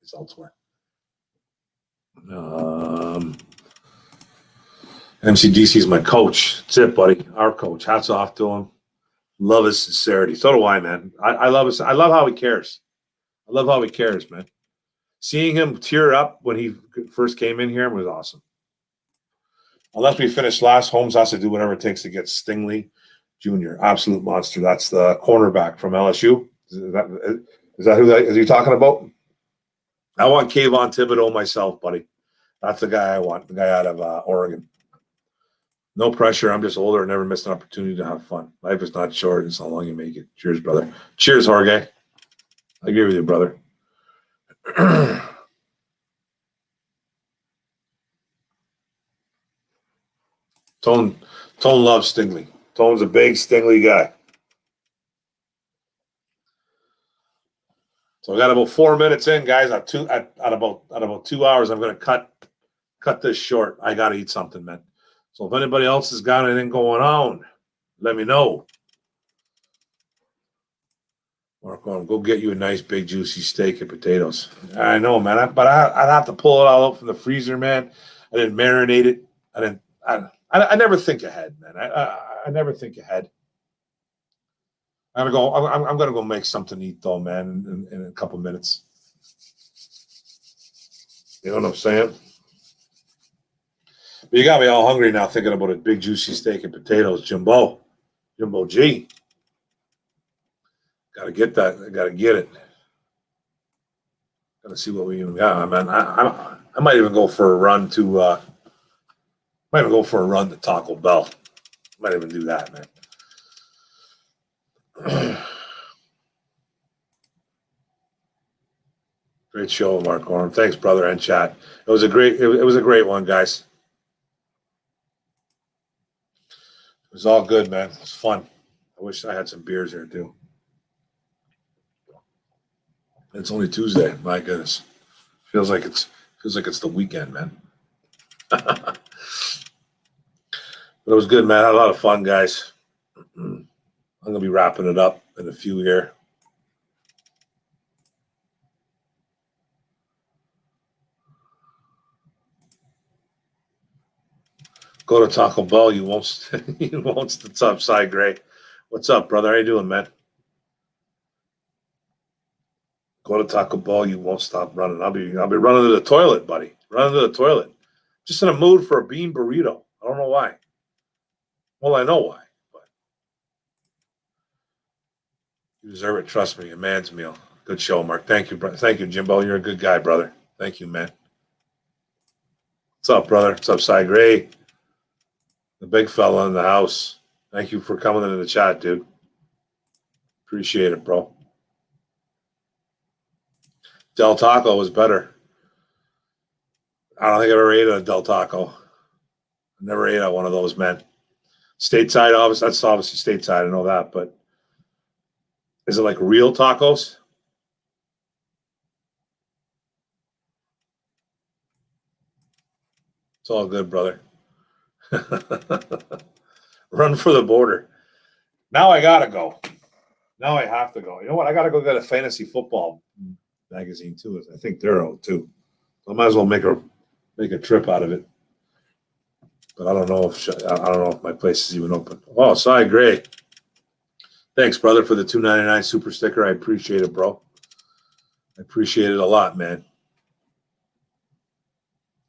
is elsewhere. MCDC is my coach. That's it, buddy. Our coach. Hats off to him. Love his sincerity. So do I, man. I love his. I love how he cares. I love how he cares, man. Seeing him tear up when he first came in here was awesome. Unless we finish last, Holmes has to do whatever it takes to get Stingley Jr. Absolute monster. That's the cornerback from LSU. Is that who that is he talking about? I want Kayvon Thibodeau myself, buddy. That's the guy I want. The guy out of Oregon. No pressure. I'm just older and never missed an opportunity to have fun. Life is not short. It's how long you make it. Cheers, brother. Cheers, Jorge. I agree with you, brother. Tone loves Stingley. Tone's a big Stingley guy. So I got about 4 minutes in, guys. At about 2 hours, I'm going to cut this short. I got to eat something, man. So if anybody else has got anything going on, let me know. Marco, go get you a nice big juicy steak and potatoes. I know, man, I'd have to pull it all out from the freezer, man. I didn't marinate it. I never think ahead, man. I never think ahead. I'm gonna go make something to eat though, man, in a couple minutes. You know what I'm saying? But you got me all hungry now thinking about a big juicy steak and potatoes, Jimbo G. Gotta get that. I gotta get it. Gotta see what we even got, man. I might even go for a run to Taco Bell. Might even do that, man. Great show, Mark Orm. Thanks, brother, and chat. It was a great one, guys. It was all good, man. It was fun. I wish I had some beers here too. It's only Tuesday. My goodness, feels like it's the weekend, man. But it was good, man. I had a lot of fun, guys. I'm gonna be wrapping it up in a few here. Go to Taco Bell. You won't. What's up, Cy Gray? What's up, brother? How you doing, man? Go to Taco Bell. You won't stop running. I'll be running to the toilet, buddy. Running to the toilet. Just in a mood for a bean burrito. I don't know why. Well, I know why. But you deserve it. Trust me. A man's meal. Good show, Mark. Thank you, bro. Thank you, Jimbo. You're a good guy, brother. Thank you, man. What's up, brother? What's up, Cy Gray? The big fella in the house. Thank you for coming into the chat, dude. Appreciate it, bro. Del Taco was better. I don't think I've ever ate at a Del Taco. I never ate at one of those, man. Stateside, obviously, that's obviously stateside. I know that, but is it like real tacos? It's all good, brother. Run for the border. Now I gotta go. Now I have to go. You know what? I gotta go get a fantasy football magazine too. I think they're out too. So I might as well make a trip out of it. But I don't know if my place is even open. Oh, Cy Gray. Thanks, brother, for the $2.99 super sticker. I appreciate it, bro. I appreciate it a lot, man.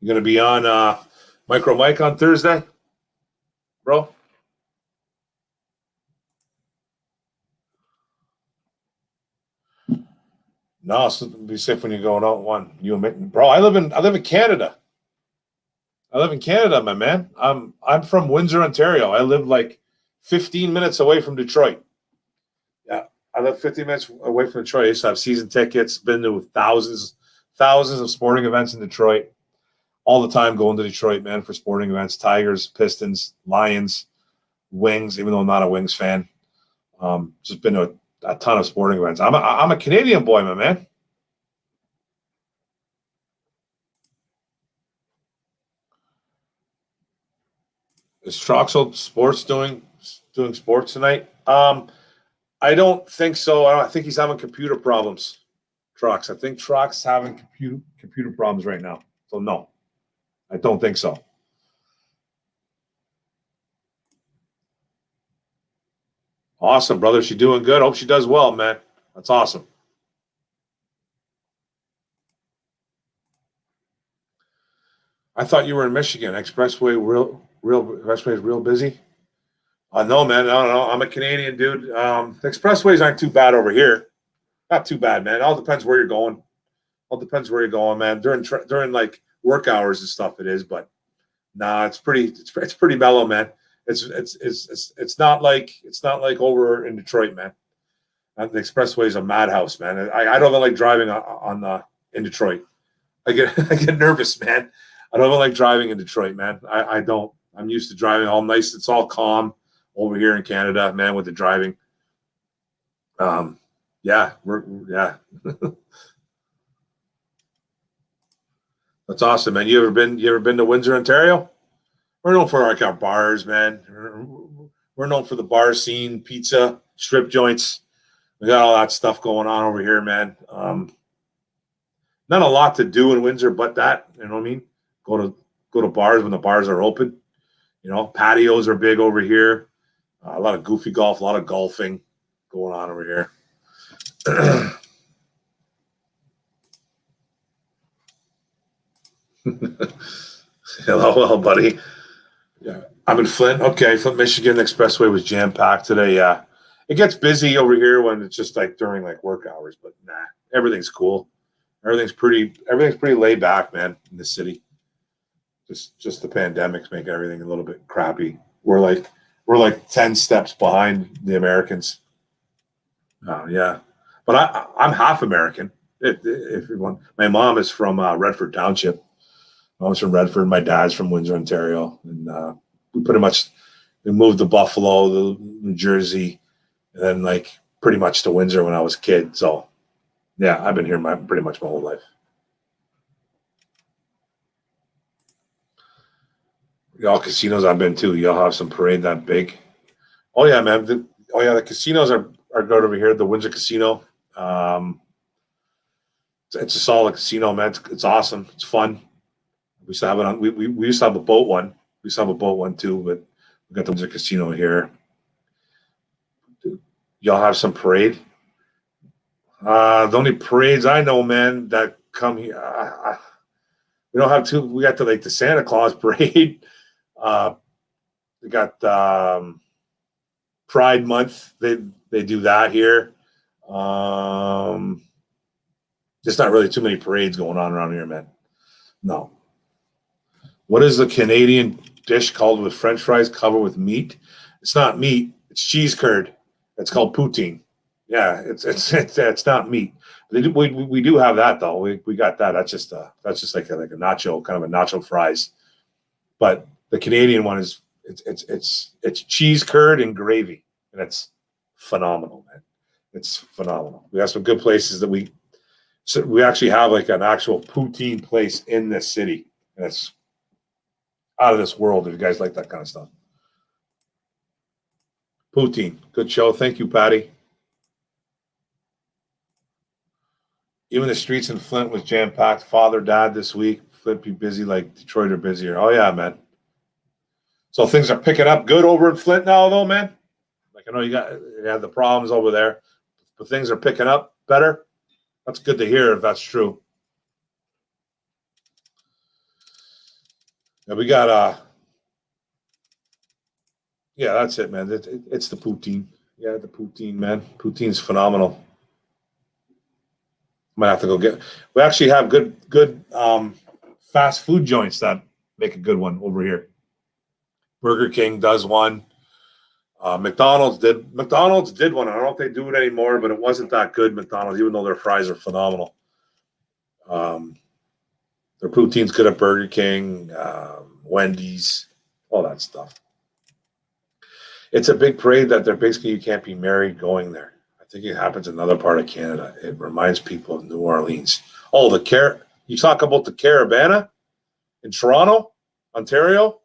You gonna be on Micro Mike on Thursday, bro? No, so be safe when you're going out. One, you and me, bro. I live in Canada. I live in Canada, my man. I'm from Windsor, Ontario. I live like 15 minutes away from Detroit. Yeah, I live 50 minutes away from Detroit. I used to have season tickets. Been to thousands of sporting events in Detroit. All the time going to Detroit, man, for sporting events. Tigers, Pistons, Lions, Wings. Even though I'm not a Wings fan, just been to a ton of sporting events. I'm a Canadian boy, my man. Is Troxel Sports doing sports tonight? I don't think so. I think he's having computer problems. Trox. I think Trox having computer problems right now. So no, I don't think so. Awesome, brother. She doing good. Hope she does well, man. That's awesome. I thought you were in Michigan. Expressway Expressway is real busy. No, man. I don't know. I'm a Canadian dude. The expressways aren't too bad over here. Not too bad, man. It all depends where you're going. All depends where you're going, man. During like work hours and stuff, it is. But nah, it's pretty mellow, man. It's not like over in Detroit, man. The expressway is a madhouse, man. I don't like driving in Detroit. I get nervous, man. I don't like driving in Detroit, man. I don't. I'm used to driving all nice. It's all calm over here in Canada, man, with the driving. Yeah. That's awesome, man. You ever been to Windsor, Ontario? We're known for our bars, man. We're known for the bar scene, pizza, strip joints. We got all that stuff going on over here, man. Not a lot to do in Windsor, but that, you know what I mean? Go to bars when the bars are open. You know, patios are big over here. A lot of goofy golf, a lot of golfing going on over here. Hello, buddy. Yeah, I'm in Flint. Okay, Flint, Michigan. The expressway was jam packed today. Yeah, it gets busy over here when it's just like during like work hours. But nah, everything's cool. Everything's pretty laid back, man. In the city, just the pandemic's making everything a little bit crappy. We're like 10 steps behind the Americans. Oh yeah, but I'm half American. If you want, my mom is from Redford Township. Mom's from Redford. My dad's from Windsor, Ontario, and we moved to Buffalo, New Jersey, and then like pretty much to Windsor when I was a kid. So yeah, I've been here pretty much my whole life. Y'all casinos I've been to. Y'all have some parade that big. Oh yeah, man. The casinos are good over here. The Windsor Casino. It's a solid casino, man. It's awesome. It's fun. We used to have it on. We used to have a boat one. We used to have a boat one too, but we got the Windsor Casino here. Y'all have some parade. The only parades I know, man, that come here. We don't have two. We got the Santa Claus parade. We got Pride Month. They do that here. There's not really too many parades going on around here, man. No. What is the Canadian dish called with French fries covered with meat? It's not meat. It's cheese curd. It's called poutine. Yeah, it's not meat. We do have that though. We got that. That's just like a nacho, kind of a nacho fries. But the Canadian one is it's cheese curd and gravy, and it's phenomenal, man. It's phenomenal. We have some good places that we actually have like an actual poutine place in this city, and it's out of this world. If you guys like that kind of stuff, poutine, good show. Thank you, Patty. Even the streets in Flint was jam packed. Father, dad this week. Flint be busy like Detroit are busier. Oh yeah, man. So things are picking up good over in Flint now, though, man. Like I know you have the problems over there, but things are picking up better. That's good to hear if that's true. Yeah, we got yeah, that's it, man. It's the poutine. Yeah, the poutine, man. Poutine's phenomenal. Might have to go get. We actually have good fast food joints that make a good one over here. Burger King does one. McDonald's did one. I don't know if they do it anymore, but it wasn't that good. McDonald's, even though their fries are phenomenal. Their poutine's good at Burger King, Wendy's, all that stuff. It's a big parade that they're basically, you can't be married going there. I think it happens in another part of Canada. It reminds people of New Orleans. Oh, you talk about the Caravana in Toronto, Ontario.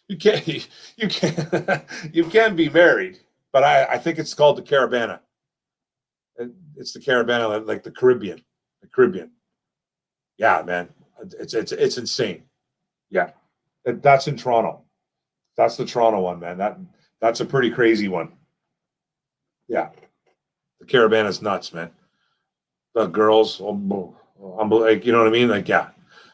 You can be married, but I think it's called the Caravana. It's the Caravana, like the Caribbean. Yeah, man, it's insane. Yeah, that's in Toronto. That's the Toronto one, man. That's a pretty crazy one. Yeah, the Caravana is nuts, man. The girls, like, you know what I mean? Like, yeah,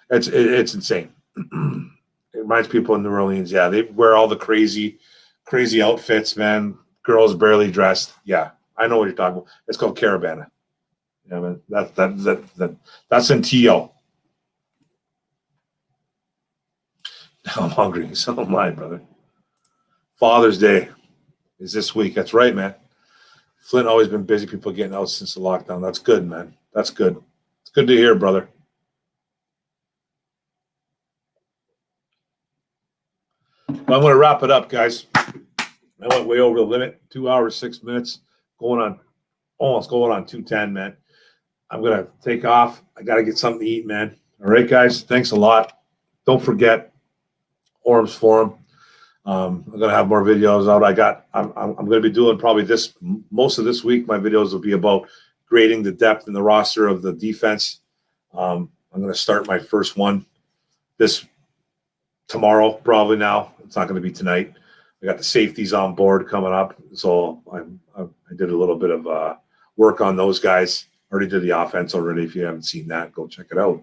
it's insane. It reminds people of New Orleans. Yeah, they wear all the crazy outfits, man. Girls barely dressed. Yeah, I know what you're talking about. It's called Caravana. Yeah, man. That's in TO. Now I'm hungry. So am I, brother. Father's Day is this week. That's right, man. Flint always been busy. People getting out since the lockdown. That's good, man. That's good. It's good to hear, brother. I'm going to wrap it up, guys. I went way over the limit. 2 hours, 6 minutes. Almost going on 2:10, man. I'm going to take off. I got to get something to eat, man. All right, guys. Thanks a lot. Don't forget Orum's Forum. I'm going to have more videos out. I'm going to be doing probably most of this week. My videos will be about grading the depth and the roster of the defense. I'm going to start my first one tomorrow, probably now. It's not going to be tonight. I got the safeties on board coming up. So I did a little bit of work on those guys. Already did the offense already. If you haven't seen that, go check it out.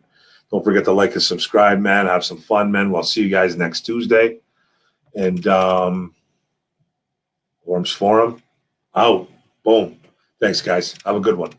Don't forget to like and subscribe, man. Have some fun, man. We'll see you guys next Tuesday. And Orum's Forum out. Boom. Thanks, guys. Have a good one.